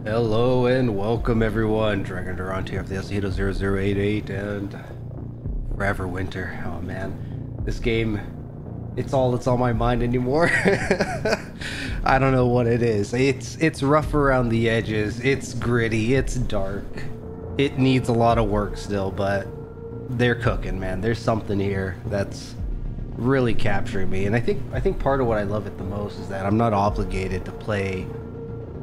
Hello and welcome everyone. Dregn Durant here of the SC0088 and Forever Winter. Oh man, this game, it's all that's on my mind anymore. I don't know what it is. It's rough around the edges. It's gritty. It's dark. It needs a lot of work still, but they're cooking, man. There's something here that's really capturing me, and I think part of what I love it the most is that I'm not obligated to play,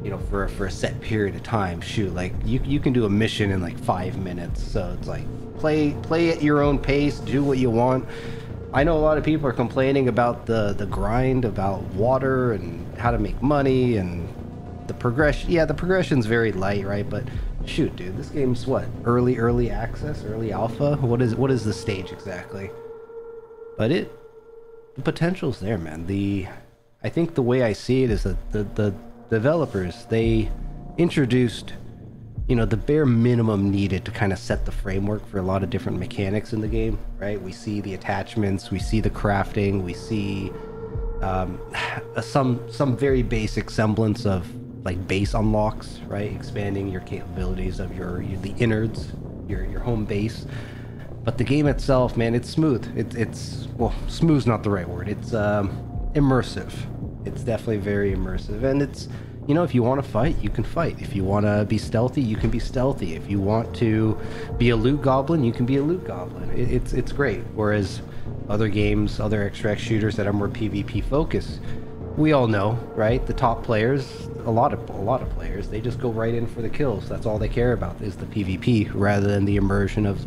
you know, for a set period of time. Shoot, like you can do a mission in like 5 minutes, so it's like play at your own pace, do what you want. I know a lot of people are complaining about the grind, about water and how to make money and the progression. Yeah, the progression's very light, right? But shoot, dude, this game's what, early access, early alpha? What is the stage exactly? But the potential's there, man. I think the way I see it is that the developers, they introduced, you know, the bare minimum needed to kind of set the framework for a lot of different mechanics in the game, right? We see the attachments, we see the crafting, we see some very basic semblance of like base unlocks, right? Expanding your capabilities of the innards, your home base. But the game itself, man, it's smooth. It's well, smooth's not the right word. It's immersive. It's definitely very immersive, and it's, you know, if you want to fight, you can fight. If you want to be stealthy, you can be stealthy. If you want to be a loot goblin, you can be a loot goblin. It's great. Whereas other games, other extract shooters that are more PvP focused, we all know, right? The top players, a lot of players, they just go right in for the kills. That's all they care about is the PvP rather than the immersion of,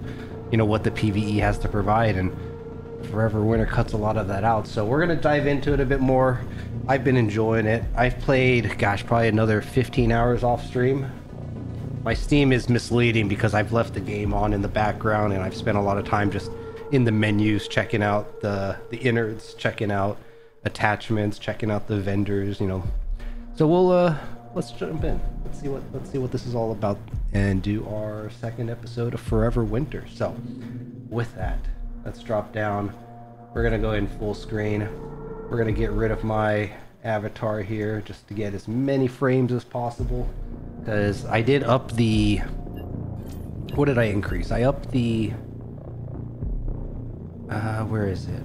you know, what the PvE has to provide. And Forever Winter cuts a lot of that out, so we're gonna dive into it a bit more. I've been enjoying it. I've played, gosh, probably another 15 hours off stream. My Steam is misleading because I've left the game on in the background and I've spent a lot of time just in the menus, checking out the innards, checking out attachments, checking out the vendors, you know. So we'll let's jump in. Let's see what this is all about and do our second episode of Forever Winter. So with that, let's drop down. We're gonna go in full screen. We're gonna get rid of my avatar here just to get as many frames as possible, because I did up the, what did I increase? I upped the where is it?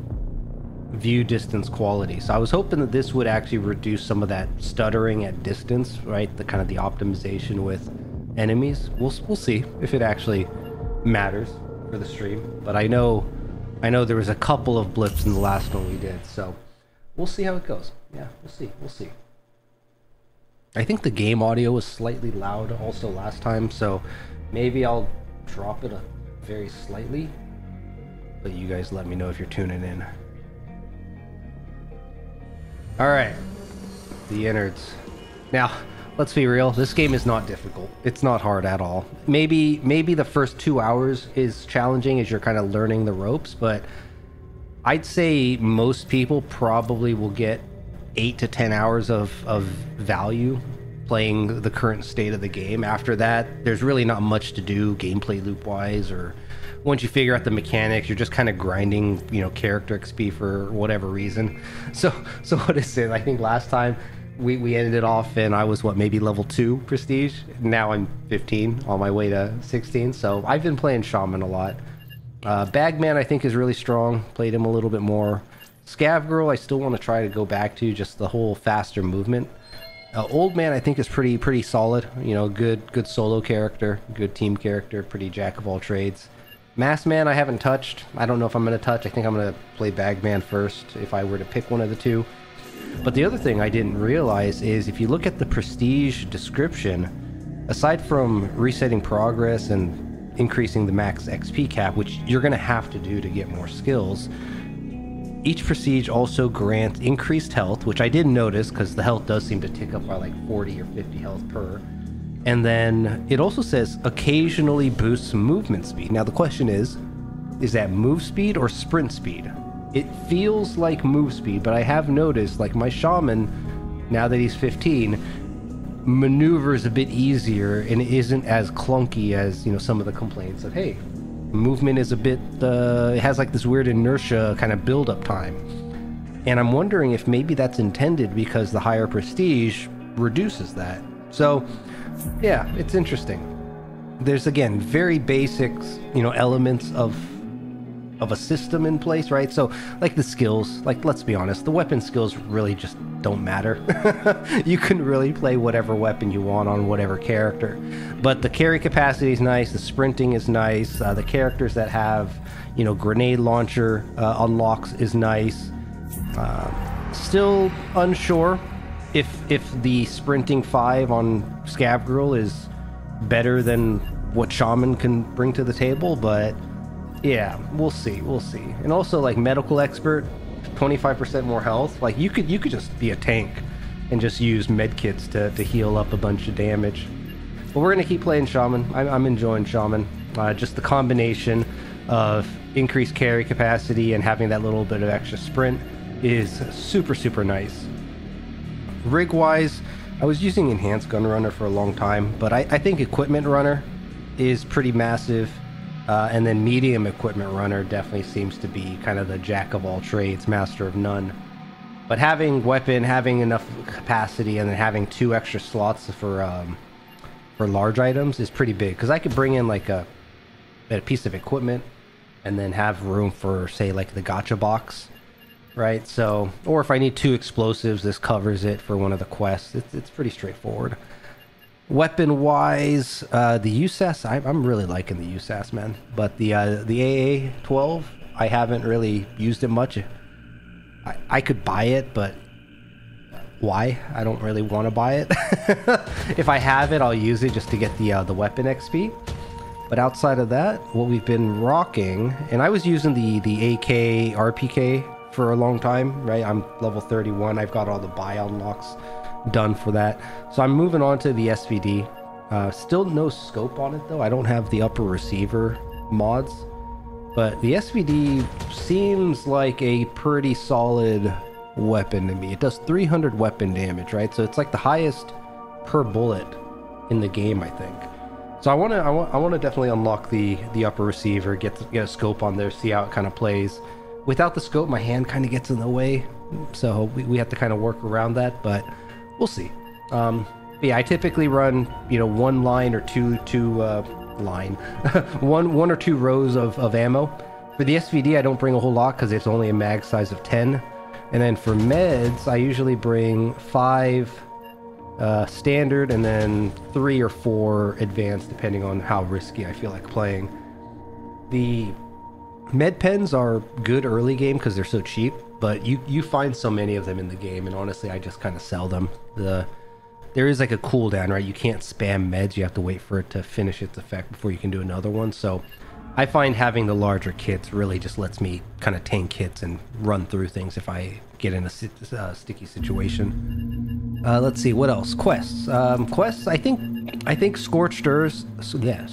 View distance quality. So I was hoping that this would actually reduce some of that stuttering at distance, right? The kind of the optimization with enemies. We'll see if it actually matters for the stream. But I know there was a couple of blips in the last one we did, so we'll see how it goes. Yeah, we'll see. I think the game audio was slightly loud also last time, so maybe I'll drop it very slightly. But you guys let me know if you're tuning in. Alright, the innards. Now, let's be real, this game is not difficult. It's not hard at all. Maybe the first 2 hours is challenging as you're kind of learning the ropes, but I'd say most people probably will get 8 to 10 hours of value playing the current state of the game. After that, there's really not much to do gameplay loop wise, or once you figure out the mechanics, you're just kind of grinding, you know, character XP for whatever reason. So what is it? I think last time we ended it off and I was, what, maybe level 2 prestige. Now I'm 15 on my way to 16. So I've been playing Shaman a lot. Bagman I think is really strong. Played him a little bit more. Scav Girl I still want to try to go back to, just the whole faster movement. Old Man I think is pretty solid. You know, good solo character, good team character, pretty jack of all trades. Mass Man I haven't touched. I don't know if I'm going to touch. I think I'm going to play Bagman first if I were to pick one of the two. But the other thing I didn't realize is if you look at the prestige description, aside from resetting progress and increasing the max XP cap, which you're going to have to do to get more skills, each prestige also grants increased health, which I didn't notice because the health does seem to tick up by like 40 or 50 health per. And then it also says occasionally boosts movement speed. Now the question is that move speed or sprint speed? It feels like move speed, but I have noticed like my Shaman, now that he's 15, maneuvers a bit easier and isn't as clunky as, you know, some of the complaints of, hey, movement is a bit, it has like this weird inertia kind of build up time. And I'm wondering if maybe that's intended because the higher prestige reduces that. So yeah, it's interesting. There's, again, very basics, elements of a system in place, right? So like the skills, like, let's be honest, the weapon skills really just don't matter. You can really play whatever weapon you want on whatever character, but the carry capacity is nice, the sprinting is nice, the characters that have grenade launcher unlocks is nice. Still unsure if the sprinting 5 on Scav Girl is better than what Shaman can bring to the table, but yeah, we'll see. And also, like, medical expert, 25% more health. Like, you could just be a tank and just use med kits to heal up a bunch of damage. But we're gonna keep playing Shaman. I'm enjoying Shaman. Just the combination of increased carry capacity and having that little bit of extra sprint is super nice. Rig wise, I was using enhanced gun runner for a long time, but I think equipment runner is pretty massive. And then medium equipment runner definitely seems to be kind of the jack of all trades, master of none. But having weapon, having enough capacity, and then having 2 extra slots for large items is pretty big. Because I could bring in like a piece of equipment and then have room for, say, like the gotcha box, right? So, or if I need 2 explosives, this covers it for one of the quests. It's pretty straightforward. Weapon wise, the USAS, I'm really liking the USAS, man. But the AA-12, I haven't really used it much. I could buy it, but why? I don't really want to buy it. If I have it, I'll use it just to get the weapon XP. But outside of that, what we've been rocking, and I was using the AK RPK for a long time, right? I'm level 31. I've got all the buy unlocks done for that. So I'm moving on to the SVD. Still no scope on it though. I don't have the upper receiver mods, but the SVD seems like a pretty solid weapon to me. It does 300 weapon damage, right? So it's like the highest per bullet in the game, I think. So I want to definitely unlock the upper receiver, get a scope on there, see how it kind of plays. Without the scope, my hand kind of gets in the way, so we have to kind of work around that, but we'll see. Yeah, I typically run, 1 line or two line, one or two rows of ammo. For the SVD, I don't bring a whole lot because it's only a mag size of 10. And then for meds, I usually bring 5 standard and then 3 or 4 advanced, depending on how risky I feel like playing. The med pens are good early game because they're so cheap, but you find so many of them in the game, and honestly, I just kind of sell them. There is like a cooldown, right? You can't spam meds. You have to wait for it to finish its effect before you can do another one. So I find having the larger kits really just lets me kind of tank hits and run through things if I get in a sticky situation. Let's see, what else? Quests. Quests, I think Scorched Earth, yeah,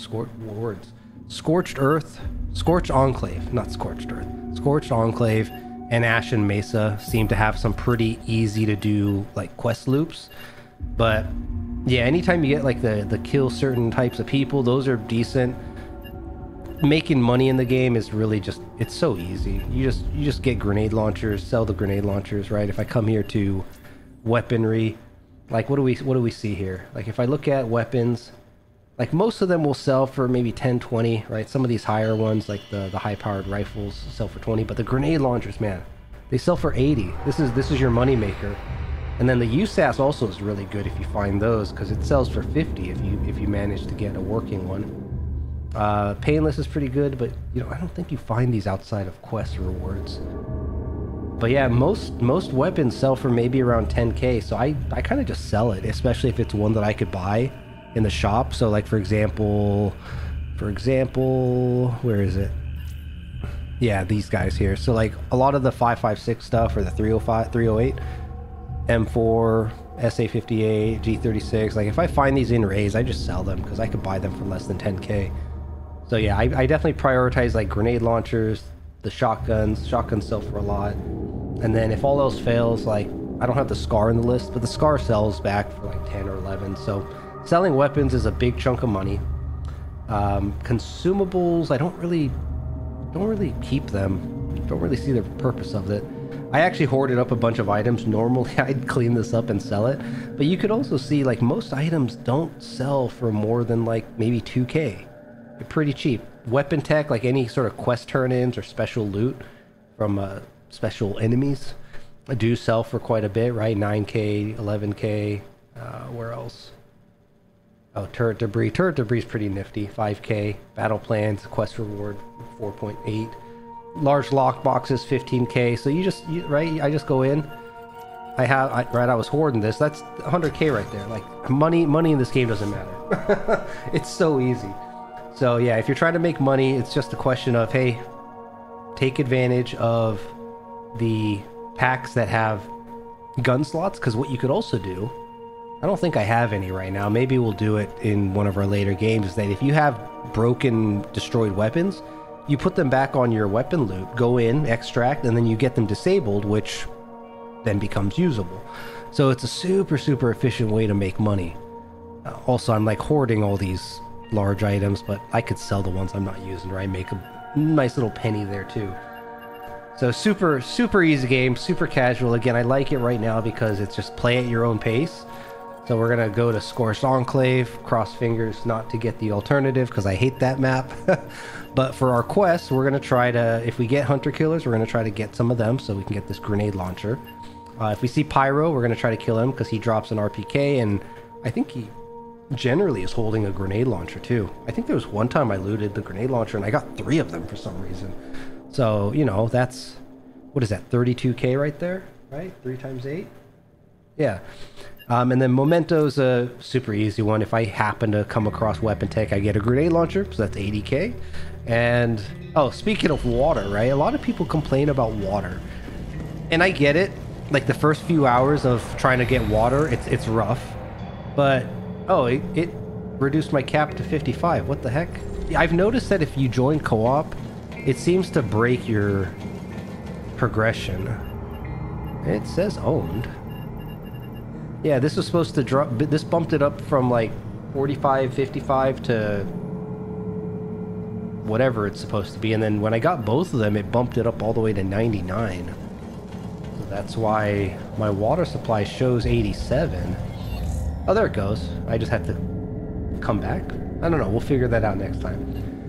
Scorched Earth, Scorched Enclave, not Scorched Earth. Scorched Enclave and Ashen Mesa seem to have some pretty easy to do like quest loops. But yeah, anytime you get like the kill certain types of people, those are decent. Making money in the game is really just, it's so easy. You just get grenade launchers, sell the grenade launchers, right? If I come here to weaponry, like what do we see here? Like if I look at weapons, like most of them will sell for maybe 10, 20, right? Some of these higher ones, like the high powered rifles, sell for 20, but the grenade launchers, man, they sell for 80. This is your money maker. And then the USAS also is really good if you find those, because it sells for 50 if you manage to get a working one. Painless is pretty good, but I don't think you find these outside of quest rewards. But yeah, most weapons sell for maybe around 10k, so I kind of just sell it, especially if it's one that I could buy in the shop. So like for example, where is it? Yeah, these guys here. So like a lot of the 5.56 stuff, or the 305, 308, M4, SA58, G36, like if I find these in raids, I just sell them because I could buy them for less than 10k. So yeah, I definitely prioritize like grenade launchers, the shotguns. Shotguns sell for a lot. And then if all else fails, like I don't have the SCAR in the list, but the SCAR sells back for like 10 or 11. So selling weapons is a big chunk of money. Consumables, I don't really keep them. Don't really see the purpose of it. I actually hoarded up a bunch of items. Normally I'd clean this up and sell it, but you could also see like most items don't sell for more than like maybe 2K. They're pretty cheap. Weapon tech, like any sort of quest turn-ins or special loot from special enemies, do sell for quite a bit, right? 9K, 11K. Where else? Oh, turret debris. Turret debris is pretty nifty. 5K. Battle plans, quest reward, 4.8. Large lock boxes, 15K. So right? I just go in. I was hoarding this. That's 100K right there. Like money in this game doesn't matter. It's so easy. So yeah, if you're trying to make money, it's just a question of, hey, take advantage of the packs that have gun slots, because what you could also do, I don't think I have any right now, maybe we'll do it in one of our later games, is that if you have broken, destroyed weapons, you put them back on your weapon loot, go in, extract, and then you get them disabled, which then becomes usable. So it's a super, super efficient way to make money. Also, I'm like hoarding all these large items, but I could sell the ones I'm not using, right? Make a nice little penny there too. So super, super easy game, super casual. Again, I like it right now because it's just play at your own pace. So we're gonna go to Scorched Enclave, cross fingers not to get the alternative because I hate that map. But for our quest, we're gonna try to, if we get hunter killers, we're gonna try to get some of them so we can get this grenade launcher. If we see Pyro, we're gonna try to kill him because he drops an RPK, and I think he generally is holding a grenade launcher too. I think there was one time I looted the grenade launcher and I got 3 of them for some reason. So, you know, that's, what is that, 32K right there, right? 3 times 8? Yeah. And then Memento's a super easy one. If I happen to come across weapon tech, I get a grenade launcher, so that's 80K. And, oh, speaking of water, right? A lot of people complain about water. And I get it. Like the first few hours of trying to get water, it's rough. But, oh, it reduced my cap to 55. What the heck? I've noticed that if you join co-op, it seems to break your progression. It says owned. Yeah, this was supposed to drop. This bumped it up from like 45, 55 to whatever it's supposed to be. And then when I got both of them, it bumped it up all the way to 99. So that's why my water supply shows 87. Oh, there it goes. I just have to come back. I don't know. We'll figure that out next time.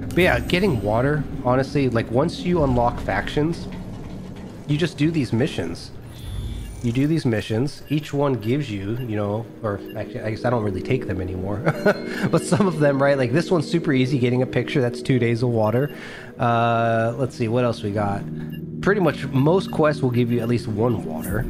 But yeah, getting water, honestly, like once you unlock factions, you just do these missions. You do these missions, each one gives you, you know, or actually, I guess I don't really take them anymore, but some of them, right? Like this one's super easy, getting a picture, that's 2 days of water. Let's see, what else we got? Pretty much most quests will give you at least 1 water.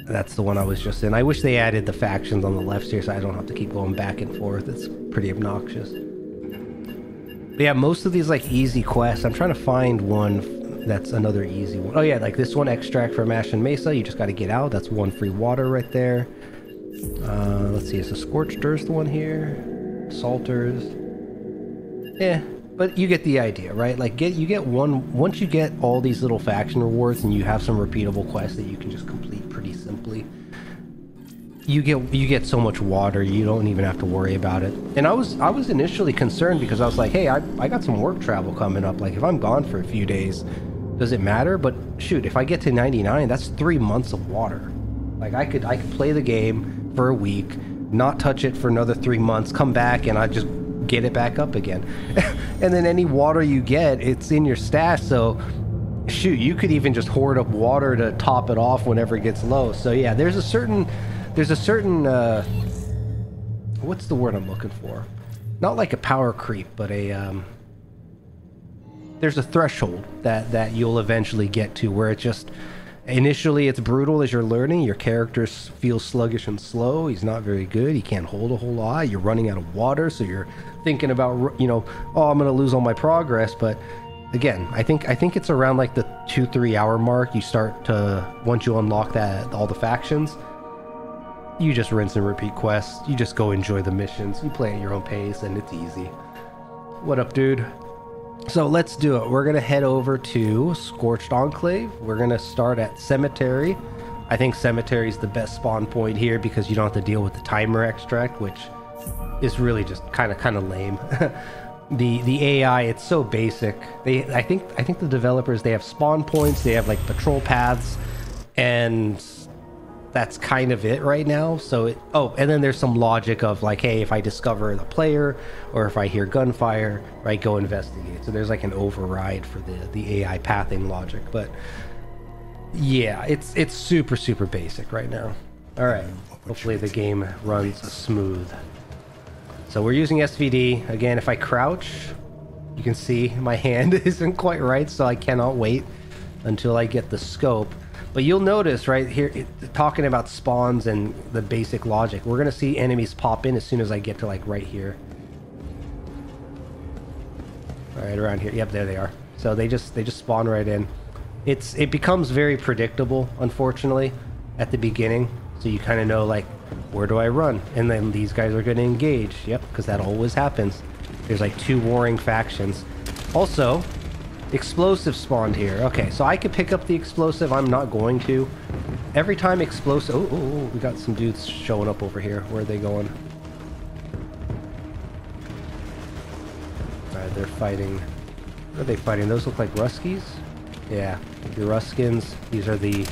That's the one I was just in. I wish they added the factions on the left here so I don't have to keep going back and forth. It's pretty obnoxious. But yeah, most of these like easy quests, I'm trying to find one that's another easy one. Oh yeah, like this one, extract from Ash and Mesa, you just got to get out. That's 1 free water right there. Let's see, it's a Scorched Earth one here. Salters. Yeah, but you get the idea, right? Like you get one, once you get all these little faction rewards and you have some repeatable quests that you can just complete pretty simply, you get so much water you don't even have to worry about it. And I was initially concerned because I was like, hey, I got some work travel coming up. Like if I'm gone for a few days, does it matter? But shoot, if I get to 99, that's 3 months of water. Like I could play the game for a week, not touch it for another 3 months, come back and I just get it back up again. And then any water you get, it's in your stash, so shoot, you could even just hoard up water to top it off whenever it gets low. So yeah, there's a certain what's the word I'm looking for? Not like a power creep, but a there's a threshold that you'll eventually get to where it just initially it's brutal as you're learning. Your character feels sluggish and slow. He's not very good. He can't hold a whole lot. You're running out of water, so you're thinking about, you know, oh, I'm gonna lose all my progress. But again, I think it's around like the 2-3 hour mark. You start to, once you unlock all the factions, you just rinse and repeat quests. You just go enjoy the missions. You play at your own pace, and it's easy. What up, dude? So let's do it. We're gonna head over to Scorched Enclave. We're gonna start at Cemetery. I think Cemetery is the best spawn point here because you don't have to deal with the timer extract, which is really just kind of lame. the AI, it's so basic. I think the developers, they have spawn points, they have like patrol paths, and that's kind of it right now. So and then there's some logic of like, hey, if I discover the player or if I hear gunfire, right, go investigate. So there's like an override for the AI pathing logic. But yeah, it's super basic right now. All right, hopefully the game runs smooth. So we're using SVD again. If I crouch, you can see my hand isn't quite right, so I cannot wait until I get the scope. But you'll notice right here, talking about spawns and the basic logic, we're gonna see enemies pop in as soon as I get to like right here. All right, around here. Yep, there they are. So they just spawn right in. It becomes very predictable, unfortunately, at the beginning. So you kind of know like, where do I run? And then these guys are gonna engage. Yep, because that always happens. There's like 2 warring factions. Also, explosive spawned here. Okay, so I could pick up the explosive. I'm not going to. Every time explosive... Oh, we got some dudes showing up over here. Where are they going? Alright, they're fighting. What are they fighting? Those look like Ruskies? Yeah, Ruskins. These are the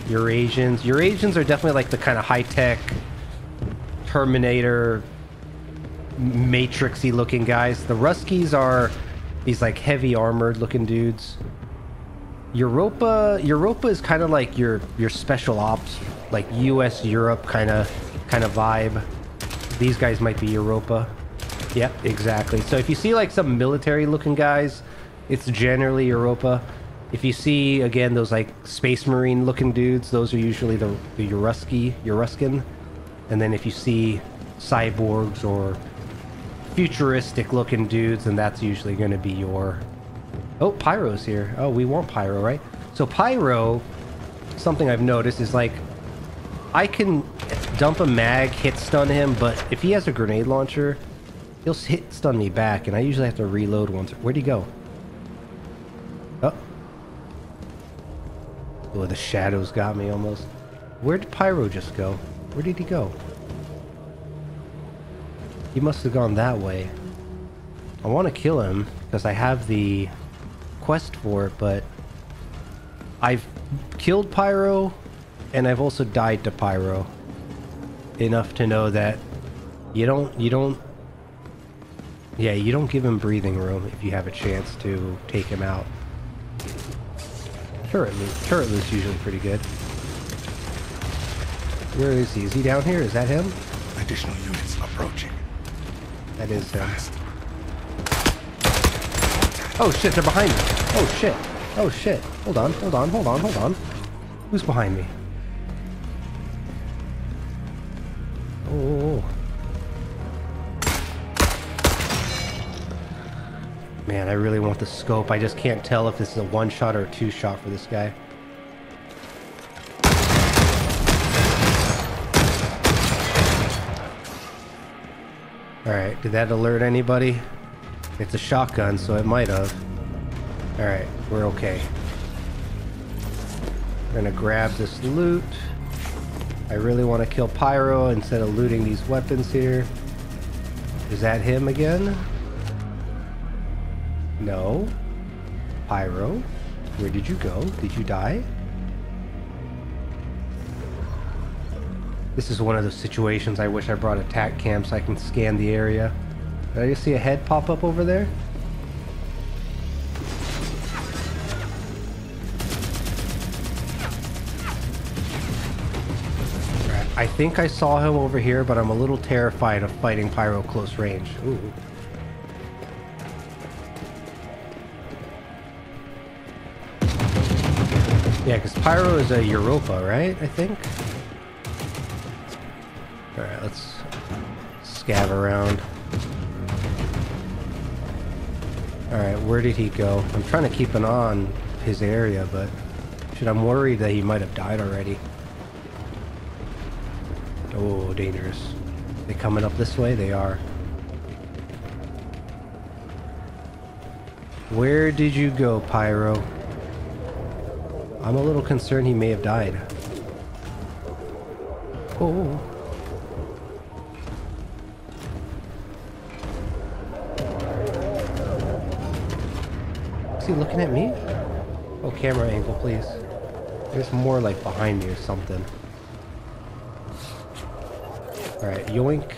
Eurasians. Eurasians are definitely like the kind of high-tech Terminator Matrixy looking guys. The Ruskies are these like heavy armored looking dudes. Europa is kind of like your special ops, like US Europe kind of vibe. These guys might be Europa. Yep, exactly. So if you see like some military looking guys, it's generally Europa. If you see again those like space marine looking dudes, those are usually the Euruskin. And then if you see cyborgs or futuristic looking dudes, and that's usually going to be your... Oh, Pyro's here. Oh, we want Pyro, right? So Pyro, something I've noticed is like, I can dump a mag, hit stun him, but if he has a grenade launcher, he'll hit stun me back, and I usually have to reload once. Where'd he go? Oh, the shadows got me almost. Where did Pyro just go? Where did he go? He must have gone that way. I want to kill him because I have the quest for it, but I've killed Pyro and I've also died to Pyro enough to know that you don't give him breathing room if you have a chance to take him out. Turret loot's usually pretty good. Where is he? Is he down here? Is that him? Additional units approaching. That is him. Oh shit, they're behind me. Oh shit. Oh shit. Hold on. Who's behind me? Oh. Man, I really want the scope. I just can't tell if this is a 1-shot or a 2-shot for this guy. Alright, did that alert anybody? It's a shotgun, so it might have. Alright, we're okay. We're gonna grab this loot. I really want to kill Pyro instead of looting these weapons here. Is that him again? No. Pyro, where did you go? Did you die? This is one of those situations I wish I brought a tac cam so I can scan the area. Did I just see a head pop up over there? I think I saw him over here, but I'm a little terrified of fighting Pyro close range. Ooh. Yeah, because Pyro is a Europa, right? I think. Alright, let's scav around. Alright, where did he go? I'm trying to keep an eye on his area, but I'm worried that he might have died already. Oh, dangerous. They coming up this way? They are. Where did you go, Pyro? I'm a little concerned he may have died. Oh. he looking at me? Oh, camera angle, please. There's more like behind me or something. Alright, yoink.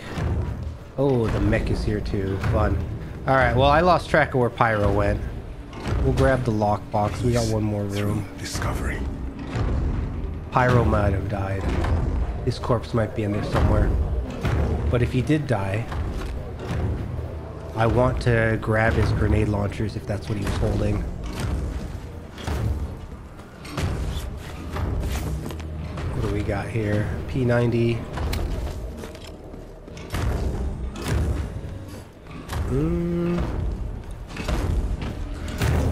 Oh, the mech is here too. Fun. Alright, well, I lost track of where Pyro went. We'll grab the lockbox. We got one more room. Discovery. Pyro might have died. His corpse might be in there somewhere. But if he did die, I want to grab his grenade launchers if that's what he was holding. What do we got here? P90.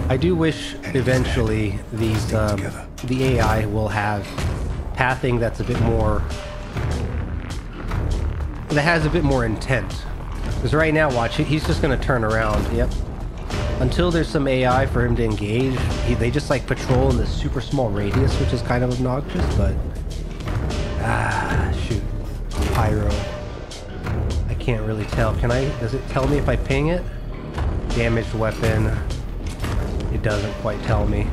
I do wish eventually these the AI will have pathing that's a bit more, that has a bit more intent. Because right now, watch, he's just going to turn around. Yep. Until there's some AI for him to engage, they just like patrol in this super small radius, which is kind of obnoxious, but... shoot. Pyro. I can't really tell. Can I... Does it tell me if I ping it? Damaged weapon. It doesn't quite tell me.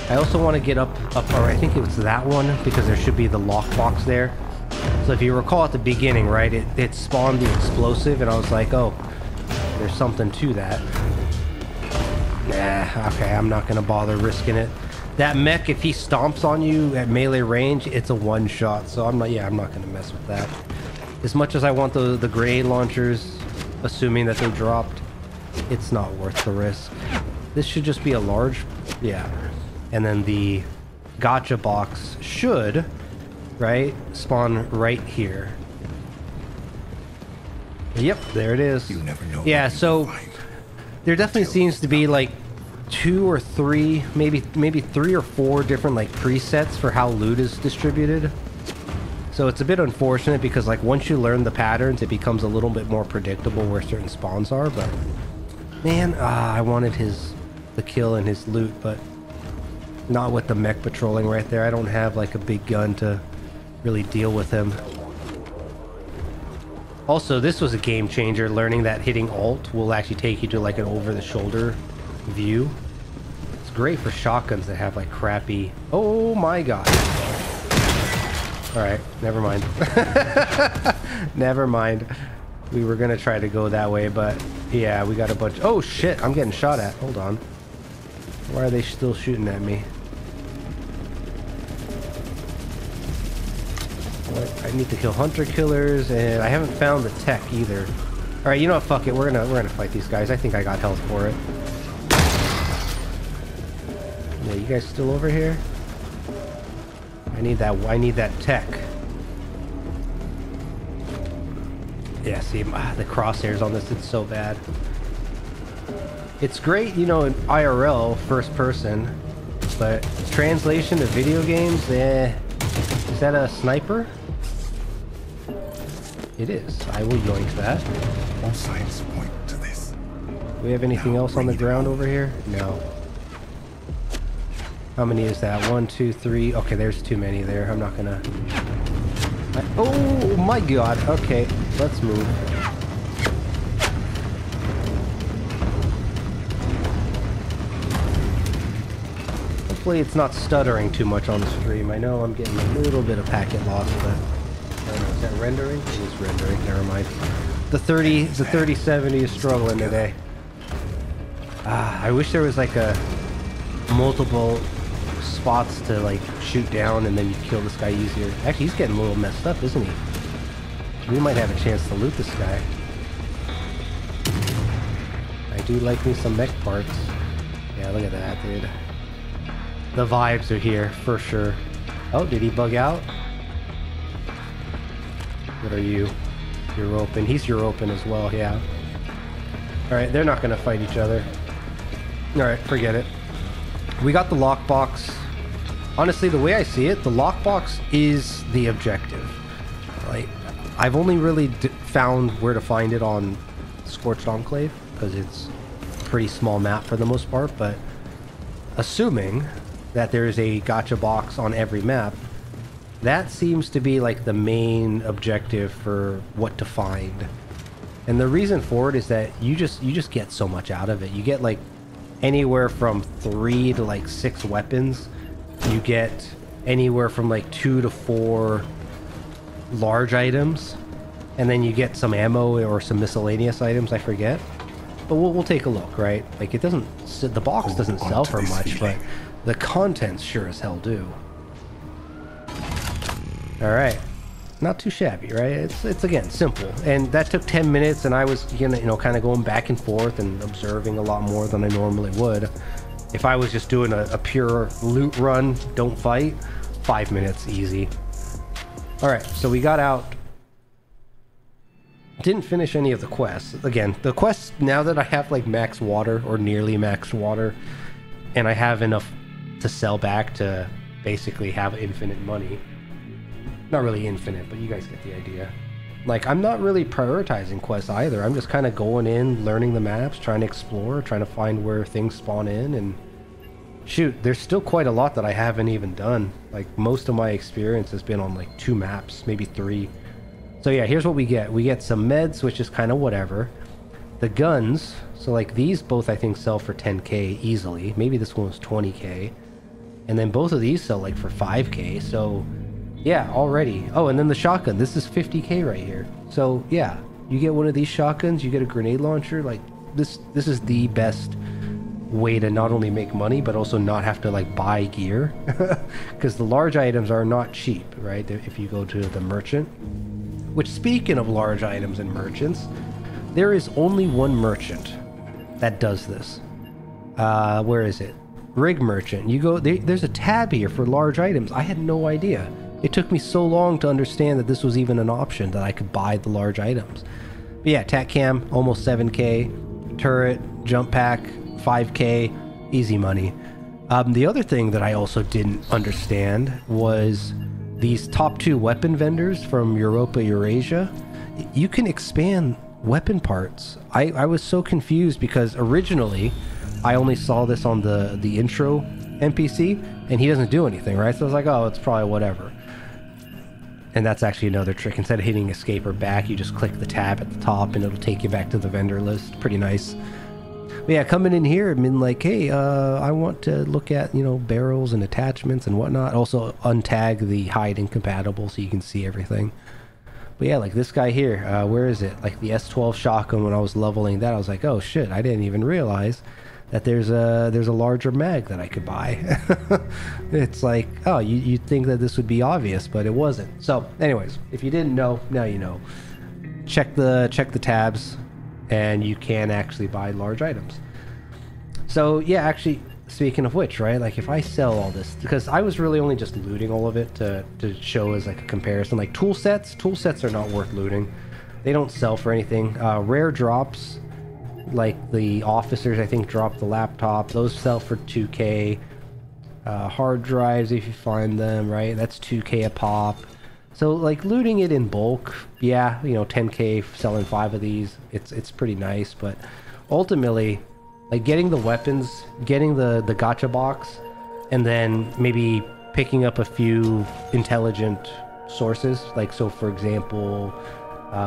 I also want to get up, or I think it was that one, because there should be the lockbox there. So if you recall at the beginning, right, it spawned the explosive, and I was like, oh, there's something to that. Nah, okay, I'm not gonna bother risking it. That mech, if he stomps on you at melee range, it's a one-shot, so I'm not gonna mess with that. As much as I want the grenade launchers, assuming that they dropped, it's not worth the risk. This should just be a large, yeah. And then the gotcha box should, right, spawn right here. Yep, there it is. You never know. Yeah, so there definitely seems to be like 2 or 3, maybe 3 or 4 different like presets for how loot is distributed. So it's a bit unfortunate because like once you learn the patterns, it becomes a little bit more predictable where certain spawns are. But man, I wanted the kill and his loot, but not with the mech patrolling right there. I don't have like a big gun to really deal with him. Also, this was a game changer, learning that hitting alt will actually take you to like an over-the-shoulder view. It's great for shotguns that have like crappy... Oh my god. Alright, never mind. Never mind. We were gonna try to go that way, but yeah, we got a bunch... Oh shit, I'm getting shot at. Hold on. Why are they still shooting at me? I need to kill hunter killers, and I haven't found the tech either. All right, you know what? Fuck it. We're gonna fight these guys. I think I got health for it. Yeah, you guys still over here? I need that tech. Yeah, see, the crosshairs on this, it's so bad. It's great, you know, in IRL, first person, but translation to video games, is that a sniper? It is. I will yoink that. All signs point to this. Do we have anything else on the ground over here? No. How many is that? 1, 2, 3. Okay, there's too many there. I'm not gonna... Oh my god. Okay, let's move. Hopefully it's not stuttering too much on the stream. I know I'm getting a little bit of packet loss, but... I don't know, is that rendering? It is rendering, never mind. The 3070 is struggling today. I wish there was like a multiple spots to like shoot down and then you kill this guy easier. Actually, he's getting a little messed up, isn't he? We might have a chance to loot this guy. I do like me some mech parts. Yeah, look at that, dude. The vibes are here, for sure. Oh, did he bug out? What are you? European. He's European as well, yeah. Alright, they're not going to fight each other. Alright, forget it. We got the lockbox. Honestly, the way I see it, the lockbox is the objective. Like, I've only really found where to find it on Scorched Enclave, because it's a pretty small map for the most part, but assuming that there is a gotcha box on every map, that seems to be like the main objective for what to find. And the reason for it is that you just get so much out of it. You get like anywhere from 3 to like 6 weapons. You get anywhere from like 2 to 4 large items, and then you get some ammo or some miscellaneous items, I forget. But we'll take a look, right? Like, it doesn't, the box doesn't sell for much, but the contents sure as hell do. All right, not too shabby, right? It's again simple, and that took 10 minutes, and I was kind of going back and forth and observing a lot more than I normally would. If I was just doing a pure loot run, don't fight, 5 minutes easy. All right, so we got out. Didn't finish any of the quests. Again, the quests, now that I have like max water or nearly max water, and I have enough to sell back to basically have infinite money. Not really infinite, but you guys get the idea. Like, I'm not really prioritizing quests either. I'm just kind of going in, learning the maps, trying to explore, trying to find where things spawn in, and shoot, there's still quite a lot that I haven't even done. Like, most of my experience has been on like 2 maps, maybe 3. So yeah, here's what we get. We get some meds, which is kind of whatever. The guns, so like these both I think sell for 10k easily. Maybe this one was 20k. And then both of these sell like for 5k, so yeah, already. Oh, and then the shotgun, this is 50k right here. So yeah, you get one of these shotguns, you get a grenade launcher. Like, this is the best way to not only make money, but also not have to like buy gear. Because the large items are not cheap, right? If you go to the merchant. Which, speaking of large items and merchants, there is only one merchant that does this. Where is it? Rig merchant. You go, there's a tab here for large items. I had no idea. It took me so long to understand that this was even an option, that I could buy the large items. But yeah, tac cam, almost 7k. Turret, jump pack, 5k. Easy money. The other thing that I also didn't understand was these top 2 weapon vendors from Europa, Eurasia. You can expand weapon parts. I was so confused because originally I only saw this on the intro NPC, and he doesn't do anything, right? So I was like, oh, it's probably whatever. And that's actually another trick. Instead of hitting escape or back, you just click the tab at the top and it'll take you back to the vendor list. Pretty nice. But yeah, coming in here, I mean, like, hey, I want to look at, barrels and attachments and whatnot. Also untag the hide incompatible so you can see everything. But yeah, like this guy here, where is it? Like the S12 shotgun, when I was leveling that, I was like, oh shit, I didn't even realize that there's a larger mag that I could buy. It's like, oh, you'd think that this would be obvious, but it wasn't. So anyways, if you didn't know, now you know. Check the tabs, and you can actually buy large items. So yeah, actually, speaking of which, right, like if I sell all this, because I was really only just looting all of it to show as like a comparison. Like tool sets are not worth looting. They don't sell for anything. Rare drops, like the officers, I think, drop the laptop. Those sell for 2k. Hard drives, if you find them, right, that's 2k a pop. So like looting it in bulk, yeah, 10k selling 5 of these, it's pretty nice. But ultimately, like getting the weapons, getting the gacha box, and then maybe picking up a few intelligent sources. Like, so for example,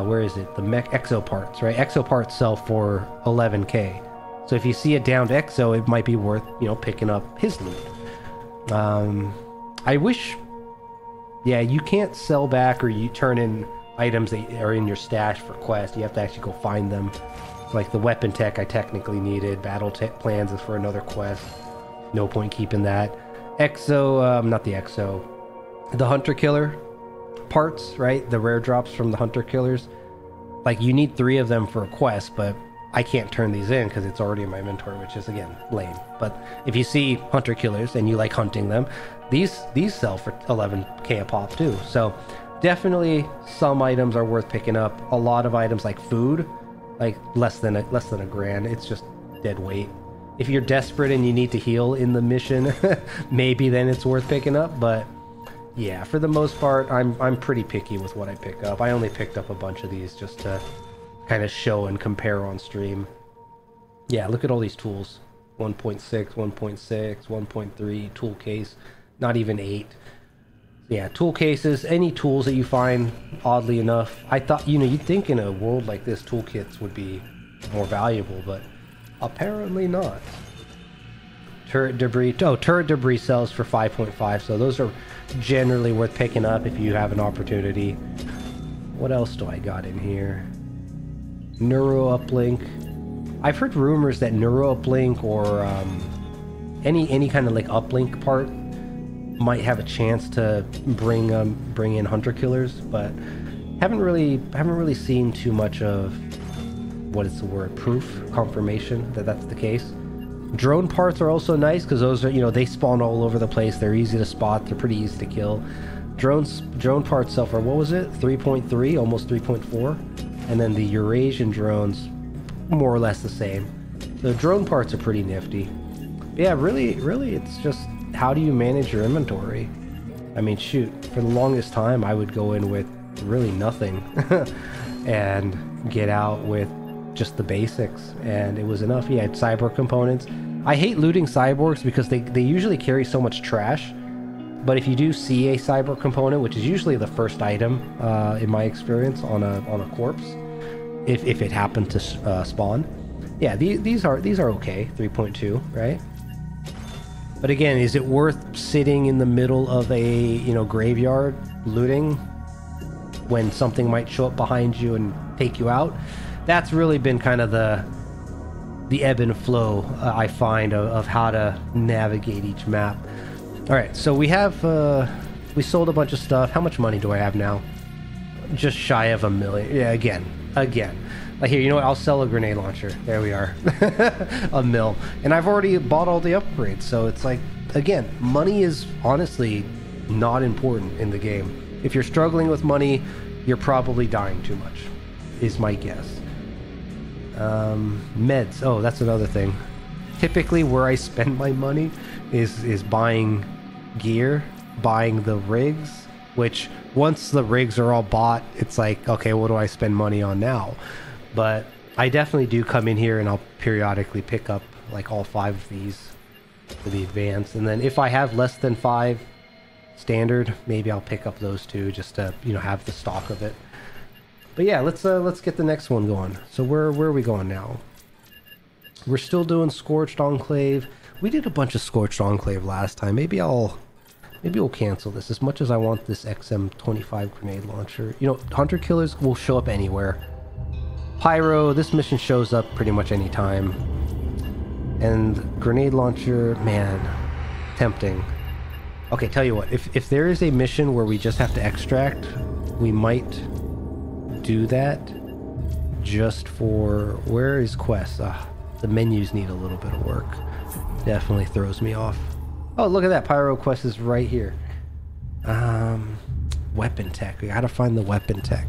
where is it? The Mech Exo parts, right? Exo parts sell for 11k. So if you see a downed Exo, it might be worth, picking up his loot. I wish... Yeah, you can't sell back or you turn in items that are in your stash for quests. You have to actually go find them. Like the weapon tech I technically needed. Battle tech plans is for another quest. No point keeping that. Exo, not the Exo. The Hunter Killer parts, right? The rare drops from the Hunter Killers. Like, you need 3 of them for a quest, but I can't turn these in because it's already in my inventory, which is, again, lame. But if you see Hunter Killers and you like hunting them, these sell for 11k a pop too. So definitely some items are worth picking up. A lot of items like food, like less than a grand. It's just dead weight. If you're desperate and you need to heal in the mission, maybe then it's worth picking up. But yeah, for the most part, I'm pretty picky with what I pick up. I only picked up a bunch of these just to kind of show and compare on stream. Yeah, look at all these tools. 1.6, 1.6, 1.3, tool case, not even 8. Yeah, tool cases, any tools that you find, oddly enough. I thought, you'd think in a world like this, toolkits would be more valuable, but apparently not. Turret debris. Oh, turret debris sells for 5.5. So those are generally worth picking up if you have an opportunity. What else do I got in here? Neuro uplink. I've heard rumors that neuro uplink or any kind of like uplink part might have a chance to bring in hunter killers, but haven't really seen too much of what is the word, proof, confirmation that that's the case. Drone parts are also nice because those are, you know, they spawn all over the place. They're easy to spot. They're pretty easy to kill. Drone parts sell for, what was it, 3.3, almost 3.4, and then the Eurasian drones more or less the same. The drone parts are pretty nifty. But yeah, really it's just how do you manage your inventory? I mean, shoot, for the longest time I would go in with really nothing and get out with just the basics, and it was enough. You had cyborg components. I hate looting cyborgs because they usually carry so much trash, but if you do see a cyborg component, which is usually the first item in my experience on a corpse, if it happened to spawn, yeah, these are okay. 3.2, right? But again, is it worth sitting in the middle of a, you know, graveyard looting when something might show up behind you and take you out? That's really been kind of the ebb and flow I find of how to navigate each map. All right, so we have we sold a bunch of stuff. How much money do I have now? Just shy of $1 million. Yeah, again. Like here, you know what? I'll sell a grenade launcher. There we are. $1 mil. And I've already bought all the upgrades. So it's like, again, money is honestly not important in the game. If you're struggling with money, you're probably dying too much, is my guess. Meds. Oh, that's another thing. Typically where I spend my money is buying gear, buying the rigs, which once the rigs are all bought, it's like, okay, what do I spend money on now? But I definitely do come in here and I'll periodically pick up like all 5 of these for the advanced. And then if I have less than 5 standard, maybe I'll pick up those 2 just to, you know, have the stock of it. But yeah, let's get the next one going. So where are we going now? We're still doing Scorched Enclave. We did a bunch of Scorched Enclave last time. Maybe we'll cancel this. As much as I want this XM25 grenade launcher. You know, hunter killers will show up anywhere. Pyro, this mission shows up pretty much any time. And grenade launcher, man, tempting. Okay, tell you what, if there is a mission where we just have to extract, we might do that just for, where is quest? The menus need a little bit of work. Definitely throws me off. Oh, look at that, Pyro quest is right here. Weapon tech, we gotta find the weapon tech.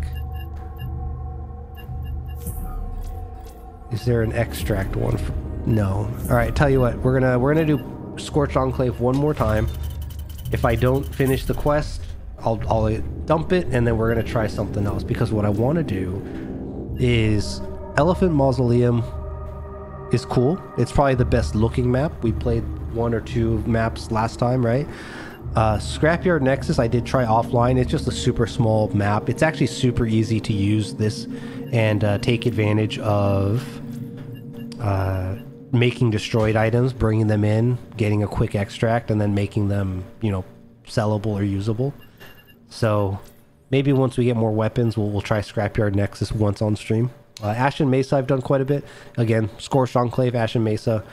Is there an extract one? No. All right, tell you what, we're gonna do Scorched Enclave one more time. If I don't finish the quest, I'll dump it, and then we're gonna try something else, because what I want to do is Elephant Mausoleum is cool. It's probably the best looking map. We played 1 or 2 maps last time, right? Scrapyard Nexus I did try offline. It's just a super small map. It's actually super easy to use this and take advantage of making destroyed items, bringing them in, getting a quick extract, and then making them, you know, sellable or usable. So maybe once we get more weapons, we'll try Scrapyard Nexus once on stream. Ashen Mesa I've done quite a bit. Again, Scorched Enclave, Ashen Mesa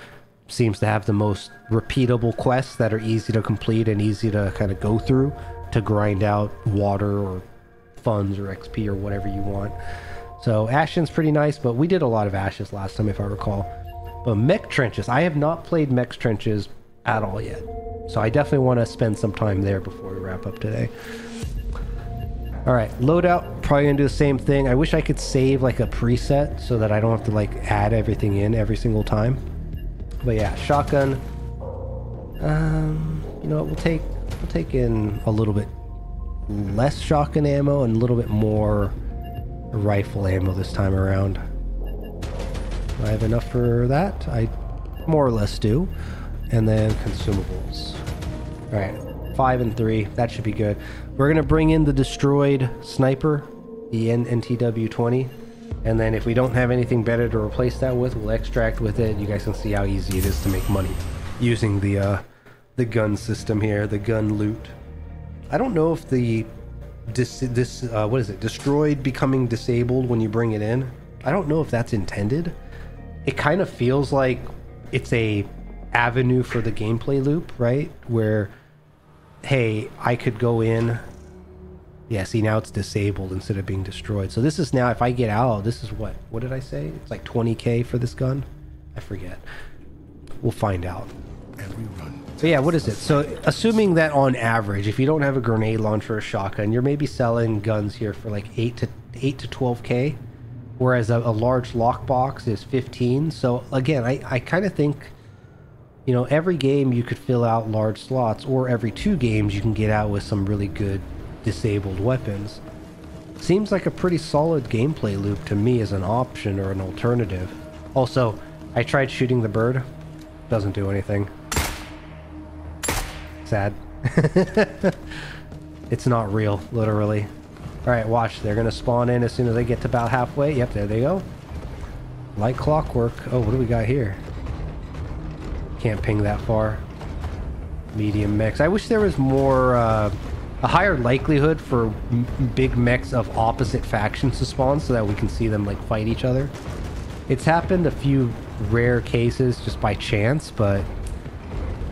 seems to have the most repeatable quests that are easy to complete and easy to kind of go through to grind out water or funds or XP or whatever you want. So Ashen's pretty nice, but we did a lot of Ashes last time if I recall. But Mech Trenches, I have not played Mech Trenches at all yet. So I definitely want to spend some time there before we wrap up today. Alright, loadout, probably gonna do the same thing. I wish I could save like a preset so that I don't have to like add everything in every single time. But yeah, shotgun. You know what, we'll take in a little bit less shotgun ammo and a little bit more rifle ammo this time around. Do I have enough for that? I more or less do. And then consumables. Alright, 5 and 3, that should be good. We're gonna bring in the destroyed sniper, the NTW-20, and then if we don't have anything better to replace that with, we'll extract with it. You guys can see how easy it is to make money using the gun system here, the gun loot. I don't know if the what is it? Destroyed becoming disabled when you bring it in. I don't know if that's intended. It kind of feels like it's a avenue for the gameplay loop, right? Where, hey, I could go in. Yeah, see, now it's disabled instead of being destroyed. So this is now, if I get out, this is what did I say? It's like 20k for this gun? I forget. We'll find out. Every run. So yeah, what is it? So assuming that on average, if you don't have a grenade launcher or a shotgun, you're maybe selling guns here for like 8 to 12k, whereas a large lockbox is 15. So again, I kind of think, you know, every game you could fill out large slots, or every 2 games you can get out with some really good disabled weapons. Seems like a pretty solid gameplay loop to me as an option or an alternative. Also, I tried shooting the bird. Doesn't do anything. Sad. It's not real, literally. Alright, watch. They're gonna spawn in as soon as they get to about halfway. Yep, there they go. Like clockwork. Oh, what do we got here? Can't ping that far. Medium mechs. I wish there was more, a higher likelihood for big mechs of opposite factions to spawn so that we can see them, like, fight each other. It's happened a few rare cases just by chance, but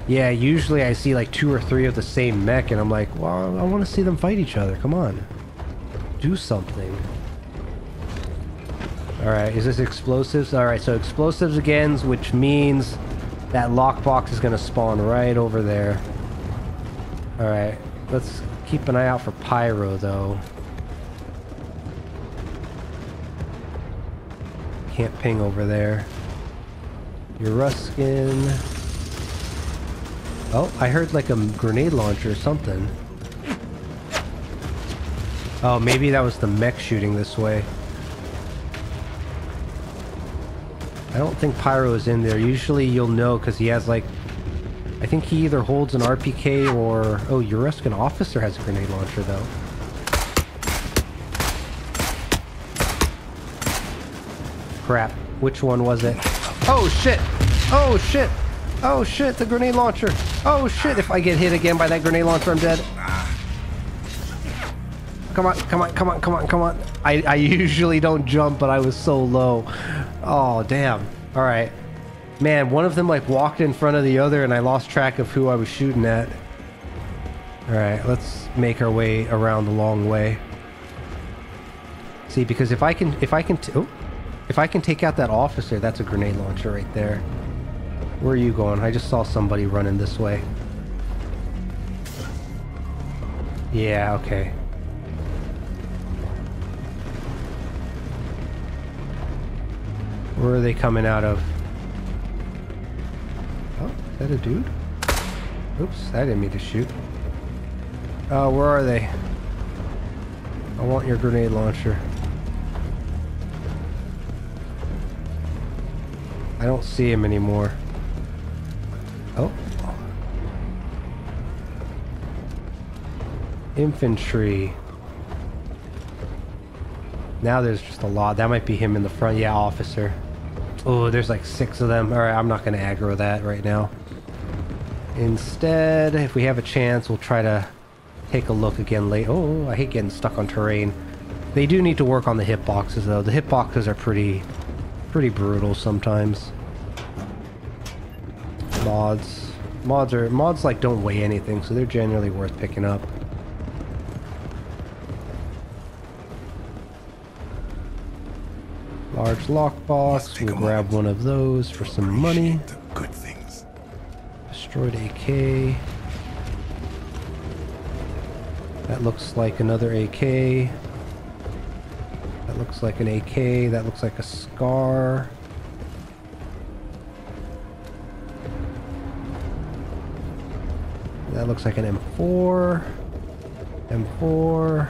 yeah, usually I see like 2 or 3 of the same mech and I'm like, well, I want to see them fight each other. Come on. Do something. Alright, is this explosives? Alright, so explosives again, which means that lockbox is going to spawn right over there. Alright, let's keep an eye out for Pyro, though. Can't ping over there. Your Ruskin. Oh, I heard like a grenade launcher or something. Oh, maybe that was the mech shooting this way. I don't think Pyro is in there. Usually you'll know because he has like... I think he either holds an RPK or... Oh, your Ruskin officer has a grenade launcher though. Crap. Which one was it? Oh shit! Oh shit! Oh shit, the grenade launcher! Oh shit, if I get hit again by that grenade launcher, I'm dead. Come on, come on, come on, come on, come on. I usually don't jump, but I was so low. Oh, damn. Alright. Man, one of them like walked in front of the other and I lost track of who I was shooting at. Alright, let's make our way around the long way. See, because if I can take out that officer, that's a grenade launcher right there. Where are you going? I just saw somebody running this way. Yeah, okay. Where are they coming out of? Oh, is that a dude? Oops, I didn't mean to shoot. Where are they? I want your grenade launcher. I don't see him anymore. Oh. Infantry. Now there's just a lot. That might be him in the front. Yeah, officer. Oh, there's like 6 of them. Alright, I'm not going to aggro that right now. Instead, if we have a chance, we'll try to take a look again later. Oh, I hate getting stuck on terrain. They do need to work on the hitboxes, though. The hitboxes are pretty brutal sometimes. Mods like don't weigh anything, so they're generally worth picking up. Large lockbox. We'll grab one of those for some money. Good things. Destroyed AK. That looks like another AK. That looks like an AK. That looks like a Scar. That looks like an M4. M4.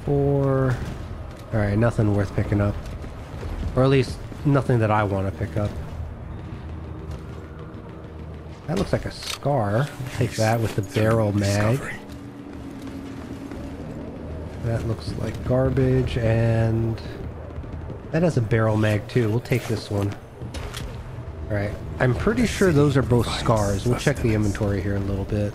M4. Alright, nothing worth picking up. Or at least, nothing that I want to pick up. That looks like a Scar. I'll take that with the barrel mag. That looks like garbage, and... that has a barrel mag too. We'll take this one. Alright. I'm pretty sure those are both scars. We'll check the inventory here in a little bit.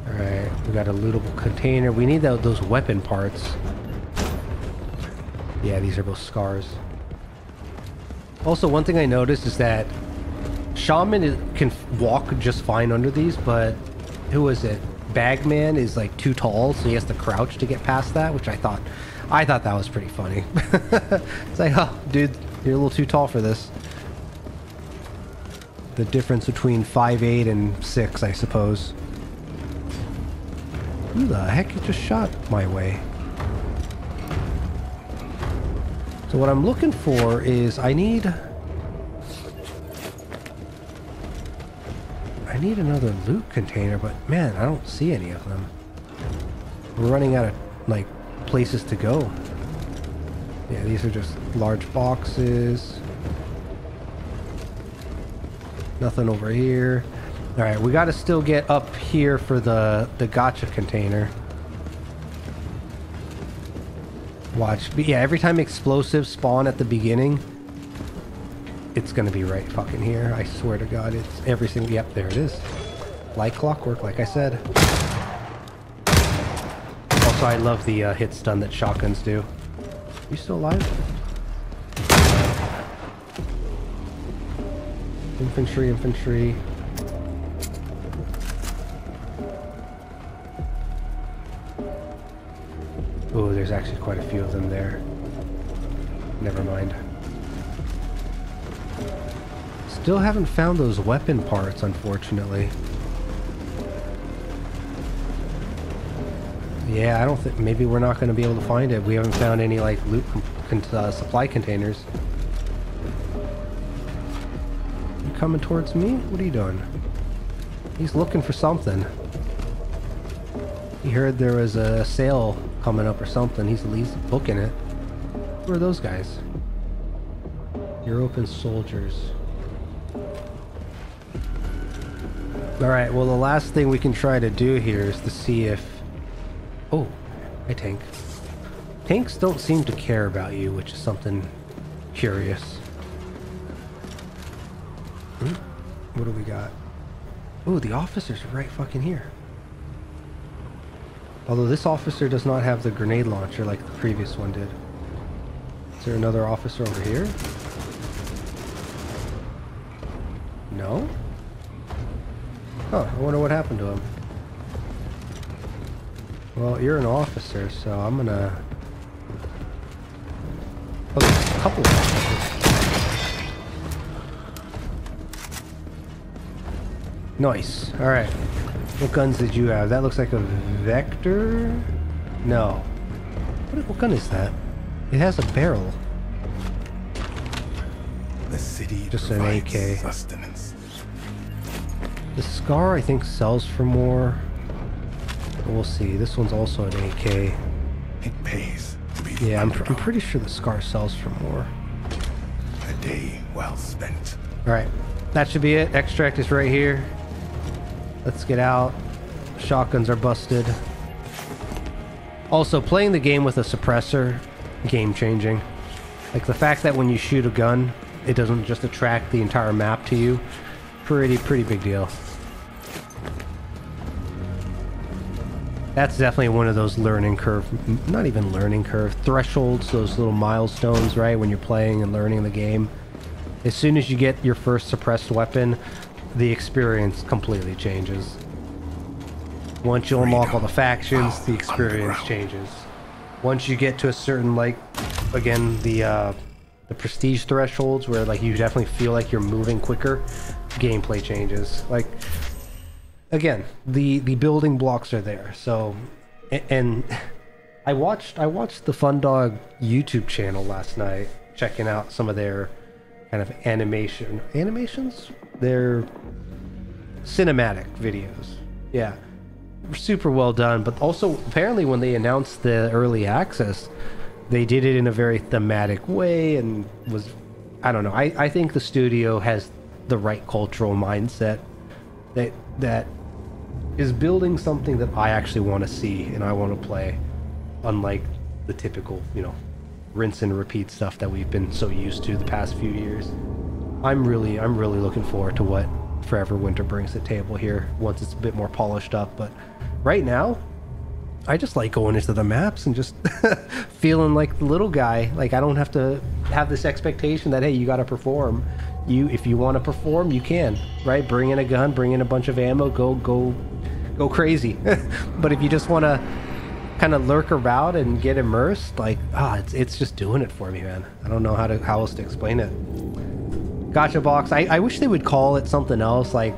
Alright, we got a lootable container. We need those weapon parts. Yeah, these are both scars. Also, one thing I noticed is that Shaman can walk just fine under these, but who is it? Bagman is like too tall, so he has to crouch to get past that, which I thought that was pretty funny. It's like, oh, dude, you're a little too tall for this. The difference between 5'8" and 6, I suppose. Who the heck just shot my way? So what I'm looking for is I need another loot container, but man, I don't see any of them. We're running out of like places to go. Yeah, these are just large boxes. Nothing over here. All right, we got to still get up here for the gotcha container. Watch. But yeah, every time explosives spawn at the beginning, it's gonna be right fucking here. I swear to God, it's every single... Yep, there it is. Like clockwork, like I said. Also, I love the hit stun that shotguns do. You still alive? Infantry, infantry. Oh, there's actually quite a few of them there. Never mind. Still haven't found those weapon parts, unfortunately. Yeah, I don't think... Maybe we're not going to be able to find it. We haven't found any, like, loot supply containers. You coming towards me? What are you doing? He's looking for something. He heard there was a sale coming up or something. He's at least booking it. Who are those guys? European soldiers. Alright, well the last thing we can try to do here is to see if... Oh, hey tank. Tanks don't seem to care about you, which is something curious. What do we got? Oh, the officer's right fucking here. Although this officer does not have the grenade launcher like the previous one did. Is there another officer over here? No? Oh, I wonder what happened to him. Well, you're an officer, so I'm gonna... Oh, there's a couple of officers. Nice. Alright. What guns did you have? That looks like a Vector? No. What gun is that? It has a barrel. The city just an AK. Sustenance. The Scar, I think, sells for more. But we'll see. This one's also an AK. It pays to be yeah, I'm pretty sure the Scar sells for more. A day well spent. Alright. That should be it. Extract is right here. Let's get out. Shotguns are busted. Also, playing the game with a suppressor, game changing. Like the fact that when you shoot a gun, it doesn't just attract the entire map to you. Pretty big deal. That's definitely one of those learning curve, not even learning curve, thresholds, those little milestones, right? When you're playing and learning the game. As soon as you get your first suppressed weapon, the experience completely changes. Once you unlock all the factions, the experience changes. Once you get to a certain, like, again, the prestige thresholds where, like, you definitely feel like you're moving quicker, gameplay changes. Like, again, the building blocks are there. So, and I watched the Fundog YouTube channel last night, checking out some of their kind of animations, their cinematic videos. Yeah, super well done. But also, apparently, when they announced the early access, they did it in a very thematic way and was, I don't know. I think the studio has the right cultural mindset that is building something that I actually want to see and I want to play, unlike the typical, you know, rinse and repeat stuff that we've been so used to the past few years. I'm really looking forward to what Forever Winter brings to the table here once it's a bit more polished up. But right now, I just like going into the maps and just feeling like the little guy. Like, I don't have to have this expectation that, hey, you got to perform. If you want to perform, you can, right? Bring in a gun, bring in a bunch of ammo, go crazy. But if you just want to kind of lurk about and get immersed, like, it's just doing it for me, man. I don't know how else to explain it. Gotcha box. I wish they would call it something else, like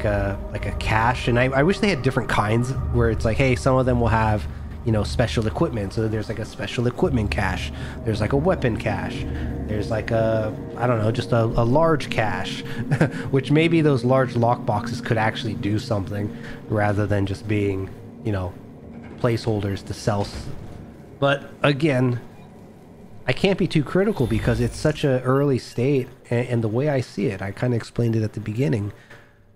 a cache, and I wish they had different kinds where it's like, hey, some of them will have, you know, special equipment. So there's like a special equipment cache, there's like a weapon cache, there's like a, I don't know, just a large cache, which maybe those large lockboxes could actually do something rather than just being, you know, placeholders to sell. But again, I can't be too critical because it's such an early state, and the way I see it, I kind of explained it at the beginning,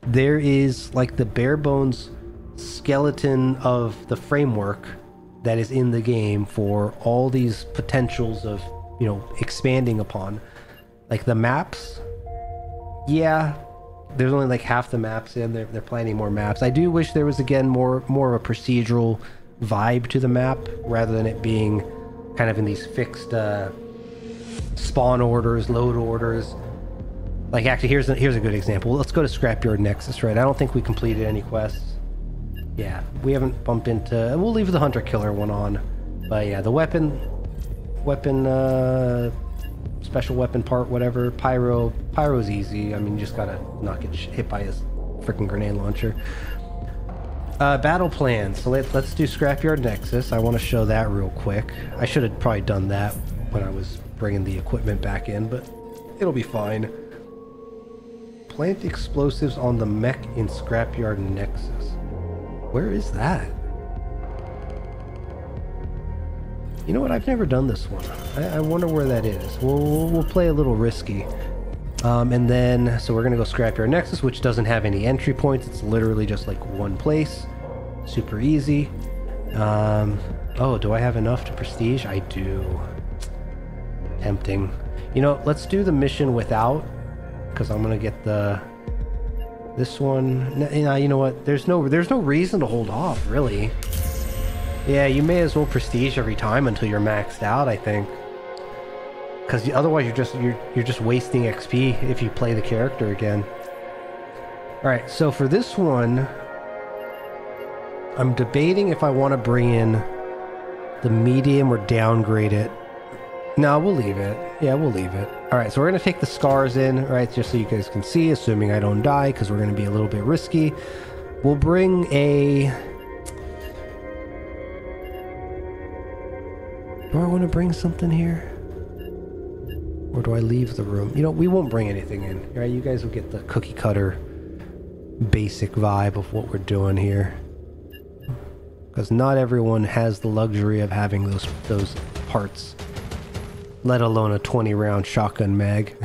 there is like the bare bones skeleton of the framework that is in the game for all these potentials of, you know, expanding upon. Like the maps, yeah, there's only like half the maps in. They're planning more maps. I do wish there was, again, more of a procedural vibe to the map rather than it being kind of in these fixed spawn orders, load orders. Like, actually, here's a good example. Let's go to Scrapyard Nexus, right? I don't think we completed any quests. Yeah, we haven't bumped into... We'll leave the Hunter-Killer one on. But yeah, the weapon, special weapon part, whatever. Pyro's easy. I mean, you just gotta not get hit by his freaking grenade launcher. Battle plans. So let's do Scrapyard Nexus. I want to show that real quick. I should have probably done that when I was bringing the equipment back in, but it'll be fine. Plant explosives on the mech in Scrapyard Nexus. Where is that? You know what? I've never done this one. I wonder where that is. We'll play a little risky. And then, so we're going to go Scrapyard Nexus, which doesn't have any entry points. It's literally just like one place. Super easy. Oh, do I have enough to prestige? I do. Tempting. You know, let's do the mission without, because I'm going to get this one. You know what? There's no reason to hold off, really. Yeah, you may as well prestige every time until you're maxed out, I think. Because otherwise you're just wasting XP if you play the character again. Alright, so for this one, I'm debating if I want to bring in the medium or downgrade it. No, we'll leave it. Yeah, we'll leave it. Alright, so we're going to take the scars in, right, just so you guys can see, assuming I don't die, because we're going to be a little bit risky. We'll bring a... Do I want to bring something here? Or do I leave the room? You know, we won't bring anything in, right? You guys will get the cookie cutter basic vibe of what we're doing here. Because not everyone has the luxury of having those parts, let alone a 20-round shotgun mag.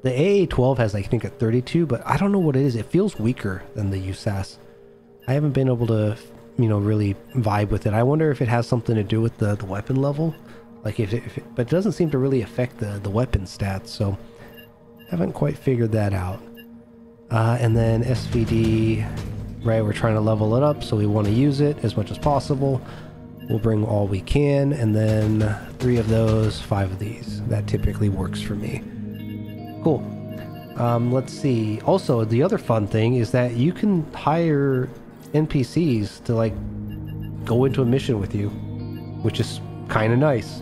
The AA-12 has, I think, a 32, but I don't know what it is. It feels weaker than the USAS. I haven't been able to, you know, really vibe with it. I wonder if it has something to do with the weapon level. Like but it doesn't seem to really affect the weapon stats, so haven't quite figured that out. And then SVD, right, we're trying to level it up, so we want to use it as much as possible. We'll bring all we can, and then 3 of those, 5 of these. That typically works for me. Cool. Let's see. Also, the other fun thing is that you can hire NPCs to, like, go into a mission with you, which is kind of nice.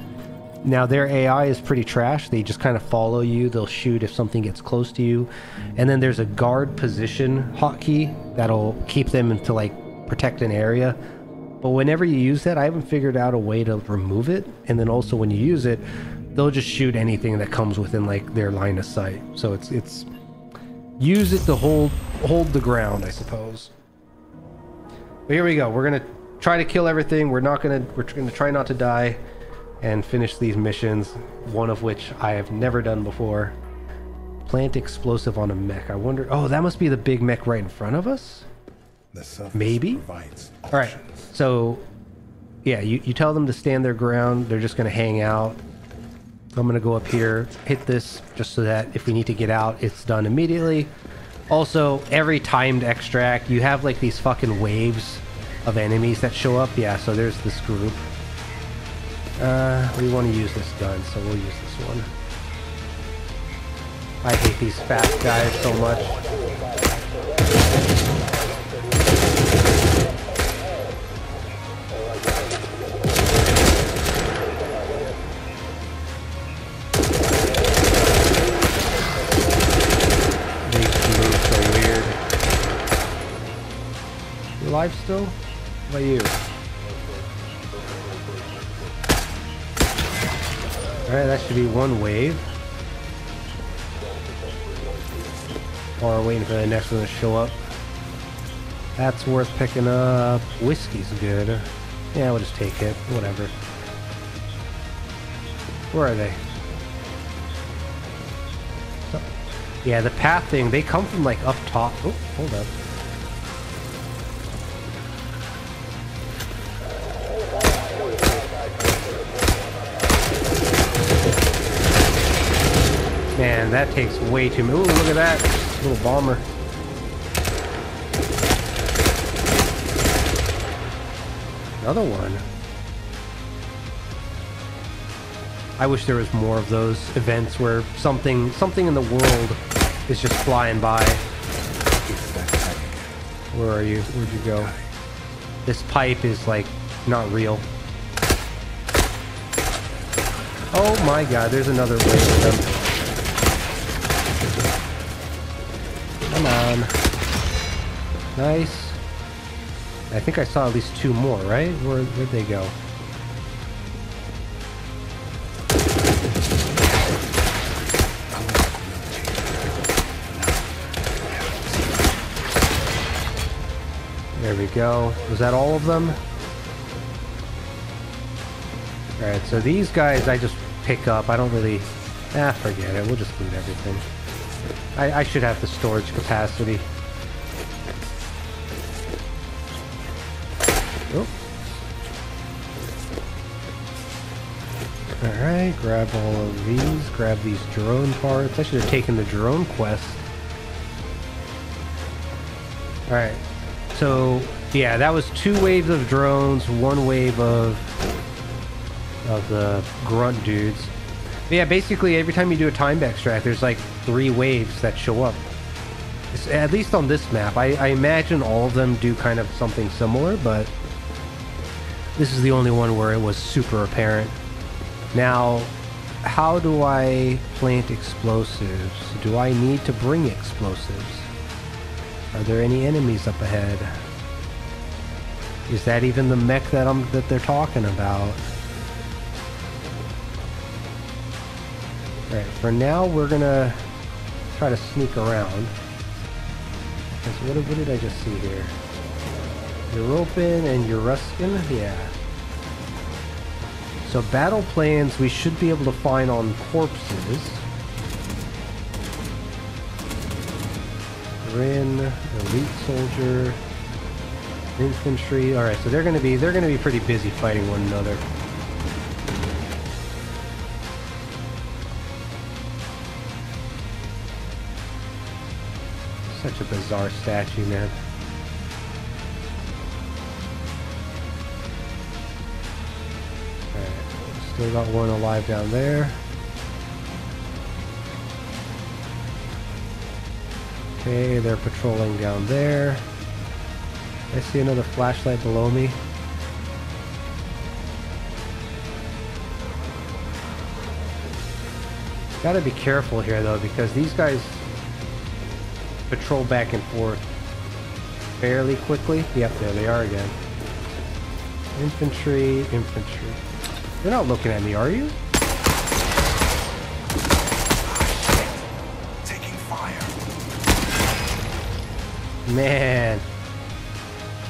Now, their AI is pretty trash. They just kind of follow you. They'll shoot if something gets close to you. And then there's a guard position hotkey that'll keep them into, like, protect an area. But whenever you use that, I haven't figured out a way to remove it. And then also when you use it, they'll just shoot anything that comes within, like, their line of sight. So it's use it to hold the ground, I suppose. But here we go. We're gonna try to kill everything. We're gonna try not to die and finish these missions, one of which I have never done before. Plant explosive on a mech. I wonder... Oh, that must be the big mech right in front of us? Maybe? Alright, so... Yeah, you tell them to stand their ground. They're just going to hang out. I'm gonna go up here, hit this, just so that if we need to get out, it's done immediately. Also, every timed extract, you have like these fucking waves of enemies that show up. Yeah, so there's this group. We want to use this gun, so we'll use this one. I hate these fast guys so much. Alive still? What about you? Alright, that should be one wave. While we're waiting for the next one to show up. That's worth picking up. Whiskey's good. Yeah, we'll just take it. Whatever. Where are they? Yeah, the path thing, they come from like up top. Oh, hold up. Man, that takes way too much. Ooh, look at that. Little bomber. Another one. I wish there was more of those events where something in the world is just flying by. Where are you? Where'd you go? This pipe is like not real. Oh my god, there's another wave of them. Come on. Nice. I think I saw at least two more, right? Where'd they go? There we go. Was that all of them? Alright, so these guys I just pick up. I don't really... forget it. We'll just loot everything. I should have the storage capacity. Oh. Alright, grab all of these. Grab these drone parts. I should have taken the drone quest. Alright. So, yeah, that was 2 waves of drones, 1 wave of the grunt dudes. But yeah, basically every time you do a timed extract, there's like 3 waves that show up. At least on this map. I imagine all of them do kind of something similar, but this is the only one where it was super apparent. Now, how do I plant explosives? Do I need to bring explosives? Are there any enemies up ahead? Is that even the mech that they're talking about? Alright, for now we're gonna try to sneak around. Because what did I just see here? European and Euruscan? Yeah. So battle plans we should be able to find on corpses. Dregn, elite soldier, infantry. Alright, so they're gonna be pretty busy fighting one another. Such a bizarre statue, man. Alright, still got one alive down there. Okay, they're patrolling down there. I see another flashlight below me. Gotta be careful here though, because these guys patrol back and forth fairly quickly. Yep, there they are again. Infantry, infantry. You're not looking at me, are you? Taking fire. Man.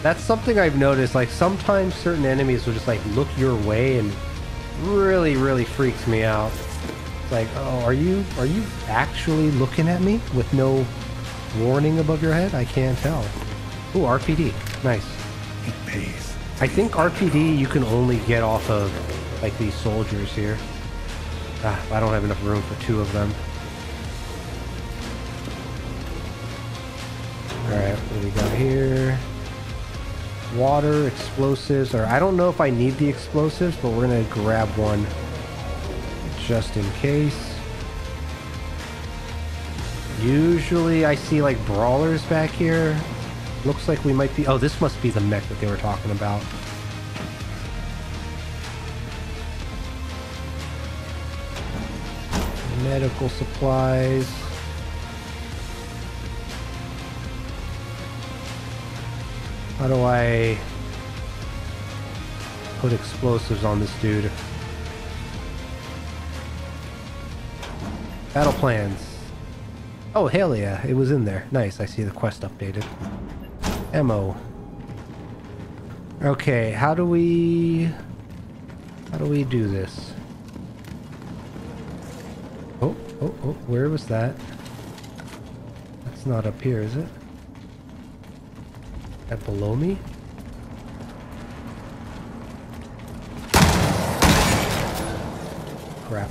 That's something I've noticed. Like, sometimes certain enemies will just, like, look your way and really, really freaks me out. It's like, oh, are you actually looking at me with no warning above your head? I can't tell. Ooh, RPD. Nice. It pays. I think RPD you can only get off of, like, these soldiers here. I don't have enough room for 2 of them. Alright, what do we got here? Water, explosives, or I don't know if I need the explosives, but we're gonna grab one just in case. Usually I see like brawlers back here. Looks like we might be... Oh, this must be the mech that they were talking about. Medical supplies. How do I put explosives on this dude? Battle plans. Oh, hell yeah, it was in there. Nice, I see the quest updated. Ammo. Okay, how do we do this? Oh, where was that? That's not up here, is it? That below me? Crap.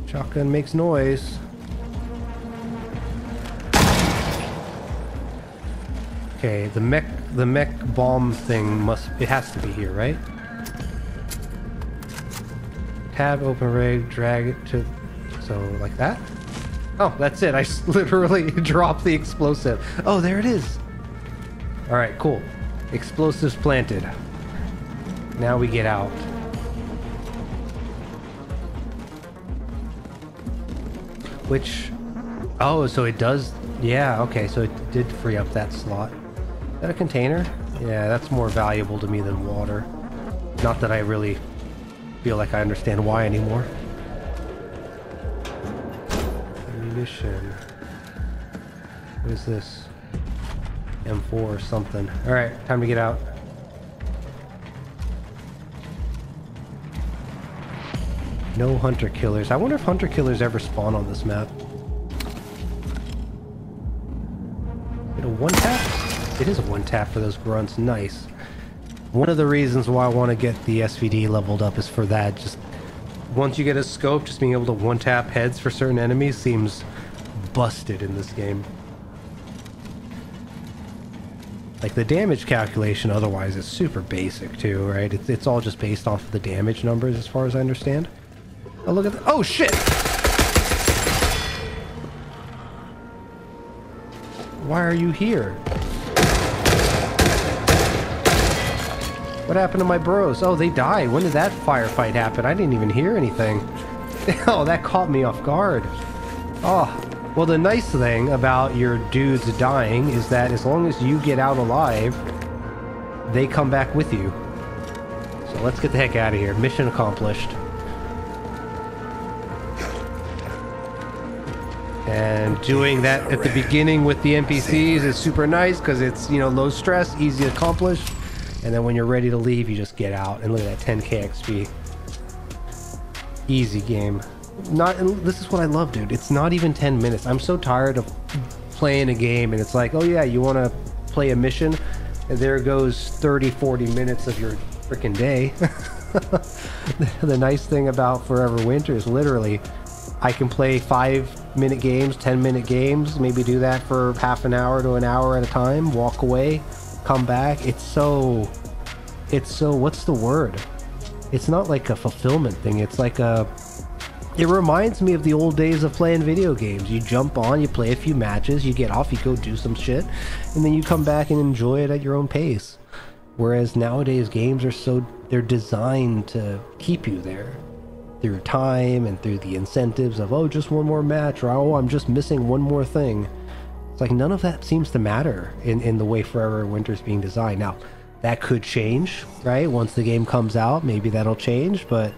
Shotgun makes noise. Okay, the mech bomb thing it has to be here, right? Tab, open rig, drag it to, so like that? Oh, that's it. I literally dropped the explosive. Oh, there it is. All right, cool. Explosives planted. Now we get out. Which, oh, so it does, yeah, okay, so it did free up that slot. Is that a container? Yeah, that's more valuable to me than water. Not that I really feel like I understand why anymore. Ammunition. What is this? M4 or something. Alright, time to get out. No hunter killers. I wonder if hunter killers ever spawn on this map. Is it a one tap? It is a one tap for those grunts. Nice. One of the reasons why I want to get the SVD leveled up is for that. Just once you get a scope, just being able to one tap heads for certain enemies seems busted in this game. Like the damage calculation otherwise is super basic too, right? It's all just based off of the damage numbers as far as I understand. Oh, look at that. Oh, shit! Why are you here? What happened to my bros? Oh, they died. When did that firefight happen? I didn't even hear anything. Oh, that caught me off guard. Oh, well, the nice thing about your dudes dying is that as long as you get out alive, they come back with you. So let's get the heck out of here. Mission accomplished. And doing that at the beginning with the NPCs is super nice because it's, you know, low stress, easy to accomplish. And then when you're ready to leave, you just get out. And look at that 10k XP. Easy game. This is what I love, dude. It's not even 10 minutes. I'm so tired of playing a game and it's like, oh yeah, you want to play a mission? And there goes 30, 40 minutes of your freaking day. The nice thing about Forever Winter is literally I can play 5-minute games, 10-minute games, maybe do that for half an hour to an hour at a time, walk away, come back. It's so, what's the word? It's not like a fulfillment thing. It's like it reminds me of the old days of playing video games. You jump on, you play a few matches, you get off, you go do some shit, and then you come back and enjoy it at your own pace. Whereas nowadays games are they're designed to keep you there. Through time and through the incentives of, oh, just one more match, or oh, I'm just missing one more thing. It's like none of that seems to matter in the way Forever Winter's being designed. Now, that could change, right? Once the game comes out, maybe that'll change, but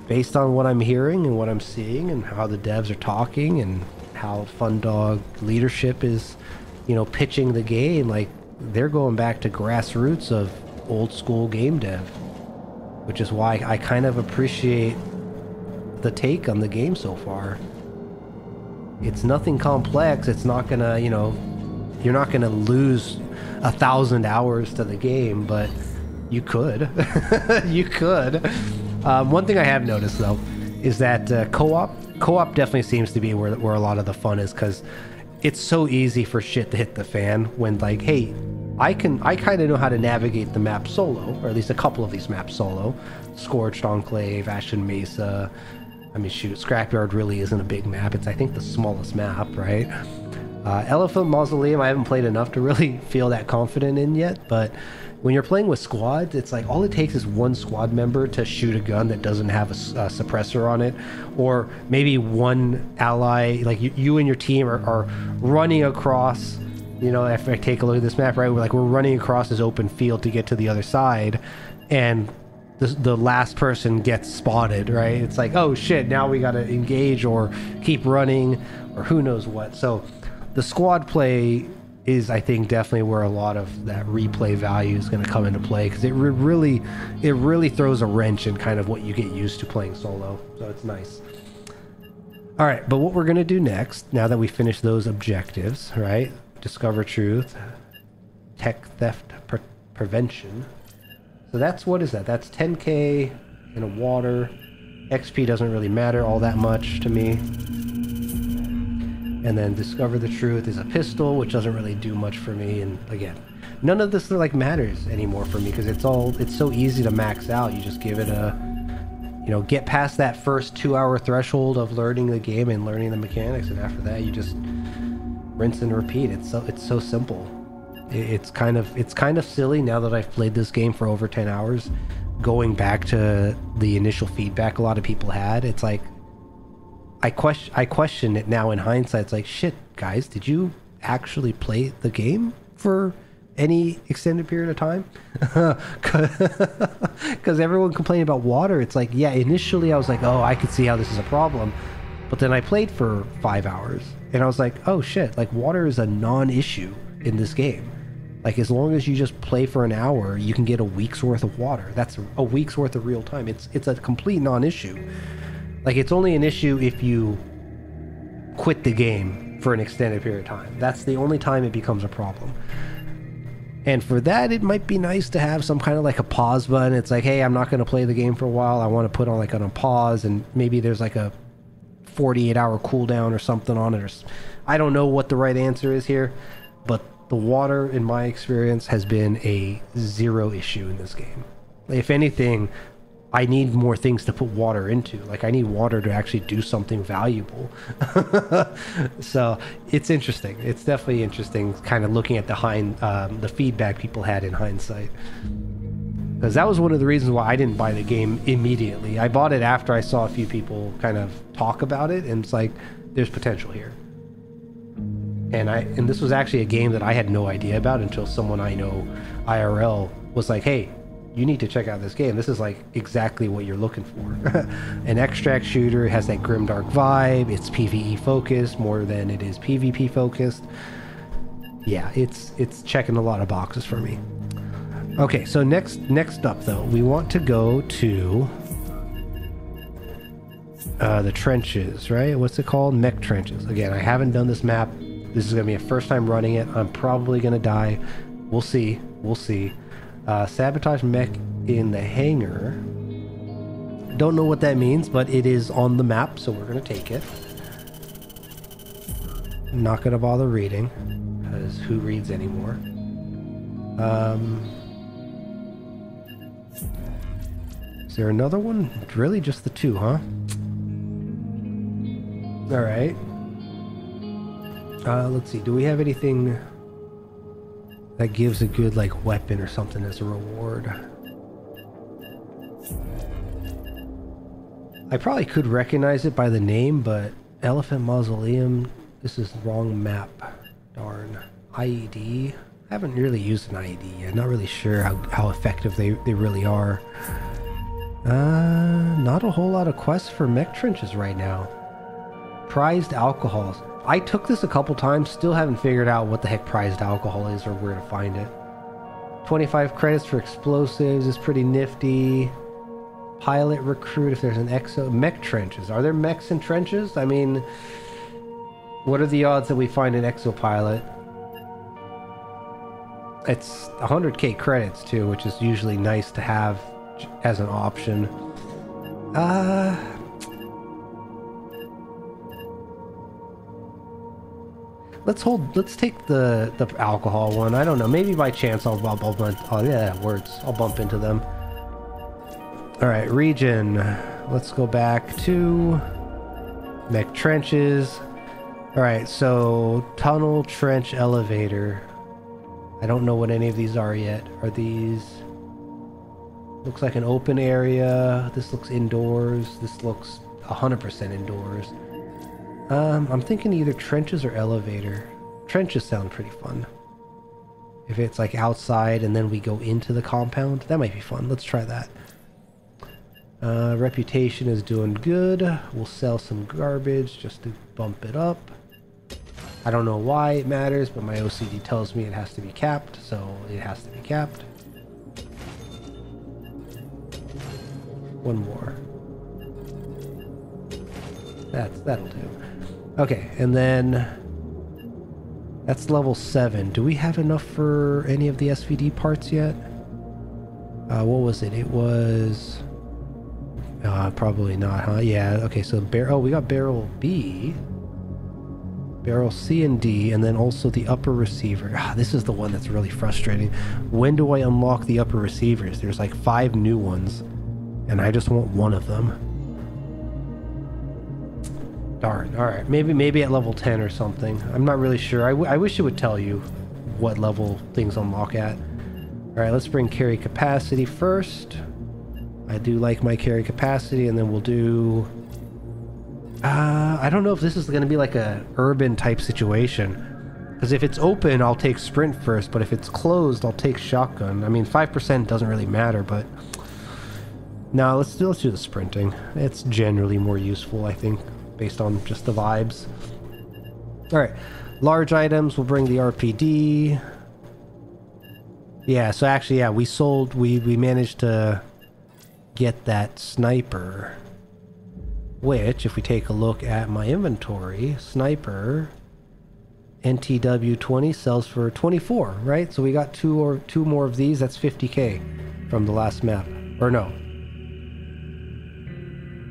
based on what I'm hearing and what I'm seeing and how the devs are talking and how Fundog leadership is, you know, pitching the game, like they're going back to grassroots of old school game dev. Which is why I kind of appreciate the take on the game so far. It's nothing complex. It's not gonna, you know, you're not gonna lose 1,000 hours to the game, but you could. You could. One thing I have noticed though is that co-op definitely seems to be where a lot of the fun is, because it's so easy for shit to hit the fan when, like, hey, I kind of know how to navigate the map solo, or at least a couple of these maps solo. Scorched Enclave, Ashen Mesa. I mean, shoot, Scrapyard really isn't a big map. It's, I think, the smallest map, right? Elephant Mausoleum, I haven't played enough to really feel that confident in yet, but when you're playing with squads, it's like all it takes is one squad member to shoot a gun that doesn't have a suppressor on it, or maybe one ally, like you and your team are running across, you know, if I take a look at this map, right, we're running across this open field to get to the other side, and the last person gets spotted, right? It's like, oh shit, now we gotta engage or keep running or who knows what. So the squad play is, I think, definitely where a lot of that replay value is going to come into play, because it really throws a wrench in kind of what you get used to playing solo. So it's nice. All right, but what we're going to do next, now that we finish those objectives, right? Discover truth, tech theft prevention. So that's, what is that? That's 10k in a water. XP doesn't really matter all that much to me. And then discover the truth is a pistol, which doesn't really do much for me. And again, none of this like matters anymore for me, because it's so easy to max out. You just give it a, you know, get past that first 2-hour threshold of learning the game and learning the mechanics, and after that you just rinse and repeat. It's so simple. It's kind of silly now that I've played this game for over 10 hours. Going back to the initial feedback a lot of people had, it's like, I question it now in hindsight. It's like, shit, guys, did you actually play the game for any extended period of time? Because everyone complained about water. It's like, yeah, initially I was like, oh, I could see how this is a problem. But then I played for 5 hours and I was like, oh shit, like water is a non-issue in this game. Like, as long as you just play for an hour, you can get a week's worth of water. That's a week's worth of real time. It's a complete non-issue. Like, it's only an issue if you quit the game for an extended period of time. That's the only time it becomes a problem. And for that, it might be nice to have some kind of like a pause button. It's like, hey, I'm not going to play the game for a while. I want to put on like on a pause, and maybe there's like a 48-hour cooldown or something on it. Or I don't know what the right answer is here, but the water, in my experience, has been a zero issue in this game. If anything, I need more things to put water into. Like, I need water to actually do something valuable. So it's interesting. It's definitely interesting, kind of looking at the feedback people had in hindsight. Because that was one of the reasons why I didn't buy the game immediately. I bought it after I saw a few people kind of talk about it, and it's like, there's potential here. And this was actually a game that I had no idea about until someone I know IRL was like, hey, you need to check out this game. This is like exactly what you're looking for. An extract shooter. It has that grimdark vibe. It's PvE focused more than it is PvP focused. Yeah, it's checking a lot of boxes for me. Okay, so next up though, we want to go to the trenches, right? What's it called? Mech trenches. Again, I haven't done this map. This is gonna be a first time running it. I'm probably gonna die. We'll see. We'll see. Sabotage mech in the hangar. Don't know what that means, but it is on the map, so we're gonna take it. Not gonna bother reading, because who reads anymore? Is there another one? It's really just the two, huh? All right. Let's see. Do we have anything that gives a good like weapon or something as a reward? I probably could recognize it by the name, but Elephant Mausoleum, this is the wrong map. Darn. IED. I haven't really used an IED yet. Not really sure how effective they really are. Not a whole lot of quests for mech trenches right now. Prized alcohols. I took this a couple times, still haven't figured out what the heck prized alcohol is or where to find it. 25 credits for explosives is pretty nifty. Pilot recruit if there's an exo. Mech trenches. Are there mechs in trenches? I mean, what are the odds that we find an exopilot? It's 100k credits too, which is usually nice to have as an option. Let's take the alcohol one. I don't know. Maybe by chance I'll bump. Oh yeah, words. I'll bump into them. All right, region. Let's go back to Mech trenches. All right, so tunnel, trench, elevator. I don't know what any of these are yet. Are these? Looks like an open area. This looks indoors. This looks 100% indoors. I'm thinking either trenches or elevator. Trenches sound pretty fun. If it's like outside and then we go into the compound, that might be fun. Let's try that. Reputation is doing good. We'll sell some garbage just to bump it up. I don't know why it matters, but my OCD tells me it has to be capped, so it has to be capped. One more. That'll do. Okay, and then that's level 7. Do we have enough for any of the SVD parts yet? What was it? It was probably not, huh? Yeah. Okay, so we got barrel B, barrel C and D, and then also the upper receiver. This is the one that's really frustrating. When do I unlock the upper receivers? There's like 5 new ones, and I just want one of them. Darn. All right, maybe at level 10 or something. I'm not really sure. I wish it would tell you what level things unlock at. All right, let's bring carry capacity first. I do like my carry capacity, and then we'll do... I don't know if this is going to be like a urban type situation. Because if it's open, I'll take sprint first, but if it's closed, I'll take shotgun. I mean, 5% doesn't really matter, but... No, let's do the sprinting. It's generally more useful, I think, based on just the vibes. Alright, large items, we'll bring the RPD. Yeah, so actually, yeah, we managed to get that sniper, which, if we take a look at my inventory, sniper NTW 20 sells for 24, right? So we got two more of these. That's 50k from the last map. Or no,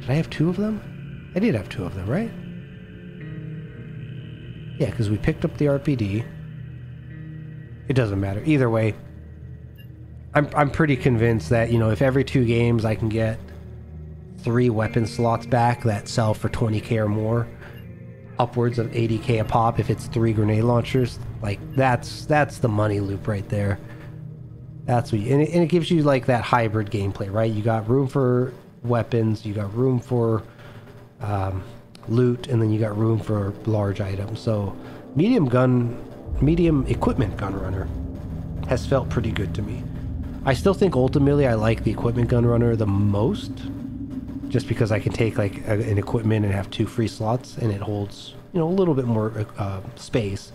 did I have 2 of them? I did have 2 of them, right? Yeah, because we picked up the RPD. It doesn't matter. Either way, I'm pretty convinced that, you know, if every 2 games I can get 3 weapon slots back that sell for 20k or more, upwards of 80k a pop if it's 3 grenade launchers, like that's the money loop right there. That's what and it gives you like that hybrid gameplay, right? You got room for weapons, you got room for loot, and then you got room for large items. So medium equipment gun runner has felt pretty good to me. I still think ultimately I like the equipment gun runner the most, just because I can take like an equipment and have 2 free slots, and it holds, you know, a little bit more space.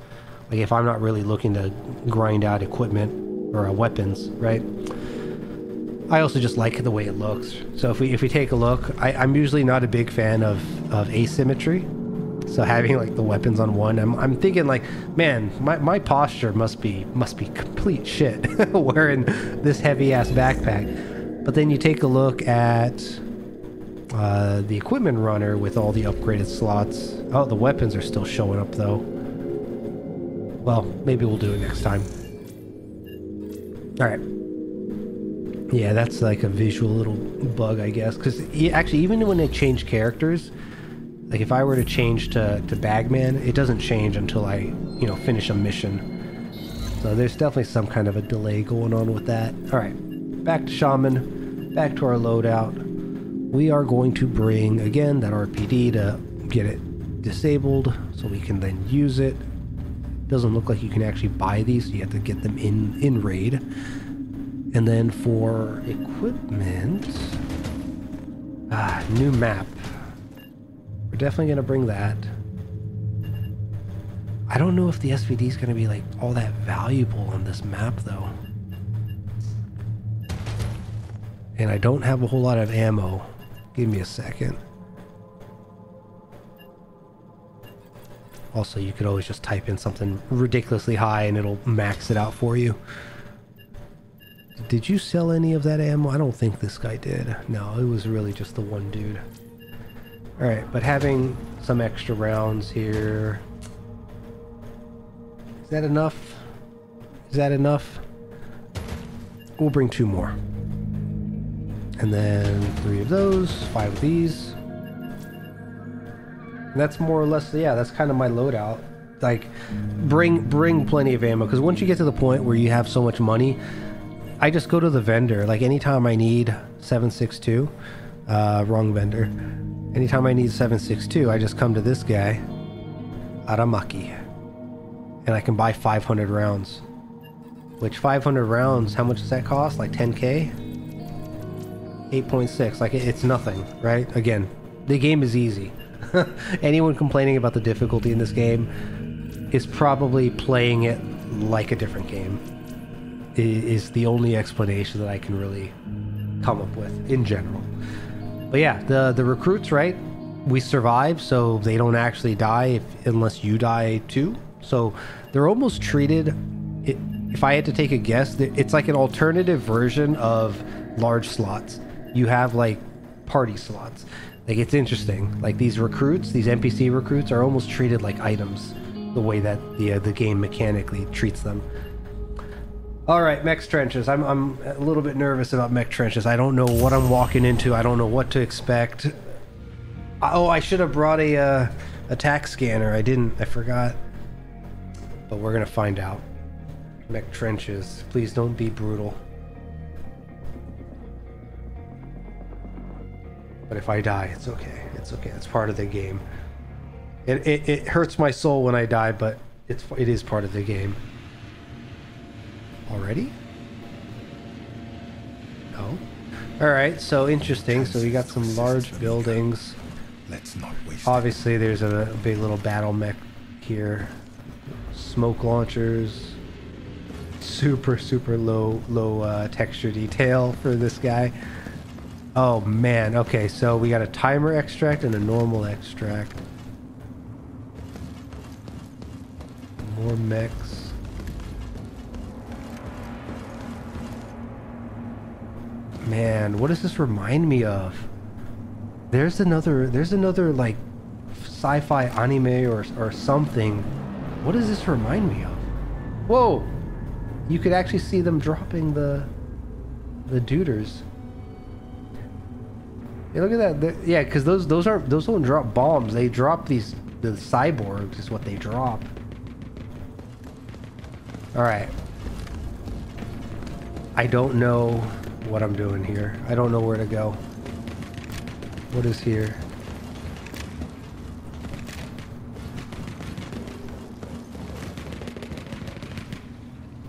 Like if I'm not really looking to grind out equipment or weapons, right? I also just like the way it looks. So if we take a look, I'm usually not a big fan of asymmetry. So having like the weapons on one, I'm thinking like, man, my posture must be complete shit wearing this heavy ass backpack. But then you take a look at the equipment runner with all the upgraded slots. Oh, the weapons are still showing up though. Well, maybe we'll do it next time. All right. Yeah, that's like a visual little bug, I guess. Because actually, even when they change characters, like if I were to change to Bagman, it doesn't change until I, you know, finish a mission. So there's definitely some kind of a delay going on with that. All right, back to Shaman, back to our loadout. We are going to bring, again, that RPD to get it disabled so we can then use it. Doesn't look like you can actually buy these, so you have to get them in raid. And then for equipment, new map. We're definitely going to bring that. I don't know if the SVD is going to be like all that valuable on this map though. And I don't have a whole lot of ammo. Give me a second. Also, you could always just type in something ridiculously high and it'll max it out for you. Did you sell any of that ammo? I don't think this guy did. No, it was really just the one dude. Alright, but having some extra rounds here... Is that enough? Is that enough? We'll bring 2 more. And then 3 of those, 5 of these. And that's more or less, yeah, that's kind of my loadout. Like, bring plenty of ammo, because once you get to the point where you have so much money, I just go to the vendor. Like, anytime I need 7.62, wrong vendor. Anytime I need 7.62, I just come to this guy, Aramaki, and I can buy 500 rounds. Which 500 rounds, how much does that cost? Like 10k? 8.6, like it's nothing, right? Again, the game is easy. Anyone complaining about the difficulty in this game is probably playing it like a different game. Is the only explanation that I can really come up with in general. But yeah, the recruits, right? We survive, so they don't actually die unless you die too. So they're almost treated, if I had to take a guess, it's like an alternative version of large slots. You have like party slots. Like, it's interesting. Like, these recruits, these NPC recruits are almost treated like items, the way that the game mechanically treats them. All right, Mech Trenches. I'm a little bit nervous about Mech Trenches. I don't know what I'm walking into. I don't know what to expect. Oh, I should have brought a attack scanner. I didn't. I forgot. But we're gonna find out. Mech Trenches. Please don't be brutal. But if I die, it's okay. It's okay. It's part of the game. It hurts my soul when I die, but it is part of the game. Already? No. Alright, so interesting. So we got some large buildings. Let's not waste Obviously, there's a big little battle mech here. Smoke launchers. Super low texture detail for this guy. Oh man, okay, so we got a timer extract and a normal extract. More mechs. Man, what does this remind me of? There's another like sci-fi anime or something. What does this remind me of? Whoa! You could actually see them dropping the duders. Hey, look at that. Yeah, because those don't drop bombs. They drop the cyborgs is what they drop. All right. I don't know what I'm doing here. I don't know where to go. What is here?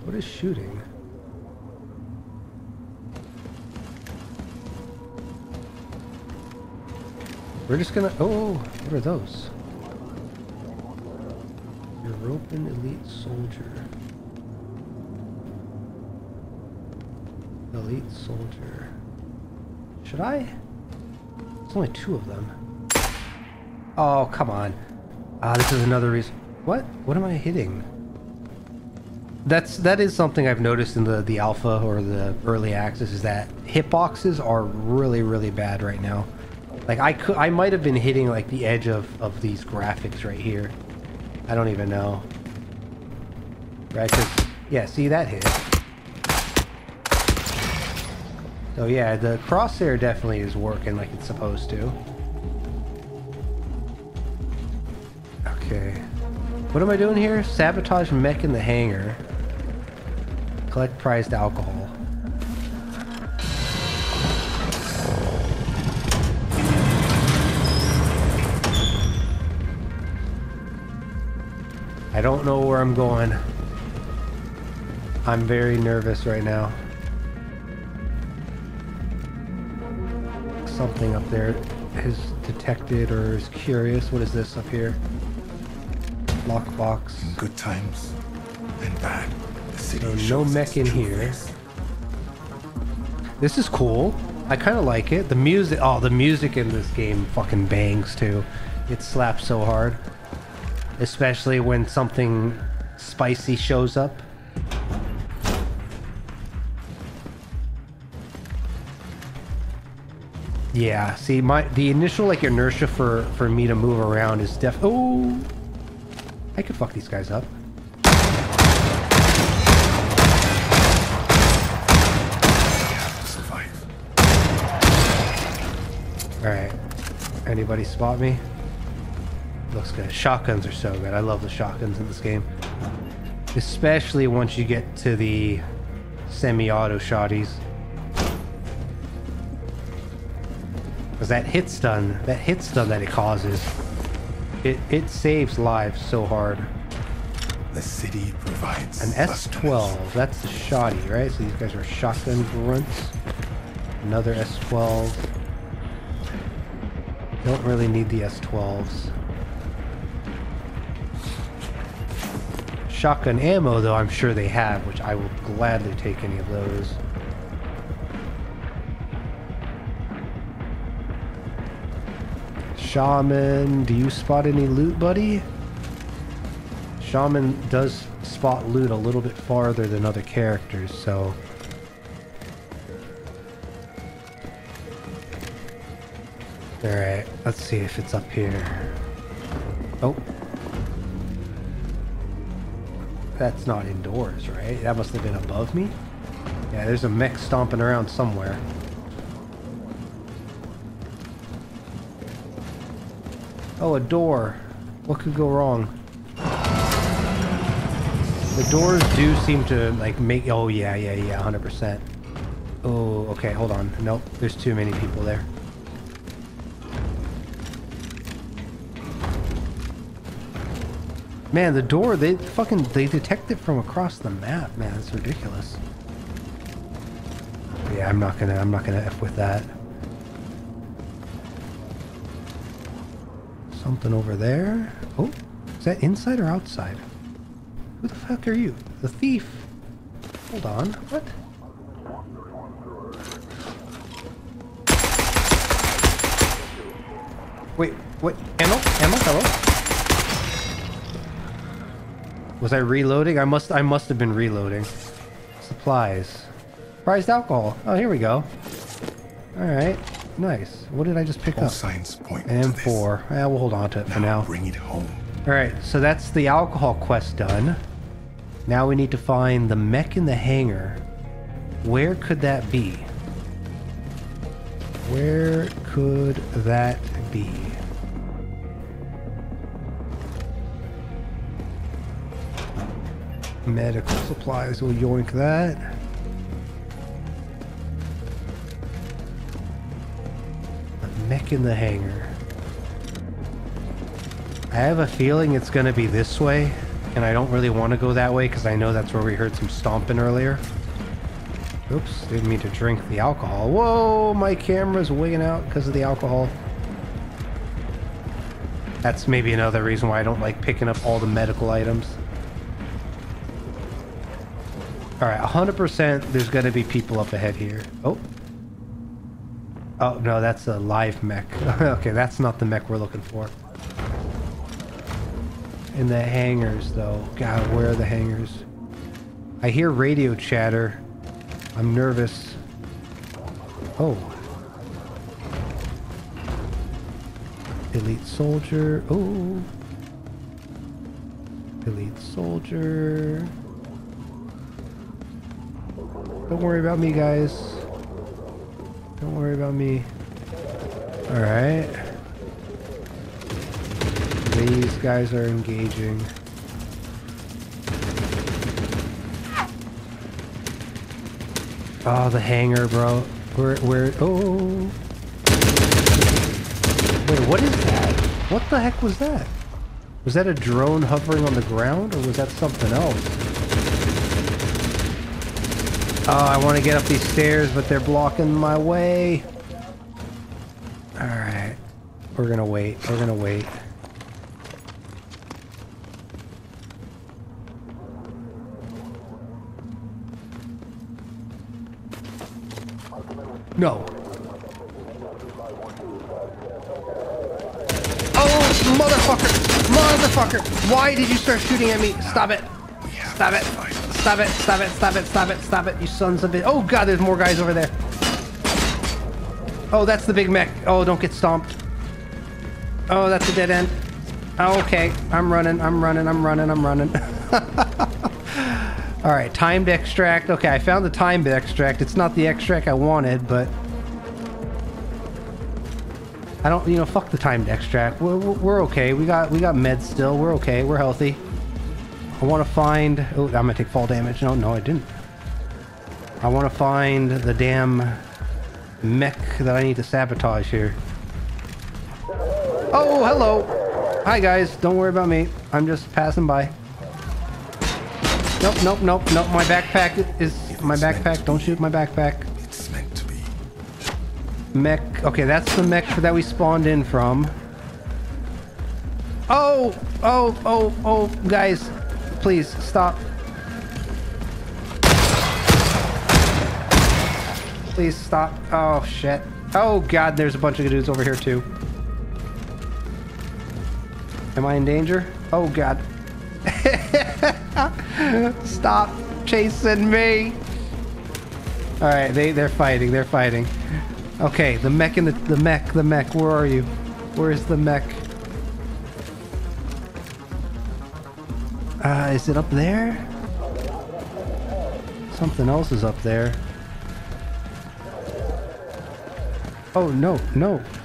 What is shooting? We're just gonna... Oh, what are those? European Elite Soldier. Elite Soldier. Should I? There's only 2 of them. Oh, come on. Ah, this is another reason. What? What am I hitting? That is something I've noticed in the alpha or the early access, is that hitboxes are really bad right now. Like, I might have been hitting like the edge of these graphics right here. I don't even know. Right? 'Cause, yeah, see that hit. So yeah, the crosshair definitely is working like it's supposed to. Okay. What am I doing here? Sabotage mech in the hangar. Collect prized alcohol. I don't know where I'm going. I'm very nervous right now. Something up there is detected or is curious. What is this up here? Lockbox. In good times and bad. The city So no shows mech its in true here. face. This is cool. I kind of like it. The music, oh, the music in this game fucking bangs too. It slaps so hard. Especially when something spicy shows up. Yeah, see, the initial like inertia for me to move around is oh, I could fuck these guys up. Survive. All right, anybody spot me? Looks good. Shotguns are so good. I love the shotguns in this game, especially once you get to the semi-auto shotties. Because that hit stun that it causes, it saves lives so hard. The city provides An S12, that's the shoddy, right? So these guys are shotgun grunts. Another S12. Don't really need the S12s. Shotgun ammo, though, I'm sure they have, which I will gladly take any of those. Shaman, do you spot any loot, buddy? Shaman does spot loot a little bit farther than other characters, so... Alright, let's see if it's up here. Oh. That's not indoors, right? That must have been above me? Yeah, there's a mech stomping around somewhere. Oh, a door. What could go wrong? The doors do seem to, like, make... Oh, yeah, 100%. Oh, okay, hold on. Nope, there's too many people there. Man, the door, they detect it from across the map, man. It's ridiculous. Yeah, I'm not gonna F with that. Something over there. Oh, is that inside or outside? Who the fuck are you? The thief. Hold on. What? Wait, what? Ammo? Hello? Was I reloading? I must have been reloading. Supplies. Prized alcohol. Oh, here we go. Alright. Nice. What did I just pick All up? signs point An to M4. Yeah, we'll hold on to it for now. Bring it home. Alright, so that's the alcohol quest done. Now we need to find the mech in the hangar. Where could that be? Where could that be? Medical supplies, we'll yoink that. The mech in the hangar. I have a feeling it's gonna be this way, and I don't really want to go that way because I know that's where we heard some stomping earlier. Oops, didn't mean to drink the alcohol. Whoa, my camera's wigging out because of the alcohol. That's maybe another reason why I don't like picking up all the medical items. Alright, 100% there's gonna be people up ahead here. Oh. Oh, no, that's a live mech. Okay, that's not the mech we're looking for. In the hangars, though. God, where are the hangars? I hear radio chatter. I'm nervous. Oh. Elite soldier. Oh. Elite soldier. Don't worry about me, guys. Don't worry about me. Alright. These guys are engaging. Oh, the hangar, bro. Where, oh. Wait, what is that? What the heck was that? Was that a drone hovering on the ground, or was that something else? Oh, I want to get up these stairs, but they're blocking my way. Alright. We're gonna wait. We're gonna wait. No. Oh, motherfucker! Motherfucker! Why did you start shooting at me? Stop it! Stop it! Stop it! Stop it! Stop it! Stop it! Stop it! You sons of it! Oh god, there's more guys over there. Oh, that's the Big Mech. Oh, don't get stomped. Oh, that's a dead end. Oh, okay. I'm running. All right, timed extract. Okay, I found the timed extract. It's not the extract I wanted, but I don't, you know, fuck the timed extract. We're okay. We got meds still. We're okay. We're healthy. I want to find... Oh, I'm gonna take fall damage. No, I didn't. I want to find the damn mech that I need to sabotage here. Oh, hello. Hi, guys. Don't worry about me. I'm just passing by. Nope. My backpack is... My backpack. Don't shoot my backpack. It's meant to be. Mech. Okay, that's the mech that we spawned in from. Oh, guys. Please, stop. Please stop. Oh, shit. Oh, God, there's a bunch of dudes over here, too. Am I in danger? Oh, God. Stop chasing me. All right, they're fighting. Okay, the mech and the mech. Where are you? Where is the mech? Is it up there? Something else is up there. Oh no.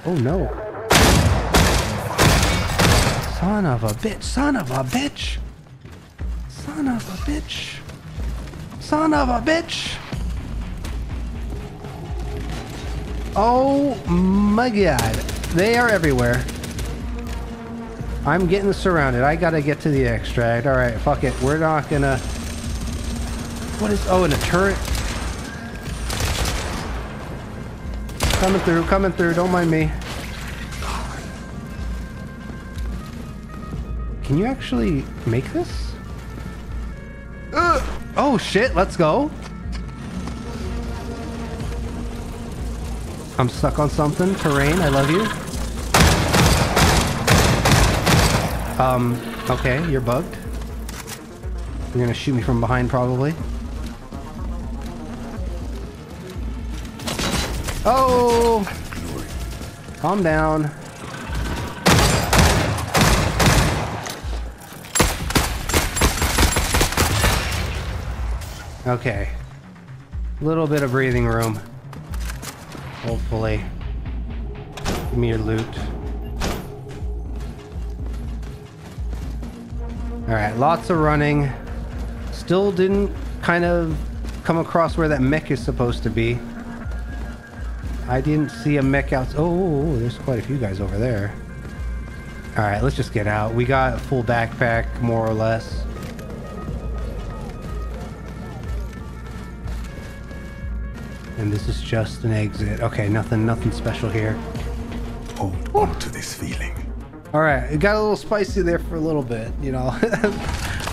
Oh no. Son of a bitch. Son of a bitch. Oh my God. They are everywhere. I'm getting surrounded. I gotta get to the extract. Alright, fuck it. We're not gonna... What is... Oh, and a turret. Coming through. Don't mind me. Can you actually make this? Oh shit, let's go. I'm stuck on something. Terrain, I love you. Okay, you're bugged. You're gonna shoot me from behind, probably. Oh! Calm down. Okay. Little bit of breathing room. Hopefully. Give me your loot. Alright, lots of running. Still didn't kind of come across where that mech is supposed to be. I didn't see a mech out. Oh, there's quite a few guys over there. Alright, let's just get out. We got a full backpack, more or less. And this is just an exit. Okay, nothing special here. Hold on to this feeling. All right, it got a little spicy there for a little bit, you know.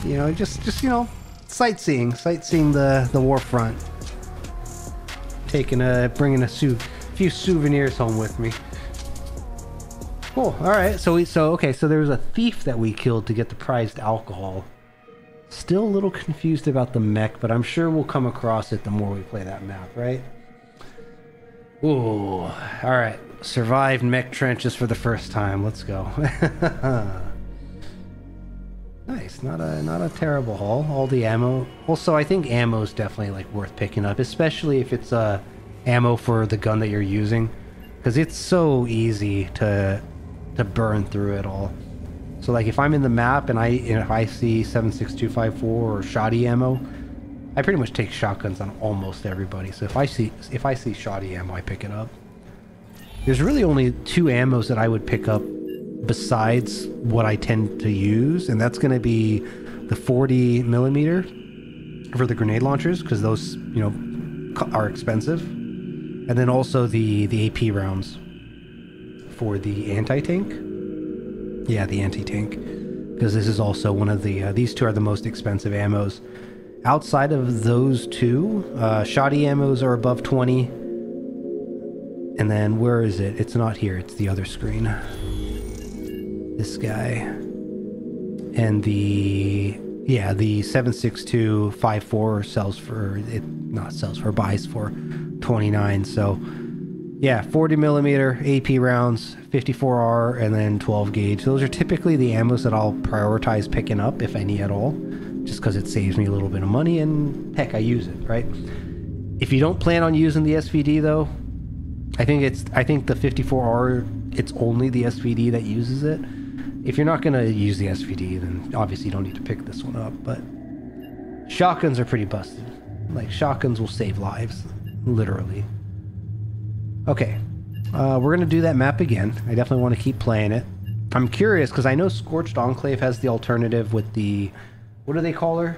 You know, just you know, sightseeing the war front. Bringing a few souvenirs home with me. Cool. All right, so there was a thief that we killed to get the prized alcohol. Still a little confused about the mech, but I'm sure we'll come across it the more we play that map, right? Ooh, all right. Survived mech trenches for the first time. Let's go. Nice. Not a terrible haul. All the ammo. Also, I think ammo is definitely like worth picking up, especially if it's ammo for the gun that you're using, because it's so easy to burn through it all. So like if I'm in the map and if I see 7.6254 or shoddy ammo, I pretty much take shotguns on almost everybody. So if I see shoddy ammo, I pick it up. There's really only two ammos that I would pick up besides what I tend to use, and that's going to be the 40mm for the grenade launchers, because those, you know, are expensive, and then also the AP rounds for the anti-tank. Yeah, the anti-tank, because this is also one of the these two are the most expensive ammos. Outside of those two, shoddy ammos are above 20. And then where is it? It's not here. It's the other screen. This guy. And the 7.6254 buys for 29. So Yeah, 40 millimeter AP rounds, 54R, and then 12 gauge. Those are typically the ammos that I'll prioritize picking up, if any at all, just because it saves me a little bit of money, and heck, I use it, right? If you don't plan on using the SVD though, I think the 54R, it's only the SVD that uses it. If you're not gonna use the SVD, then obviously you don't need to pick this one up, but shotguns are pretty busted. Like, shotguns will save lives, literally. Okay, we're gonna do that map again. I definitely want to keep playing it. I'm curious because I know Scorched Enclave has the alternative with the, what do they call her?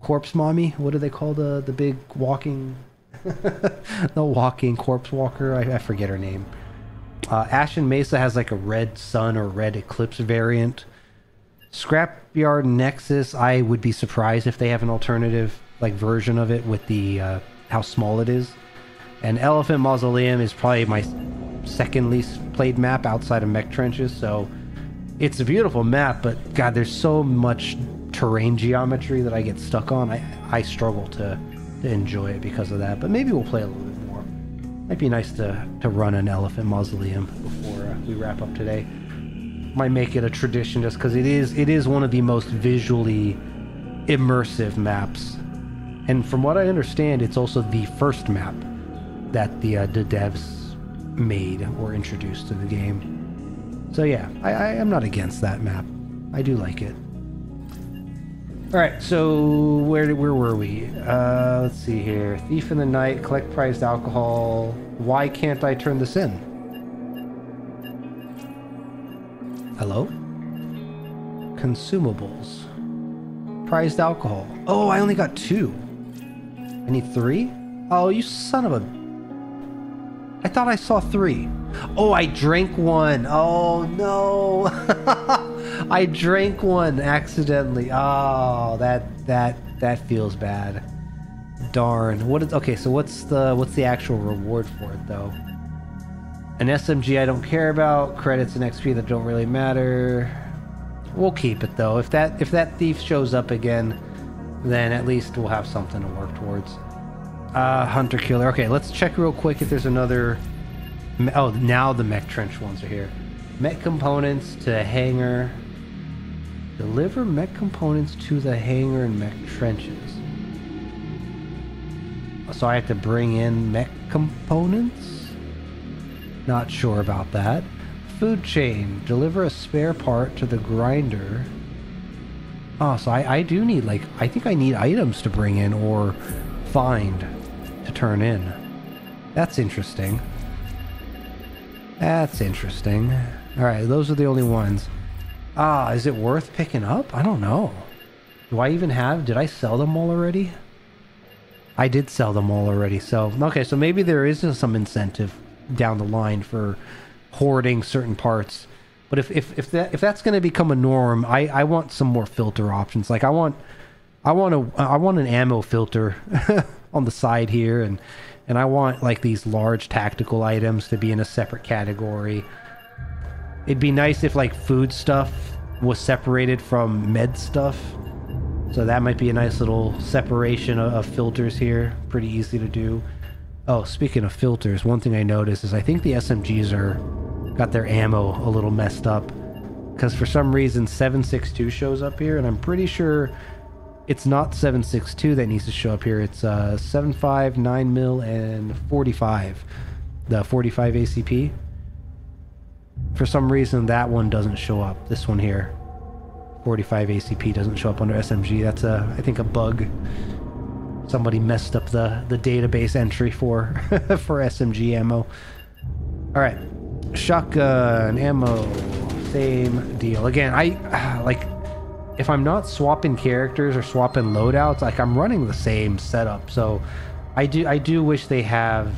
Corpse mommy? What do they call the big walking, the walking corpse walker? I forget her name. Ashen Mesa has like a red sun or red eclipse variant. Scrapyard Nexus, I would be surprised if they have an alternative like version of it with the how small it is. And Elephant Mausoleum is probably my second least played map outside of Mech Trenches, so it's a beautiful map, but God, there's so much terrain geometry that I get stuck on. I struggle to enjoy it because of that, but maybe we'll play a little bit more. Might be nice to run an Elephant Mausoleum before we wrap up today. Might make it a tradition just because it is one of the most visually immersive maps. And from what I understand, it's also the first map that the devs made or introduced to the game. So yeah, I am not against that map. I do like it. Alright, so where were we? Let's see here. Thief in the Night, collect prized alcohol. Why can't I turn this in? Hello? Consumables. Prized alcohol. Oh, I only got 2. I need 3? Oh, you son of a... I thought I saw 3. Oh, I drank 1. Oh, no. I drank 1 accidentally. Oh, that feels bad. Darn. Okay, so what's the actual reward for it, though? An SMG I don't care about. Credits and XP that don't really matter. We'll keep it, though. If that thief shows up again, then at least we'll have something to work towards. Hunter Killer. Okay, let's check real quick if there's another... Oh, now the Mech Trench ones are here. Mech components to hangar. Deliver mech components to the hangar and Mech Trenches. So I have to bring in mech components? Not sure about that. Food chain. Deliver a spare part to the grinder. Oh, so I do need, like... I think I need items to bring in or find to turn in. That's interesting. That's interesting. Alright, those are the only ones. Ah, is it worth picking up? I don't know. Do I even have... Did I sell them all already? I did sell them all already, so... Okay, so maybe there is some incentive down the line for hoarding certain parts. But if that's going to become a norm, I want some more filter options. Like, I want an ammo filter on the side here, and I want like these large tactical items to be in a separate category. It'd be nice if like food stuff was separated from med stuff. So that might be a nice little separation of filters here. Pretty easy to do. Oh, speaking of filters, one thing I noticed is I think the SMGs got their ammo a little messed up. Because for some reason 7.62 shows up here, and I'm pretty sure it's not 7.62 that needs to show up here. It's 7.5, 9mm, and 45. The 45 ACP. For some reason that one doesn't show up. This one here, 45 ACP, doesn't show up under SMG. That's I think a bug. Somebody messed up the database entry for for SMG ammo. Alright. Shotgun ammo. Same deal. Again, I like... If I'm not swapping characters or swapping loadouts, like I'm running the same setup. So I do wish they have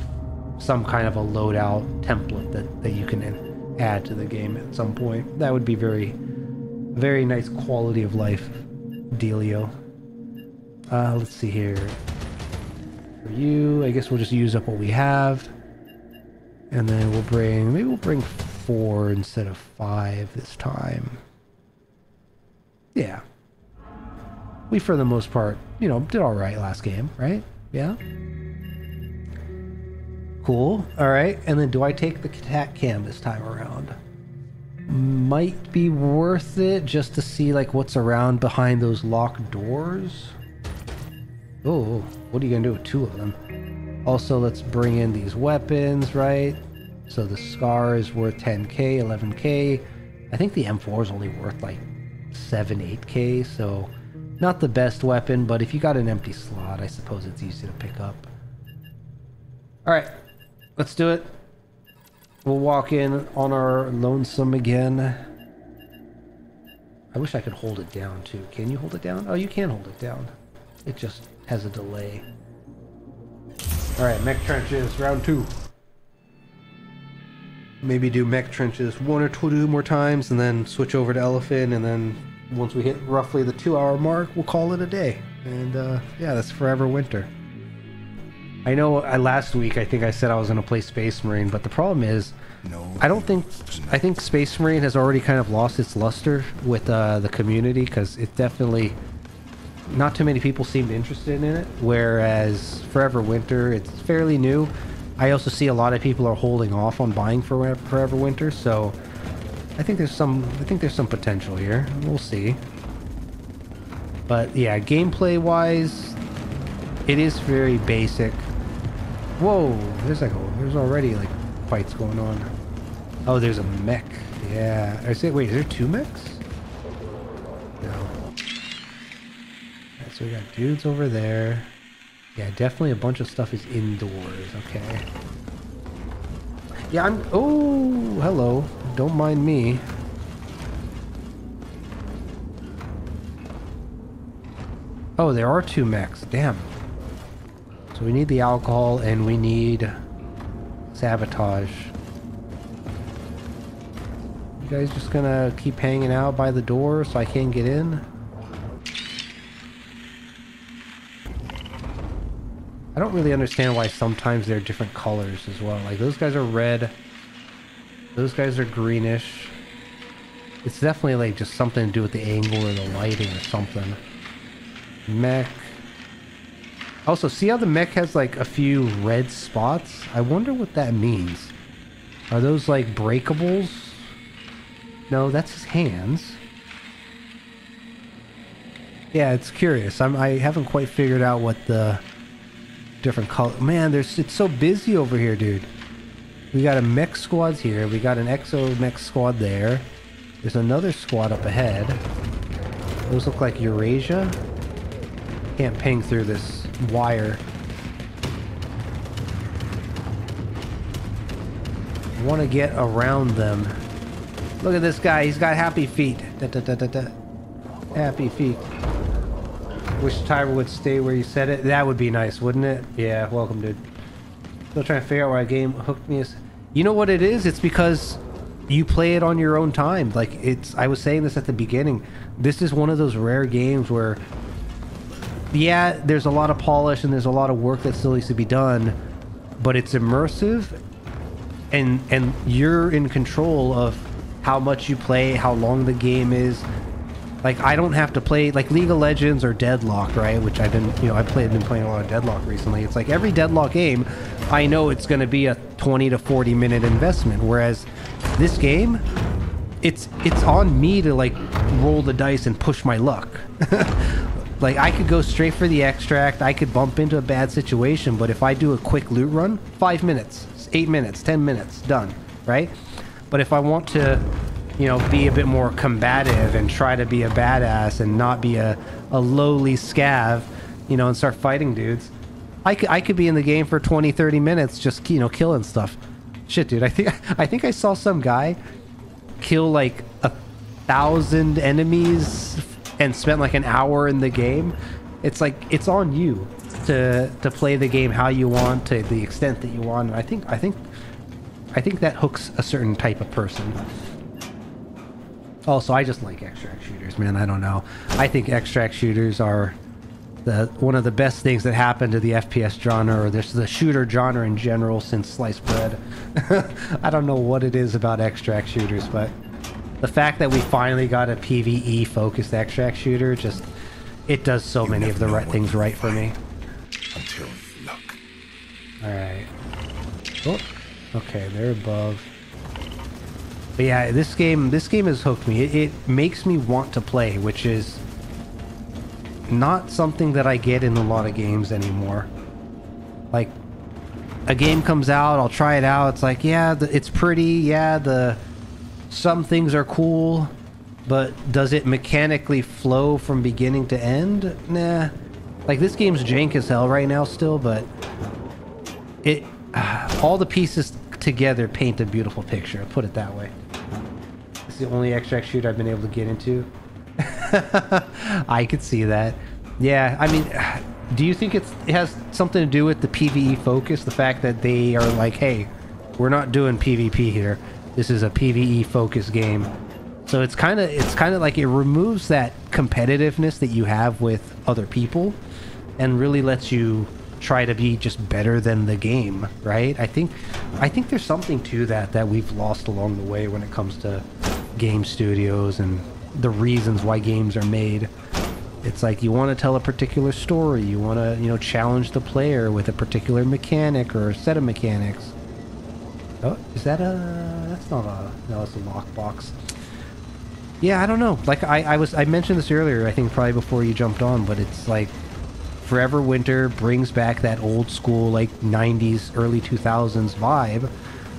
some kind of a loadout template that you can add to the game at some point. That would be very, very nice quality of life dealio. Let's see here. For you, I guess we'll just use up what we have. And then maybe we'll bring 4 instead of 5 this time. Yeah. We, for the most part, did alright last game, right? Yeah? Cool. All right. And then do I take the attack cam this time around? Might be worth it just to see like what's around behind those locked doors. Oh, what are you gonna do with 2 of them? Also, let's bring in these weapons, right? So the Scar is worth 10k, 11k. I think the M4 is only worth like 7, 8k, so not the best weapon, but if you got an empty slot, I suppose it's easy to pick up. All right, let's do it. We'll walk in on our lonesome again. I wish I could hold it down too. Can you hold it down? Oh, you can hold it down. It just has a delay. All right, mech trenches, round 2. Maybe do mech trenches 1 or 2 more times and then switch over to elephant, and then once we hit roughly the 2-hour mark, we'll call it a day. And yeah, that's forever winter. I know last week I think I said I was going to play Space Marine, but the problem is I think Space Marine has already kind of lost its luster with the community, because it definitely, not too many people seemed interested in it, whereas Forever Winter, it's fairly new. I also see a lot of people are holding off on buying Forever Winter, so I think there's some potential here. We'll see. But yeah, gameplay wise, it is very basic. Whoa, there's already like fights going on. Oh, there's a mech. Yeah. Wait, is there 2 mechs? No. Alright, so we got dudes over there. Yeah, definitely a bunch of stuff is indoors. Okay. Yeah, oh, hello. Don't mind me. Oh, there are 2 mechs. Damn. So we need the alcohol and we need sabotage. You guys just gonna keep hanging out by the door so I can't get in? I don't really understand why sometimes they're different colors as well. Like those guys are red. Those guys are greenish. It's definitely like just something to do with the angle or the lighting or something. Mech. Also, see how the mech has like a few red spots? I wonder what that means. Are those like breakables? No, that's his hands. Yeah, it's curious. I haven't quite figured out what the different color. Man, it's so busy over here, dude. We got a mech squad here. We got an exo mech squad there. There's another squad up ahead. Those look like Eurasia. Can't ping through this wire. I want to get around them. Look at this guy. He's got happy feet. Da, da, da, da, da. Happy feet. Wish Tyler would stay where you said it. That would be nice, wouldn't it? Yeah, welcome, dude. Still trying to figure out why a game hooked me. You know what it is? It's because you play it on your own time. Like, I was saying this at the beginning. This is one of those rare games where, yeah, there's a lot of polish and there's a lot of work that still needs to be done, but it's immersive, and you're in control of how much you play, how long the game is. Like, I don't have to play like League of Legends or Deadlock, right? Which I've been, been playing a lot of Deadlock recently. It's like every Deadlock game, I know it's going to be a 20 to 40 minute investment. Whereas this game, it's on me to like roll the dice and push my luck. Like, I could go straight for the extract. I could bump into a bad situation, but if I do a quick loot run, 5 minutes, 8 minutes, 10 minutes, done, right? But if I want to, be a bit more combative and try to be a badass and not be a lowly scav, and start fighting dudes, I could be in the game for 20, 30 minutes just, killing stuff. Shit, dude, I think I saw some guy kill like 1,000 enemies and spent like an hour in the game. It's like, it's on you to play the game how you want, to the extent that you want. And I think that hooks a certain type of person. Also, I just like extract shooters, man. I don't know. I think extract shooters are one of the best things that happened to the FPS genre, or the shooter genre in general, since sliced bread. I don't know what it is about extract shooters, but the fact that we finally got a PvE focused extract shooter, it does so many of the right things right for me. Until luck. All right. Oh, okay, they're above. But yeah, this game has hooked me. It makes me want to play, which is not something that I get in a lot of games anymore. Like, a game comes out, I'll try it out, it's like, yeah, it's pretty, yeah, some things are cool, but does it mechanically flow from beginning to end? Nah. Like, this game's jank as hell right now still, but all the pieces together paint a beautiful picture, put it that way. It's the only extract shooter I've been able to get into. I could see that. Yeah, I mean, do you think it has something to do with the PvE focus? The fact that they are like, hey, we're not doing PvP here. This is a PvE focused game. So it's kind of like it removes that competitiveness that you have with other people and really lets you try to be just better than the game, right? I think there's something to that we've lost along the way when it comes to game studios and the reasons why games are made. It's like you want to tell a particular story, you want to, you know, challenge the player with a particular mechanic or a set of mechanics. Oh, is that that's not a, no, it's a lockbox. Yeah, I don't know. Like I mentioned this earlier, I think probably before you jumped on, but it's like Forever Winter brings back that old school, like 90s, early 2000s vibe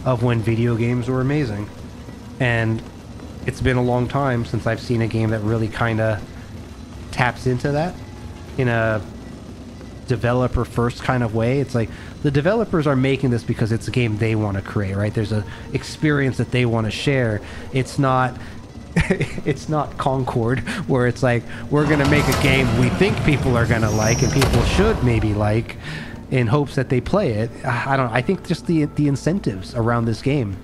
of when video games were amazing. And it's been a long time since I've seen a game that really kind of taps into that in a developer first kind of way. It's like the developers are making this because it's a game they want to create, right? There's a experience that they want to share. It's not it's not Concord where it's like we're gonna make a game we think people are gonna like and people should maybe like in hopes that they play it. I think just the incentives around this game,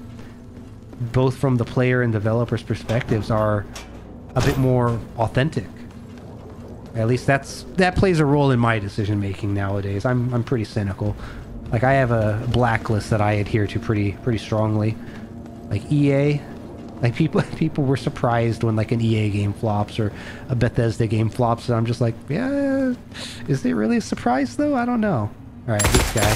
both from the player and developer's perspectives, are a bit more authentic. At least that plays a role in my decision making nowadays. I'm pretty cynical. Like, I have a blacklist that I adhere to pretty strongly. Like EA, like people were surprised when like an EA game flops or a Bethesda game flops, and I'm just like, yeah, is it really a surprise though? I don't know. All right, this guy.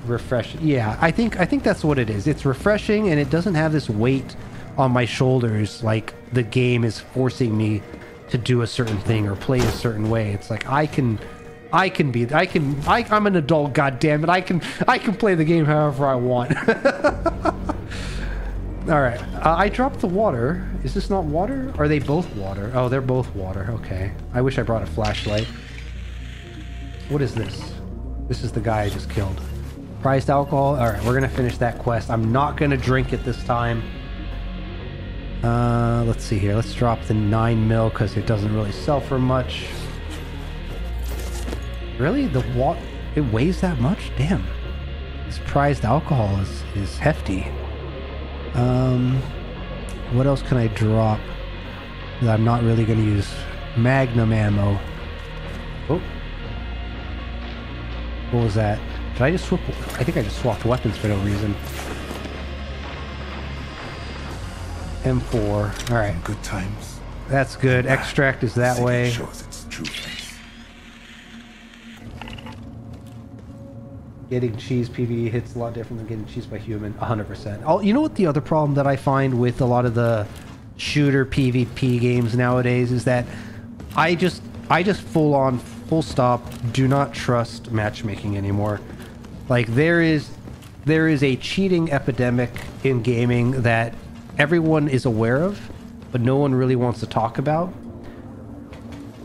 Refresh. Yeah, I think that's what it is. It's refreshing, and it doesn't have this weight on my shoulders like the game is forcing me to do a certain thing or play a certain way. It's like I'm an adult, goddammit. I can play the game however I want. All right, I dropped the water. Is this not water? Are they both water? Oh, they're both water. Okay. I wish I brought a flashlight. What is this? This is the guy I just killed. Prized alcohol. All right, we're gonna finish that quest. I'm not gonna drink it this time. Let's see here. Let's drop the 9 mil because it doesn't really sell for much. Really? It weighs that much? Damn. This prized alcohol is hefty. What else can I drop that I'm not really going to use? Magnum ammo. Oh. What was that? Did I just swap? I think I just swapped weapons for no reason. M4. All right. Good times. That's good. Extract is that way. Shows its true face. Getting cheese PvE hits a lot different than getting cheese by human. 100%. Oh, you know what the other problem that I find with a lot of the shooter PvP games nowadays is that I just full stop do not trust matchmaking anymore. Like there is a cheating epidemic in gaming that everyone is aware of, but no one really wants to talk about.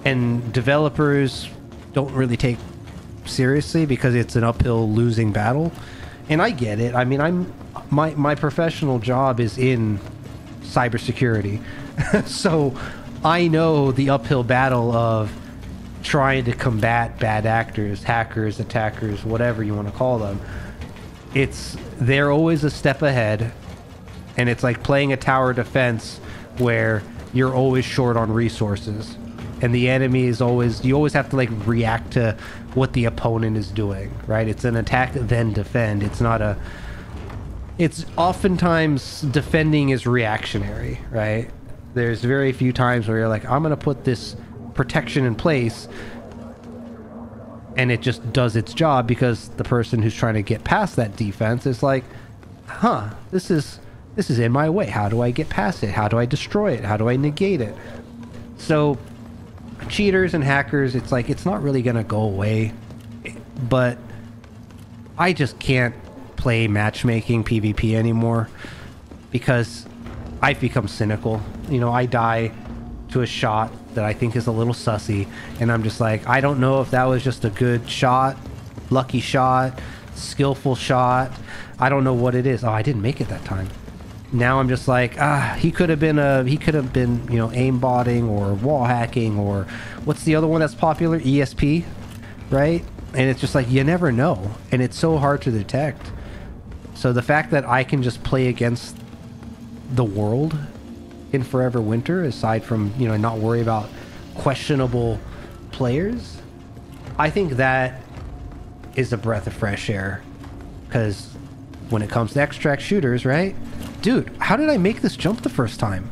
And developers don't really take seriously because it's an uphill losing battle. And I get it. I mean, my professional job is in cybersecurity. So I know the uphill battle of trying to combat bad actors, hackers, attackers, whatever you want to call them. They're always a step ahead. And it's like playing a tower defense where you're always short on resources. And the enemy is you always have to like react to what the opponent is doing, right? It's an attack then defend. It's oftentimes defending is reactionary, right? There's very few times where you're like, I'm going to put this protection in place and it just does its job because the person who's trying to get past that defense is like, huh, this is in my way. How do I get past it? How do I destroy it? How do I negate it? So cheaters and hackers, it's like, it's not really gonna go away, but I just can't play matchmaking PvP anymore because I've become cynical. You know, I die to a shot that I think is a little sussy, and I'm just like, I don't know if that was just a good shot, lucky shot, skillful shot. I don't know what it is. Oh, I didn't make it that time. Now I'm just like, he could have been, you know, aimbotting or wall hacking, or what's the other one that's popular? ESP, right? And it's just like, you never know, and it's so hard to detect. So the fact that I can just play against the world in Forever Winter, aside from, you know, not worry about questionable players, I think that is a breath of fresh air. Because when it comes to extract shooters, right? Dude, how did I make this jump the first time?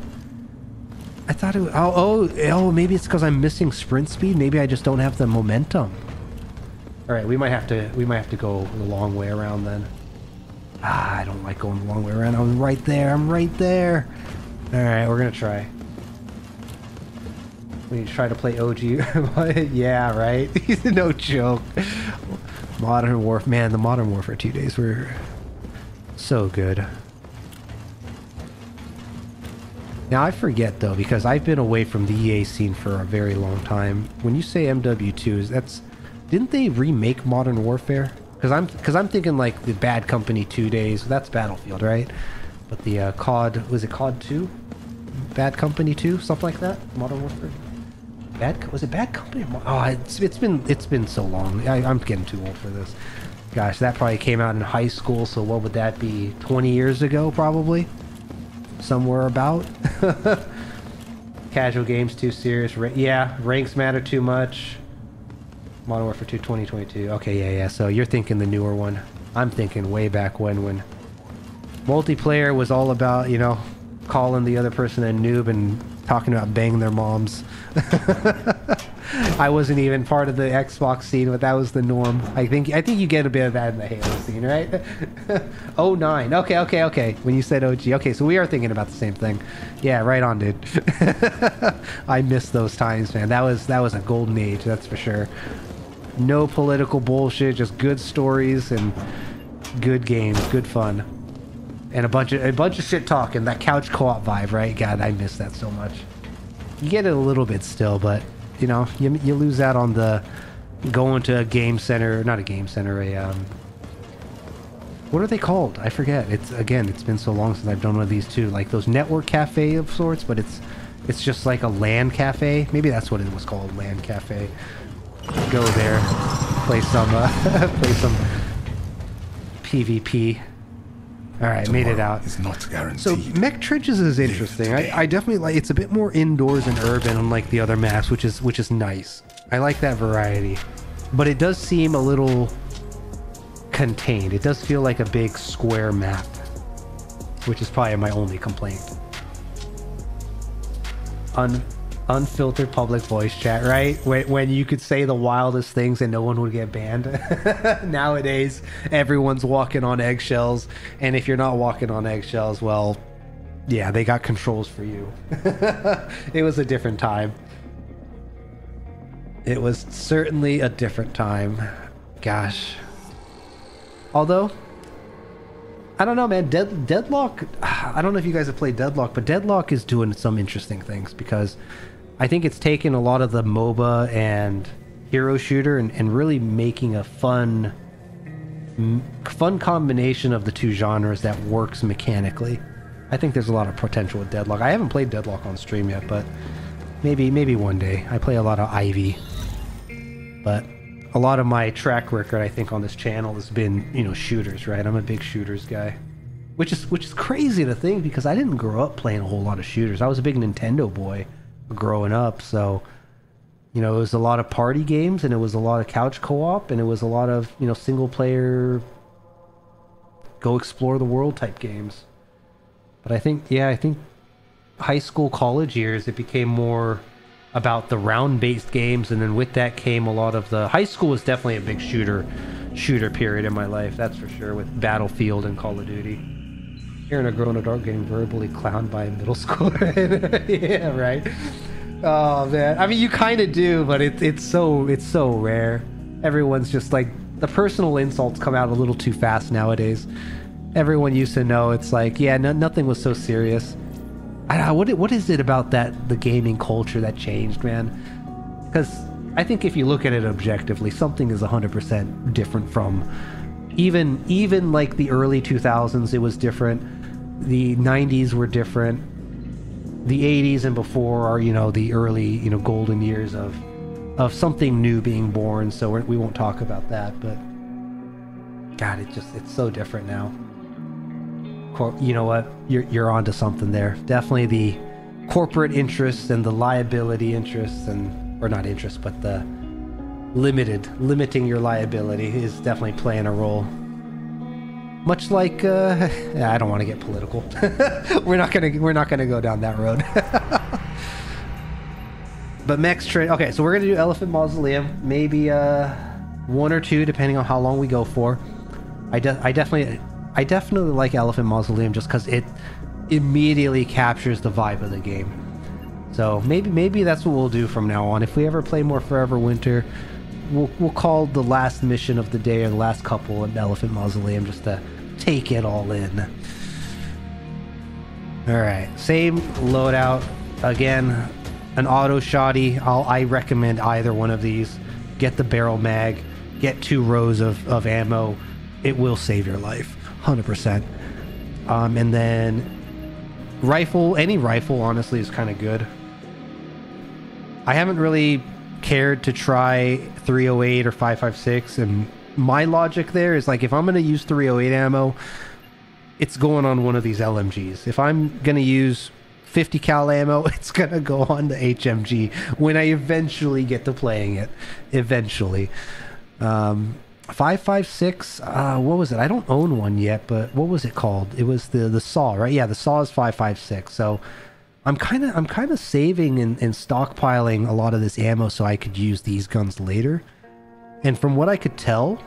I thought it was, oh, maybe it's because I'm missing sprint speed. Maybe I just don't have the momentum. All right, we might have to go the long way around then. I don't like going the long way around. I'm right there. All right, we're gonna try. We need to try to play OG. Yeah, right. No joke. Modern Warfare, man. The Modern Warfare 2 days were so good. Now I forget though, because I've been away from the EA scene for a very long time. When you say MW2s, didn't they remake Modern Warfare? Because I'm thinking like the Bad Company 2 days. That's Battlefield, right? But the COD, was it COD 2? Bad Company 2, something like that. Modern Warfare. Was it Bad Company? Oh, it's been so long. I'm getting too old for this. Gosh, that probably came out in high school. So what would that be? 20 years ago, probably. Somewhere about. Casual games too serious. Yeah, ranks matter too much. Modern Warfare 2 2022. Okay, yeah. So you're thinking the newer one. I'm thinking way back when multiplayer was all about, you know, calling the other person a noob and talking about banging their moms. I wasn't even part of the Xbox scene, but that was the norm. I think you get a bit of that in the Halo scene, right? 09. Okay. When you said OG. Okay, so we are thinking about the same thing. Yeah, right on, dude. I miss those times, man. That was a golden age, that's for sure. No political bullshit, just good stories and good games, good fun. And a bunch of shit talking, that couch co-op vibe, right? God, I miss that so much. You get it a little bit still, but you know, you lose out on the going to a game center, not a game center, what are they called? I forget. It's been so long since I've done one of these too, like those network cafe of sorts, but it's just like a LAN cafe. Maybe that's what it was called, LAN cafe. Go there, play some PvP. All right, made it out. Is not guaranteed. So Mech Trenches is interesting. I definitely like. It's a bit more indoors and urban, unlike the other maps, which is nice. I like that variety, but it does seem a little contained. It does feel like a big square map, which is probably my only complaint. Unfiltered public voice chat, right? When you could say the wildest things and no one would get banned. Nowadays, everyone's walking on eggshells, and if you're not walking on eggshells, well, yeah, they got controls for you. It was a different time. It was certainly a different time. Gosh. Although, I don't know, man. Deadlock, I don't know if you guys have played Deadlock, but Deadlock is doing some interesting things because I think it's taken a lot of the MOBA and hero shooter and really making a fun combination of the two genres that works mechanically. I think there's a lot of potential with Deadlock. I haven't played Deadlock on stream yet, but maybe one day. I play a lot of Ivy, but a lot of my track record, I think, on this channel has been, you know, shooters, right? I'm a big shooters guy, which is crazy to think because I didn't grow up playing a whole lot of shooters. I was a big Nintendo boy growing up, so, you know, it was a lot of party games and it was a lot of couch co-op and it was a lot of, you know, single player go explore the world type games. But I think high school, college years, it became more about the round-based games, and then with that came a lot of the high school was definitely a big shooter period in my life, that's for sure, with Battlefield and Call of Duty. Hearing a girl in the dark getting verbally clowned by a middle schooler. Yeah, right. Oh man, I mean you kind of do, but it's so rare. Everyone's just like, the personal insults come out a little too fast nowadays. Everyone used to know, it's like, yeah, nothing was so serious. I don't know, what is it about the gaming culture that changed, man? Because I think if you look at it objectively, something is 100% different from even like the early 2000s. It was different. The 90s were different. The 80s and before are, you know, the early, you know, golden years of something new being born. So we won't talk about that, but God, it's so different now. You know what? You're onto something there. Definitely the corporate interests and the liability interests, or not interests, but the limiting your liability is definitely playing a role. Much like I don't want to get political. we're not gonna go down that road. But Mech's trade. Okay, so we're gonna do Elephant Mausoleum, maybe 1 or 2 depending on how long we go for. I definitely like Elephant Mausoleum just because it immediately captures the vibe of the game. So maybe that's what we'll do from now on. If we ever play more Forever Winter, we'll call the last mission of the day or the last couple an Elephant Mausoleum just to take it all in. Alright, same loadout. Again, an auto shotty. I recommend either one of these. Get the barrel mag, get 2 rows of ammo. It will save your life, 100%. And then rifle, any rifle honestly is kind of good. I haven't really cared to try 308 or 5.56, and my logic there is like, if I'm going to use 308 ammo, it's going on one of these LMGs. If I'm going to use 50 cal ammo, it's going to go on the HMG when I eventually get to playing it. Eventually. 5.56, what was it? I don't own one yet, but what was it called? It was the SAW, right? Yeah, the SAW is 5.56. So I'm kind of saving and stockpiling a lot of this ammo so I could use these guns later. And from what I could tell,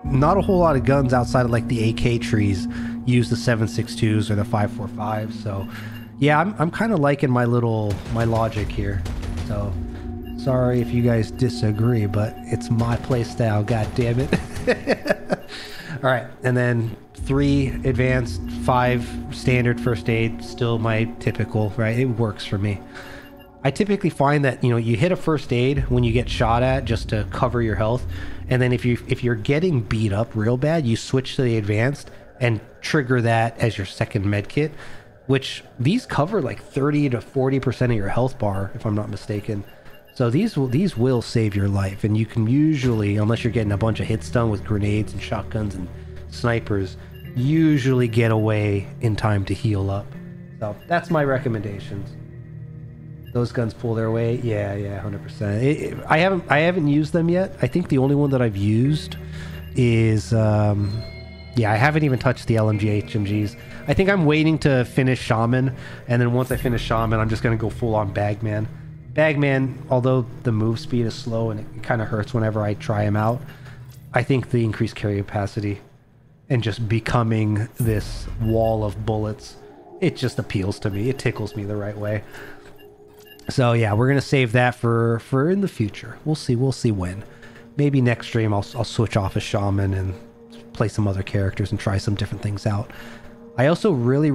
not a whole lot of guns outside of like the AK trees use the 7.62s or the 5.45. So yeah, I'm kind of liking my logic here. So sorry if you guys disagree, but it's my play style, god damn it. All right, and then 3 advanced, 5 standard first aid, still my typical, right? It works for me. I typically find that, you know, you hit a first aid when you get shot at just to cover your health, and then if you're getting beat up real bad, you switch to the advanced and trigger that as your second med kit, which these cover like 30 to 40% of your health bar, if I'm not mistaken. So these will save your life, and you can usually, unless you're getting a bunch of hits done with grenades and shotguns and snipers, usually get away in time to heal up. So that's my recommendations. Those guns pull their weight. Yeah, 100%. I haven't used them yet. I think the only one that I've used is yeah, I haven't even touched the LMG HMGs. I think I'm waiting to finish Shaman, and then once I finish Shaman, I'm just gonna go full on Bagman. Bagman, although the move speed is slow and it kind of hurts whenever I try him out, I think the increased carry capacity and just becoming this wall of bullets, it just appeals to me. It tickles me the right way. So yeah, we're gonna save that for in the future. We'll see when. Maybe next stream I'll switch off a Shaman and play some other characters and try some different things out. I also really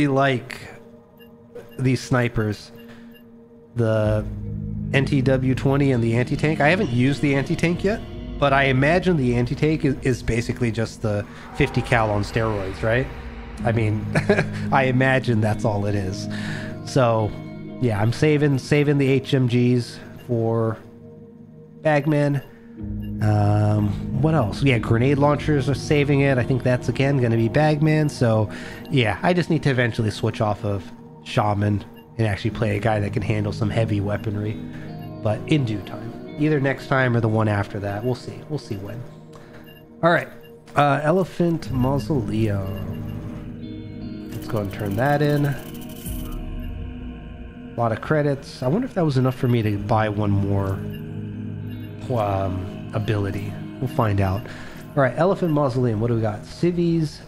like these snipers, the NTW-20 and the anti-tank. I haven't used the anti-tank yet, but I imagine the anti-tank is basically just the 50 cal on steroids, right? I mean, I imagine that's all it is. So yeah, I'm saving the HMGs for Bagman. What else? Yeah, grenade launchers are saving it. I think that's again going to be Bagman. So yeah, I just need to eventually switch off of Shaman and actually play a guy that can handle some heavy weaponry, but in due time, either next time or the one after that. We'll see when. All right, Elephant Mausoleum, let's go ahead and turn that in. A lot of credits. I wonder if that was enough for me to buy one more ability. We'll find out. All right, Elephant Mausoleum. What do we got? Civies.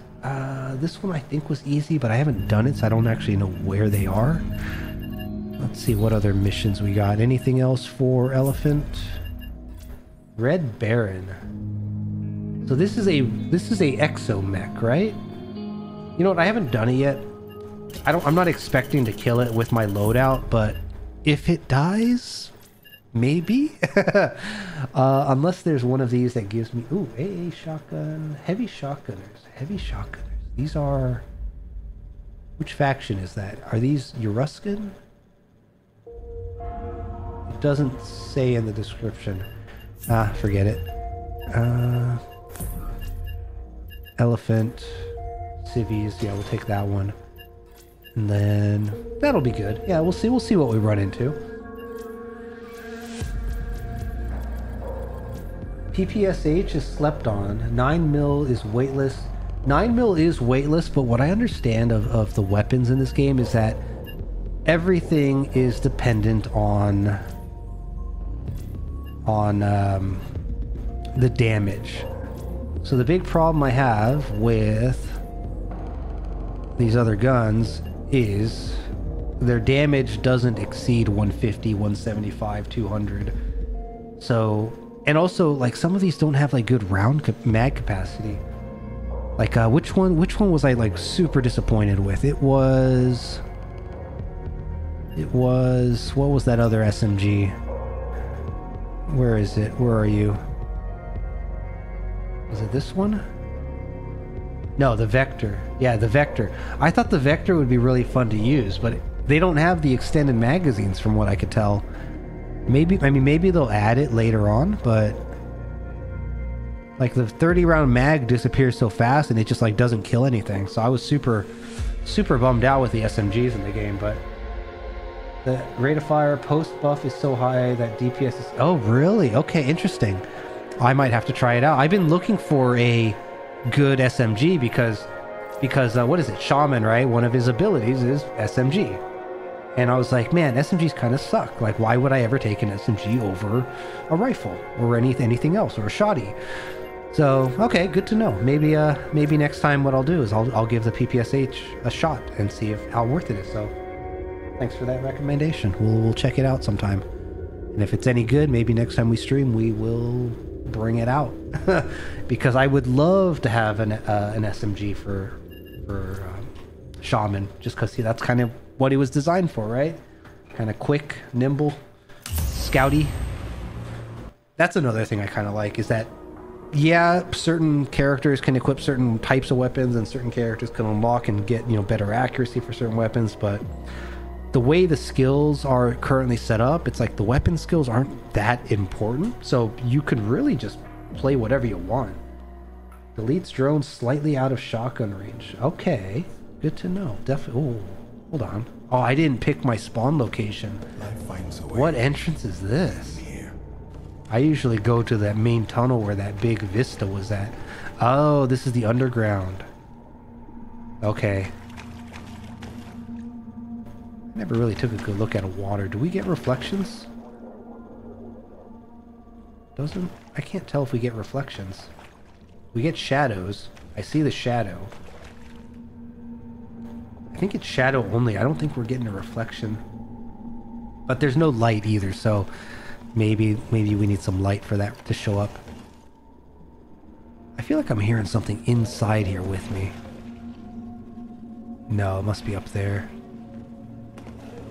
This one I think was easy, but I haven't done it, so I don't actually know where they are. Let's see what other missions we got. Anything else for Elephant? Red Baron. So this is a exo mech, right? You know what? I haven't done it yet. I'm not expecting to kill it with my loadout, but if it dies, maybe. Unless there's one of these that gives me AA shotgun, heavy shotgunners. These are, which faction is that? Are these Euruscan? It doesn't say in the description. Forget it. Elephant, civies. Yeah, we'll take that one. And then that'll be good. Yeah, we'll see what we run into. PPSH is slept on. 9mm is weightless. 9mm is weightless, but what I understand of the weapons in this game is that everything is dependent on the damage. So the big problem I have with these other guns is their damage doesn't exceed 150, 175, 200. So, and also like some of these don't have like good round mag capacity. Like which one was I like super disappointed with? It was what was that other SMG? Where is it? Where are you? Is it this one? No, the Vector. Yeah, the Vector. I thought the Vector would be really fun to use, but they don't have the extended magazines from what I could tell. Maybe they'll add it later on, but like the 30-round mag disappears so fast and it just like doesn't kill anything. So I was super bummed out with the SMGs in the game, but the rate of fire post buff is so high that DPS is... Oh, really? Okay, interesting. I might have to try it out. I've been looking for a good SMG because what is it? Shaman, right? One of his abilities is SMG. And I was like, man, SMGs kind of suck. Like, why would I ever take an SMG over a rifle or anything else or a shoddy? So, okay, good to know. Maybe next time what I'll do is I'll give the PPSH a shot and see how worth it is. So, thanks for that recommendation. We'll check it out sometime. And if it's any good, maybe next time we stream, we will bring it out. Because I would love to have an SMG for Shaman, just because that's kind of what he was designed for, right? Kind of quick, nimble, scouty. That's another thing I kind of like, is that, yeah, certain characters can equip certain types of weapons and certain characters can unlock and get, better accuracy for certain weapons, but the way the skills are currently set up, it's like the weapon skills aren't that important, so you could really just play whatever you want. Deletes drones slightly out of shotgun range. Okay, good to know. Definitely. Oh, hold on. Oh, I didn't pick my spawn location. What entrance is this? I usually go to that main tunnel where that big vista was at. Oh, this is the underground. Okay. Never really took a good look at a water. Do we get reflections? I can't tell if we get reflections. We get shadows. I see the shadow. I think it's shadow only. I don't think we're getting a reflection. But there's no light either, so maybe we need some light for that to show up. I feel like I'm hearing something inside here with me. No, it must be up there.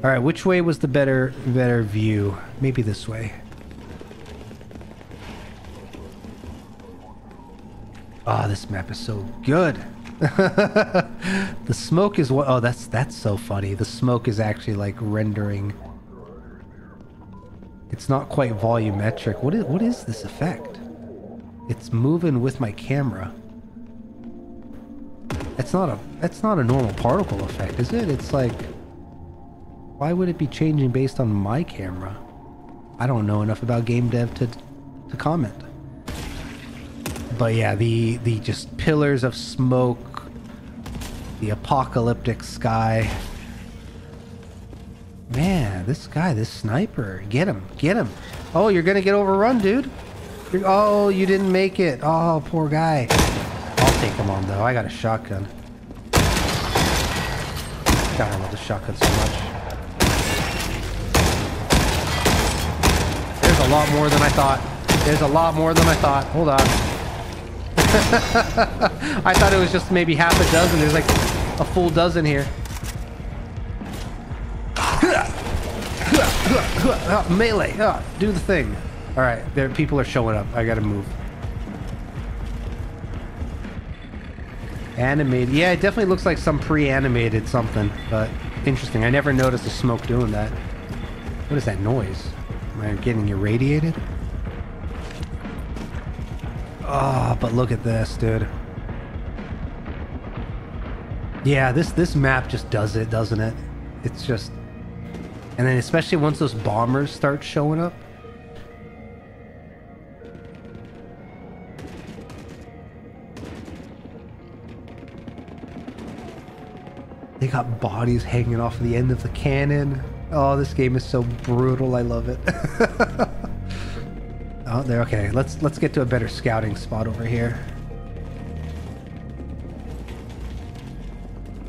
Alright, which way was the better view? Maybe this way. Ah, this map is so good. The smoke is what... Oh, that's so funny. The smoke is actually like rendering. It's not quite volumetric. What is this effect? It's moving with my camera. That's not a normal particle effect, is it? It's like, why would it be changing based on my camera? I don't know enough about game dev to comment. But yeah, the just pillars of smoke, the apocalyptic sky. Man, this guy, this sniper. Get him, get him. Oh, you're gonna get overrun, dude. Oh, you didn't make it. Oh, poor guy. I'll take him on, though. I got a shotgun. God, I love the shotgun so much. There's a lot more than I thought. There's a lot more than I thought. Hold on. I thought it was just maybe half a dozen. There's like a full dozen here. Melee. Do the thing. All right, there. People are showing up. I gotta move. Animated. Yeah, it definitely looks like some pre-animated something, but interesting. I never noticed the smoke doing that. What is that noise? Am I getting irradiated? Oh, but look at this, dude. Yeah, this map just does it, doesn't it? It's just... And then especially once those bombers start showing up. They got bodies hanging off the end of the cannon. Oh, this game is so brutal. I love it. Oh, there. Okay, let's get to a better scouting spot over here.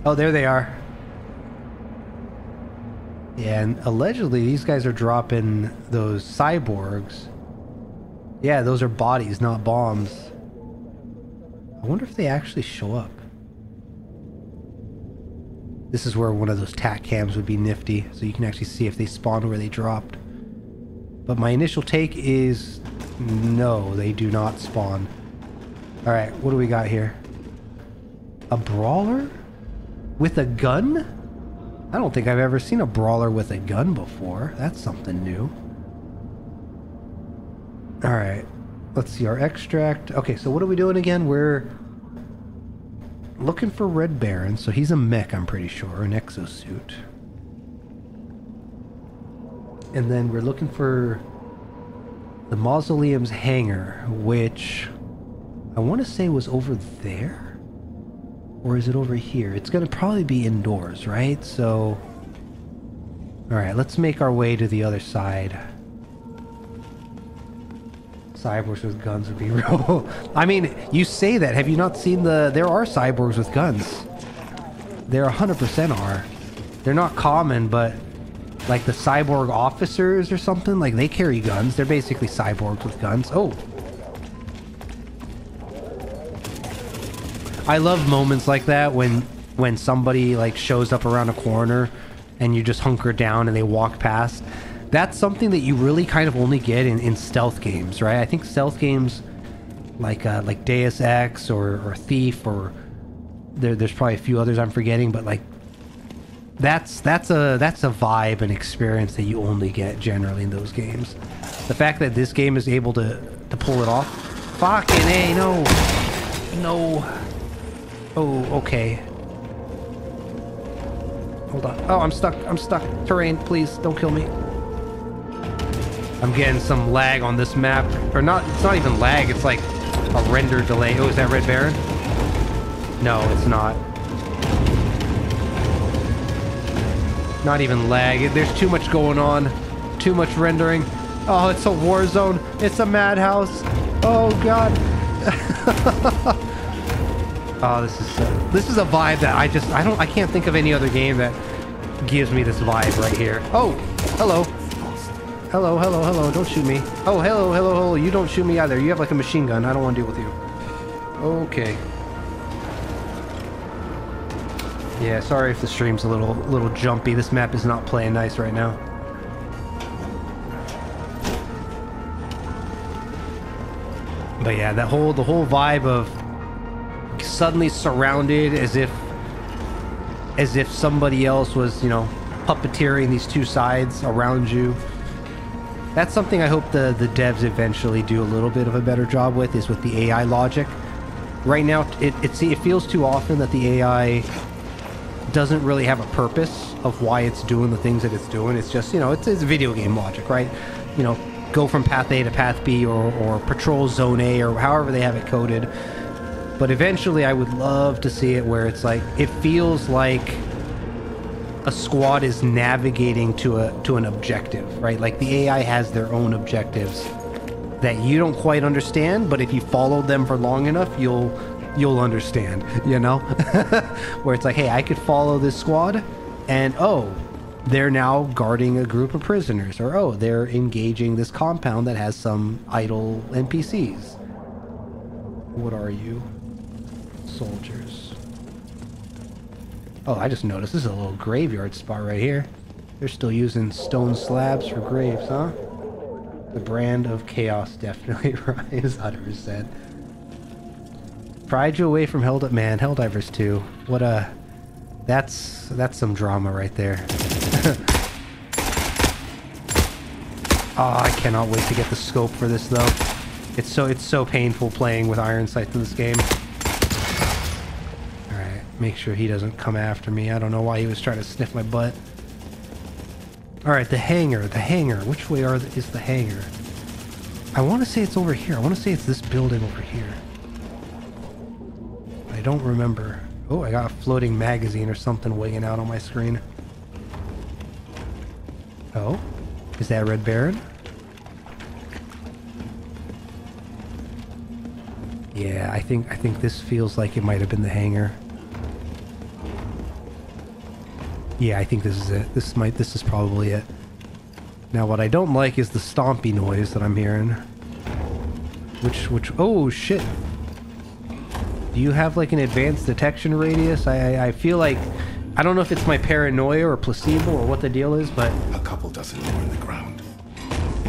Oh, there they are. Yeah, and allegedly these guys are dropping those cyborgs. Yeah, those are bodies, not bombs. I wonder if they actually show up. This is where one of those tac cams would be nifty, so you can actually see if they spawned where they dropped. But my initial take is no, they do not spawn. Alright, what do we got here? A brawler? With a gun? I don't think I've ever seen a brawler with a gun before. That's something new. Alright, let's see our extract. Okay, so what are we doing again? We're looking for Red Baron, so he's a mech, I'm pretty sure, an exosuit. And then we're looking for the Mausoleum's hangar, which I want to say was over there? Or is it over here? It's going to probably be indoors, right? So, alright, let's make our way to the other side. Cyborgs with guns would be real. I mean, you say that. Have you not seen the... There are cyborgs with guns. There 100% are. They're not common, but like the cyborg officers or something, like they carry guns. They're basically cyborgs with guns. Oh. I love moments like that when somebody like shows up around a corner and you just hunker down and they walk past. That's something that you really kind of only get in stealth games, right? I think stealth games like Deus Ex or Thief, or there's probably a few others I'm forgetting, but like that's a vibe and experience that you only get generally in those games. The fact that this game is able to pull it off, fucking A, no. Oh, okay. Hold on. Oh, I'm stuck. Terrain, please don't kill me. I'm getting some lag on this map. Or not, it's not even lag, it's like a render delay. Oh, is that Red Baron? No, it's not. Not even lag. There's too much going on. Too much rendering. Oh, it's a war zone. It's a madhouse. Oh, God. Oh, this is a vibe that I can't think of any other game that gives me this vibe right here. Oh, hello. Hello, don't shoot me. Oh, hello, you don't shoot me either. You have like a machine gun. I don't want to deal with you. Okay. Yeah, sorry if the stream's a little jumpy. This map is not playing nice right now. But yeah, the whole vibe of suddenly surrounded as if somebody else was, you know, puppeteering these two sides around you. That's something I hope the devs eventually do a little bit of a better job with, is with the AI logic. Right now, it feels too often that the AI doesn't really have a purpose of why it's doing the things that it's doing. It's just, you know, it's video game logic, right? You know, go from path A to path B, or patrol zone A, or however they have it coded. But eventually I would love to see it where it's like, it feels like a squad is navigating to an objective, right? Like the AI has their own objectives that you don't quite understand, but if you followed them for long enough, you'll understand, you know? Where it's like, hey, I could follow this squad and oh, they're now guarding a group of prisoners, or oh, they're engaging this compound that has some idle NPCs. What are you? Soldiers. Oh, I just noticed this is a little graveyard spot right here. They're still using stone slabs for graves, huh? The brand of chaos definitely rises 100%. Pried you away from man, Helldivers 2. What a... That's some drama right there. Oh, I cannot wait to get the scope for this though. It's so painful playing with iron sights in this game. Alright, make sure he doesn't come after me. I don't know why he was trying to sniff my butt. Alright, the hangar. Which way is the hangar? I want to say it's over here. I want to say it's this building over here. I don't remember. Oh, I got a floating magazine or something waiting out on my screen. Oh, is that Red Baron? Yeah, I think this feels like it might have been the hangar. Yeah, I think this is it. This is probably it. Now what I don't like is the stompy noise that I'm hearing. Which oh shit. Do you have like an advanced detection radius? I feel like, I don't know if it's my paranoia or placebo or what the deal is, but A couple dozen more in the ground.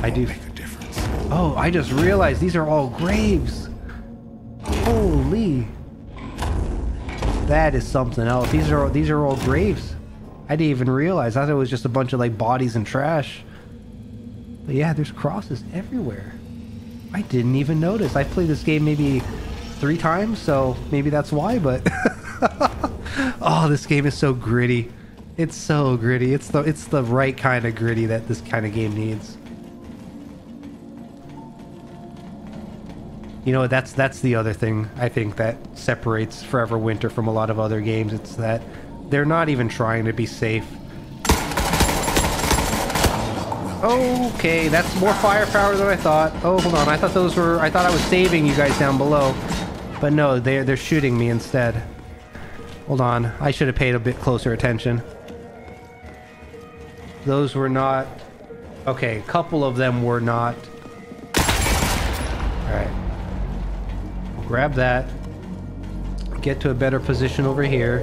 I do. Make a difference. Oh, I just realized these are all graves. Holy. That is something else. These are all graves. I didn't even realize. I thought it was just a bunch of like bodies and trash. But yeah, there's crosses everywhere. I didn't even notice. I played this game maybe 3 times, so maybe that's why, but oh, this game is so gritty. It's so gritty. It's the right kind of gritty that this kind of game needs. You know, that's the other thing I think that separates Forever Winter from a lot of other games. It's that they're not even trying to be safe. Okay, that's more firepower than I thought. Oh, hold on. I thought I was saving you guys down below. But no, they're shooting me instead. Hold on. I should have paid a bit closer attention. Those were not... Okay, a couple of them were not... Alright. Grab that. Get to a better position over here.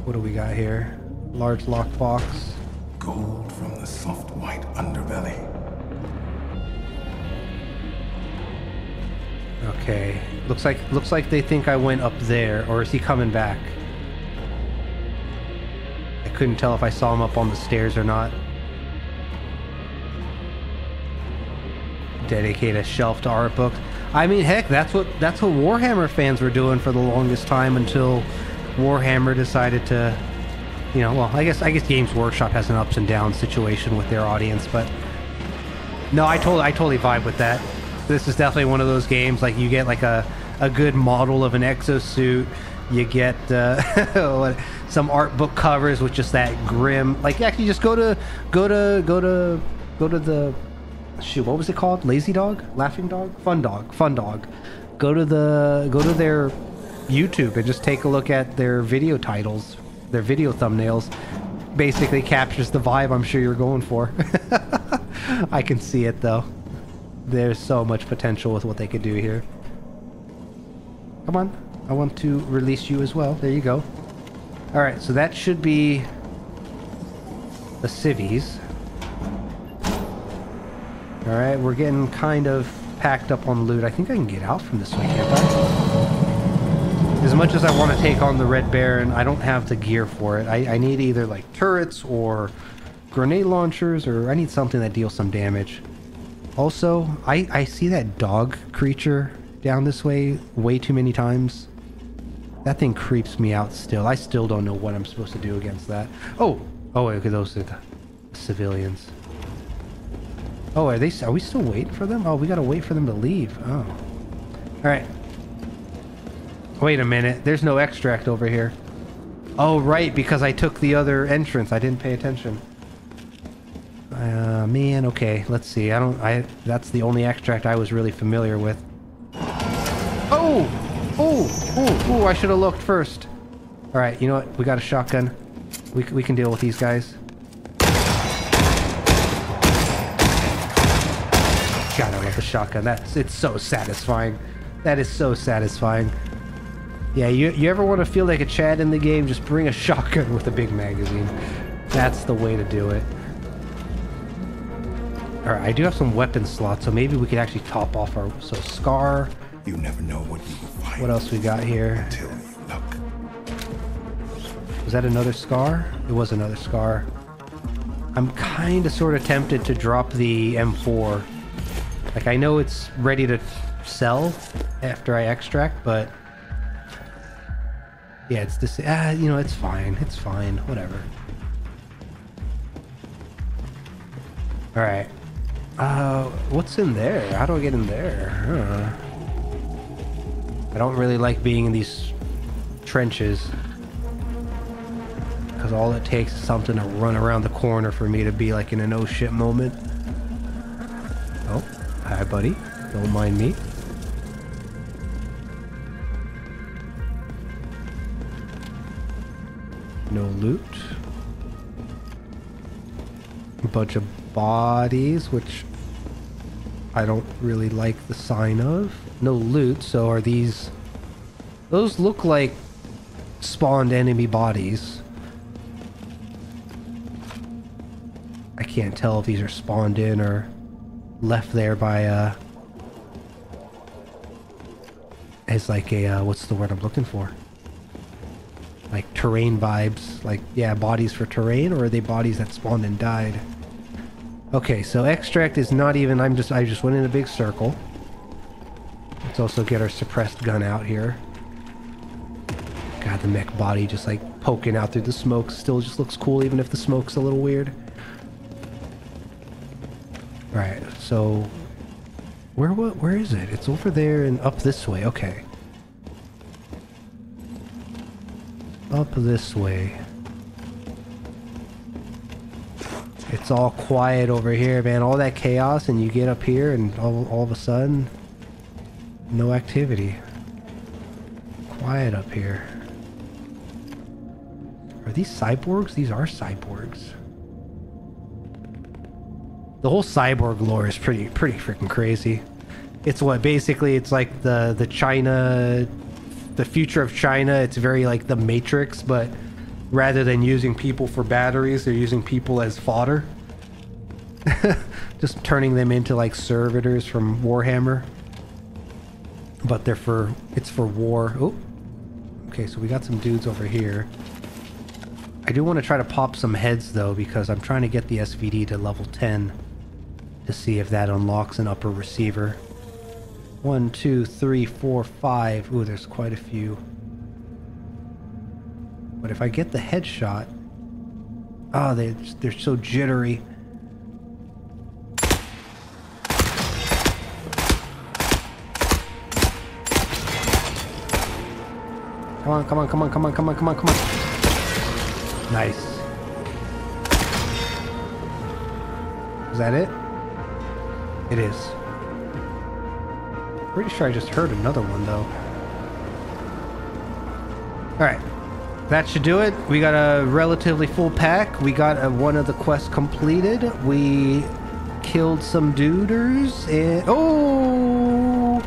What do we got here? Large lockbox. Gold from the soft white underbelly. Okay. Looks like they think I went up there, or is he coming back? I couldn't tell if I saw him up on the stairs or not. Dedicate a shelf to art books. I mean, heck, that's what Warhammer fans were doing for the longest time until Warhammer decided to, you know, well, I guess Games Workshop has an ups and downs situation with their audience, but no, I totally vibe with that. This is definitely one of those games, like you get like a good model of an exosuit, you get some art book covers with just that grim, like actually just go to the shoot, what was it called? Lazy Dog? Laughing Dog? Fun Dog. Go to their YouTube and just take a look at their video titles, their video thumbnails. Basically captures the vibe I'm sure you're going for. I can see it though. There's so much potential with what they could do here. Come on. I want to release you as well. There you go. Alright, so that should be the civvies. Alright, we're getting kind of packed up on loot. I think I can get out from this way, can't I? As much as I want to take on the Red Baron, I don't have the gear for it. I need either like turrets or grenade launchers, or I need something that deals some damage. Also, I see that dog creature down this way too many times. That thing creeps me out still. I still don't know what I'm supposed to do against that. Oh, okay, those are the civilians. Oh, are we still waiting for them? Oh, we gotta wait for them to leave. Oh. Alright. Wait a minute. There's no extract over here. Oh, right, because I took the other entrance. I didn't pay attention. Man, okay, let's see. That's the only extract I was really familiar with. Oh! Oh, I should have looked first. Alright, you know what? We got a shotgun. We can deal with these guys. God, I love the shotgun. It's so satisfying. That is so satisfying. Yeah, you ever want to feel like a Chad in the game? Just bring a shotgun with a big magazine. That's the way to do it. Alright, I do have some weapon slots, so maybe we could actually top off our... So, Scar. You never know what you will find. What else we got here? Until you look. Was that another Scar? It was another Scar. I'm kind of sort of tempted to drop the M4. Like, I know it's ready to sell after I extract, but... Yeah, it's this... you know, it's fine. It's fine. Whatever. Alright. What's in there? How do I get in there? Huh. I don't really like being in these trenches. Because all it takes is something to run around the corner for me to be like in an oh shit moment. Oh, hi buddy. Don't mind me. No loot. A bunch of bodies, which I don't really like the sign of. No loot, so are these... Those look like spawned enemy bodies. I can't tell if these are spawned in or left there by as like a what's the word I'm looking for? Like terrain vibes, like yeah, bodies for terrain, or are they bodies that spawned and died? Okay, so extract is not even, I just went in a big circle. Let's also get our suppressed gun out here. God, the mech body just like poking out through the smoke still just looks cool even if the smoke's a little weird. Alright, so where is it? It's over there and up this way, okay. Up this way. It's all quiet over here, man. All that chaos and you get up here and all of a sudden, no activity. Quiet up here. Are these cyborgs? These are cyborgs. The whole cyborg lore is pretty freaking crazy. It's what basically it's like the China, the future of China. It's very like the Matrix, but rather than using people for batteries, they're using people as fodder. Just turning them into like servitors from Warhammer. But it's for war. Oh, okay. So we got some dudes over here. I do want to try to pop some heads though, because I'm trying to get the SVD to level 10 to see if that unlocks an upper receiver. 1, 2, 3, 4, 5. Ooh, there's quite a few. But if I get the headshot... Oh, they're so jittery. Come on, come on, come on, come on, come on, come on, come on. Nice. Is that it? It is. Pretty sure I just heard another one, though. Alright. That should do it. We got a relatively full pack. We got one of the quests completed. We killed some duders and... Oh!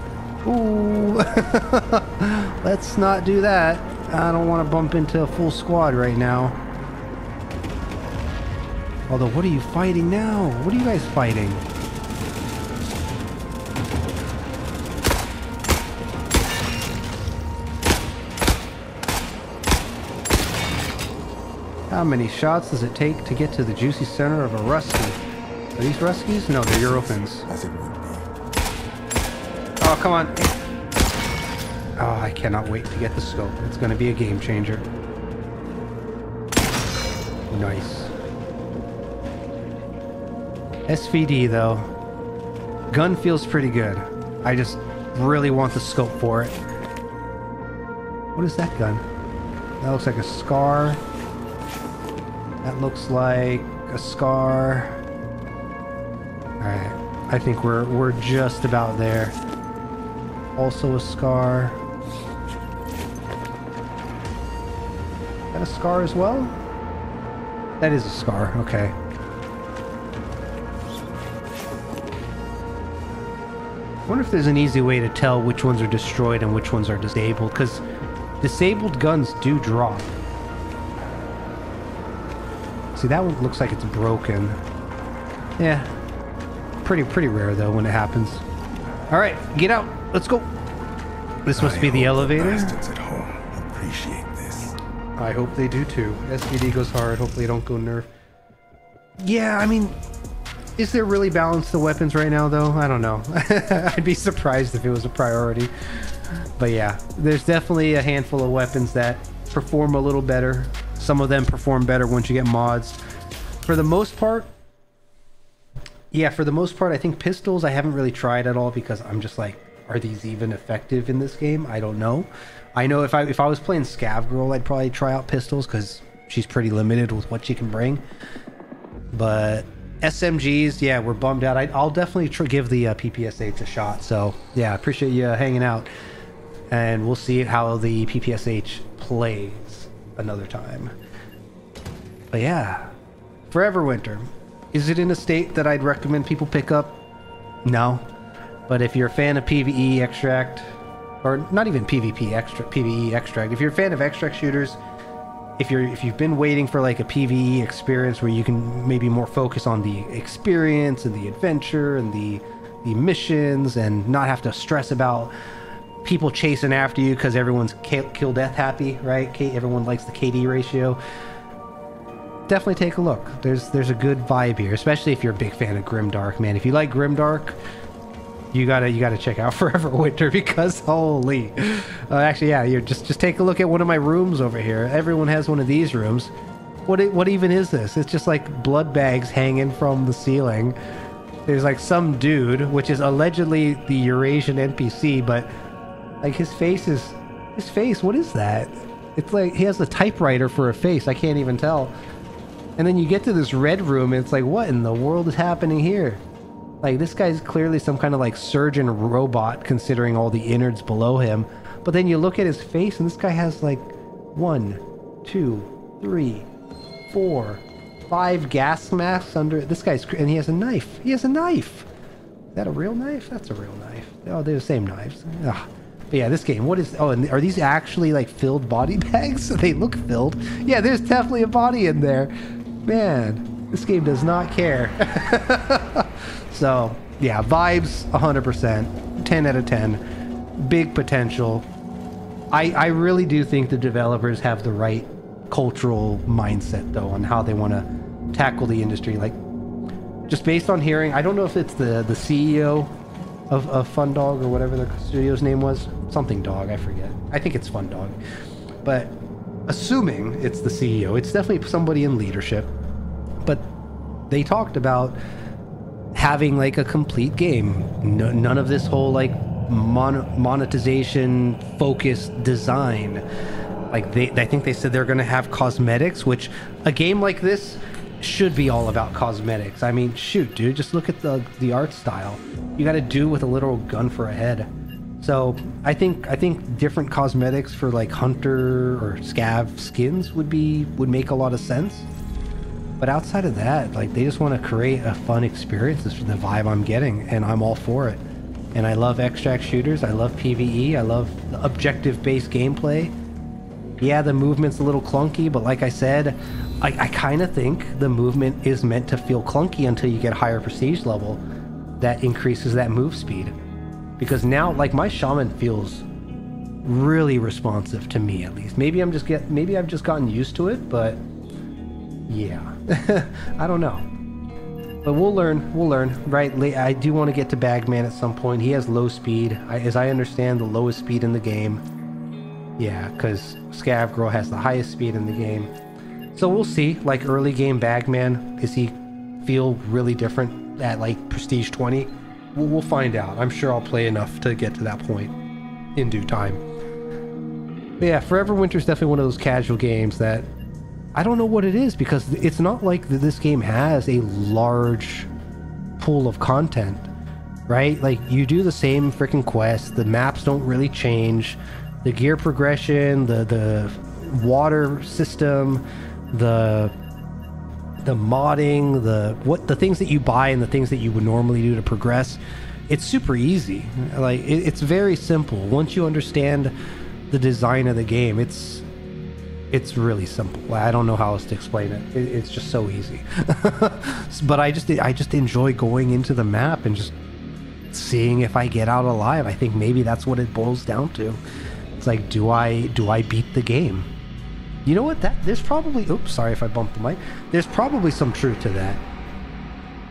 Ooh! Let's not do that. I don't want to bump into a full squad right now. Although, what are you fighting now? What are you guys fighting? How many shots does it take to get to the juicy center of a Rusky? Are these Ruskies? No, they're Europans. As it would be. Oh, come on. Oh, I cannot wait to get the scope. It's going to be a game changer. Nice. SVD, though. Gun feels pretty good. I just really want the scope for it. What is that gun? That looks like a scar. That looks like a scar. Alright. I think we're just about there. Also a scar. Is that a scar as well? That is a scar, okay. I wonder if there's an easy way to tell which ones are destroyed and which ones are disabled, because disabled guns do drop. See, that one looks like it's broken. Yeah. Pretty rare though when it happens. Alright, get out. Let's go. This must be the elevator. Bastards at home appreciate this. I hope they do too. SVD goes hard. Hopefully they don't go nerf. Yeah, I mean, is there really balance to weapons right now though? I don't know. I'd be surprised if it was a priority. But yeah, there's definitely a handful of weapons that perform a little better. Some of them perform better once you get mods. For the most part, yeah, for the most part, I think pistols I haven't really tried at all because I'm just like, are these even effective in this game? I don't know. I know if I was playing Scav Girl, I'd probably try out pistols because she's pretty limited with what she can bring. But SMGs, yeah, we're bummed out. I'll definitely give the PPSH a shot. So yeah, I appreciate you hanging out, and we'll see how the PPSH plays another time. But yeah, Forever Winter. Is it in a state that I'd recommend people pick up? No. But if you're a fan of PvE extract, or not even PvP extract, PvE extract, if you're a fan of extract shooters, if you've been waiting for like a PvE experience where you can maybe more focus on the experience and the adventure and the missions and not have to stress about people chasing after you because everyone's kill death happy, right? Everyone likes the KD ratio. Definitely take a look. There's a good vibe here, especially if you're a big fan of Grimdark, man. If you like Grimdark, you gotta check out Forever Winter because holy. Actually, yeah, you just take a look at one of my rooms over here. Everyone has one of these rooms. What even is this? It's just like blood bags hanging from the ceiling. There's like some dude, which is allegedly the Eurasian NPC, but like his face, what is that? It's like he has a typewriter for a face. I can't even tell. And then you get to this red room, and it's like, what in the world is happening here? Like, this guy's clearly some kind of, like, surgeon robot, considering all the innards below him. But then you look at his face, and this guy has, like, 1, 2, 3, 4, 5 gas masks under it. This guy's... And he has a knife. He has a knife! Is that a real knife? That's a real knife. Oh, they're the same knives. Ugh. But yeah, this game, what is... Oh, and are these actually, like, filled body bags? They look filled. Yeah, there's definitely a body in there. Man, this game does not care. So, yeah, vibes 100%. 10 out of 10. Big potential. I really do think the developers have the right cultural mindset, though, on how they want to tackle the industry. Like, just based on hearing... I don't know if it's the CEO of Fun Dog or whatever the studio's name was. Something Dog, I forget. I think it's Fun Dog. But... assuming it's the CEO, it's definitely somebody in leadership, but they talked about having like a complete game. None of this whole like monetization focused design. Like I think they said they're going to have cosmetics, which a game like this should be all about cosmetics. I mean, shoot, dude, just look at the art style. You got to do with a literal gun for a head. So I think different cosmetics for like hunter or scav skins would make a lot of sense. But outside of that, like they just want to create a fun experience. This is the vibe I'm getting, and I'm all for it. And I love extract shooters. I love PvE. I love the objective-based gameplay. Yeah, the movement's a little clunky, but like I said, I kind of think the movement is meant to feel clunky until you get a higher prestige level. That increases that move speed. Because now, like, my Shaman feels really responsive to me, at least. Maybe maybe I've just gotten used to it, but yeah, I don't know. But we'll learn, right? I do want to get to Bagman at some point. He has low speed, as I understand, the lowest speed in the game. Yeah, because Scav Girl has the highest speed in the game. So we'll see. Like, early game Bagman, does he feel really different at, like, Prestige 20? We'll find out. I'm sure I'll play enough to get to that point in due time. But yeah, Forever Winter is definitely one of those casual games that I don't know what it is, because it's not like this game has a large pool of content, right? Like, you do the same freaking quests, the maps don't really change, the gear progression, the water system, the modding, the things that you buy and the things that you would normally do to progress. It's super easy. Like, it's very simple. Once you understand the design of the game, it's really simple. I don't know how else to explain it. It's just so easy. But I just enjoy going into the map and just seeing if I get out alive. I think maybe that's what it boils down to. It's like, do I beat the game? You know what? There's probably, oops, sorry if I bumped the mic. There's probably some truth to that.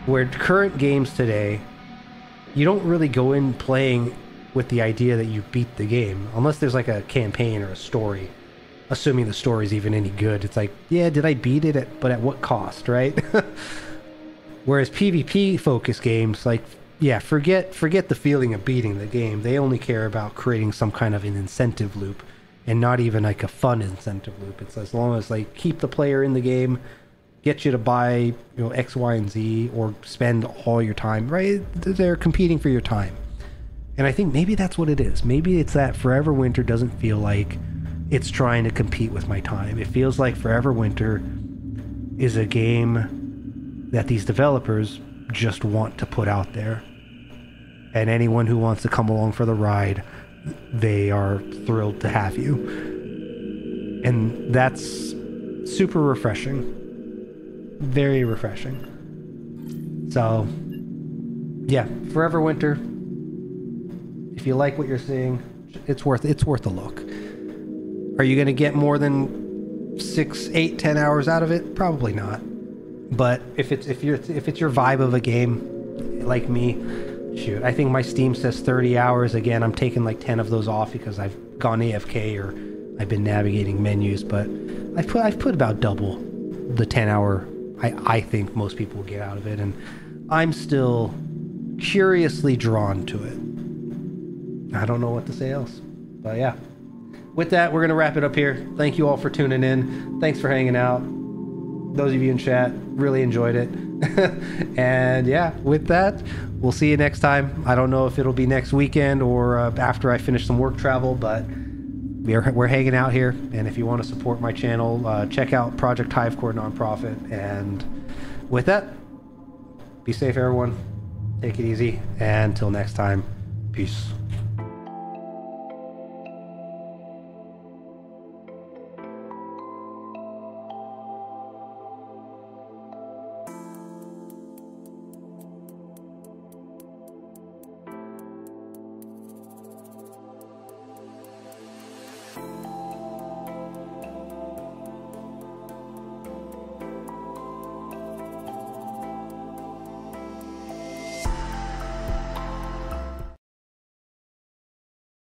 Where current games today, you don't really go in playing with the idea that you beat the game, unless there's like a campaign or a story. Assuming the story's even any good. It's like, yeah, did I beat it? But at what cost, right? Whereas PvP focused games, like, yeah, forget the feeling of beating the game. They only care about creating some kind of an incentive loop, and not even like a fun incentive loop. It's as long as, like, keep the player in the game, get you to buy, you know, X, Y, and Z, or spend all your time, right? They're competing for your time. And I think maybe that's what it is. Maybe it's that Forever Winter doesn't feel like it's trying to compete with my time. It feels like Forever Winter is a game that these developers just want to put out there. And anyone who wants to come along for the ride, they are thrilled to have you. And that's super refreshing. Very refreshing. So, yeah, Forever Winter. If you like what you're seeing, it's worth a look. Are you going to get more than 6, 8, 10 hours out of it? Probably not. But if it's your vibe of a game, like me, shoot, I think my Steam says 30 hours. Again, I'm taking like 10 of those off because I've gone AFK or I've been navigating menus. But I've put about double the 10 hour I think most people will get out of it, and I'm still curiously drawn to it. I don't know what to say else, but yeah. With that, we're going to wrap it up here. Thank you all for tuning in. Thanks for hanging out. Those of you in chat, really enjoyed it. And yeah, with that, we'll see you next time. I don't know if it'll be next weekend or after I finish some work travel, but we're hanging out here. And if you want to support my channel, check out Project Hivecore Nonprofit. And with that, be safe, everyone. Take it easy. And until next time, peace.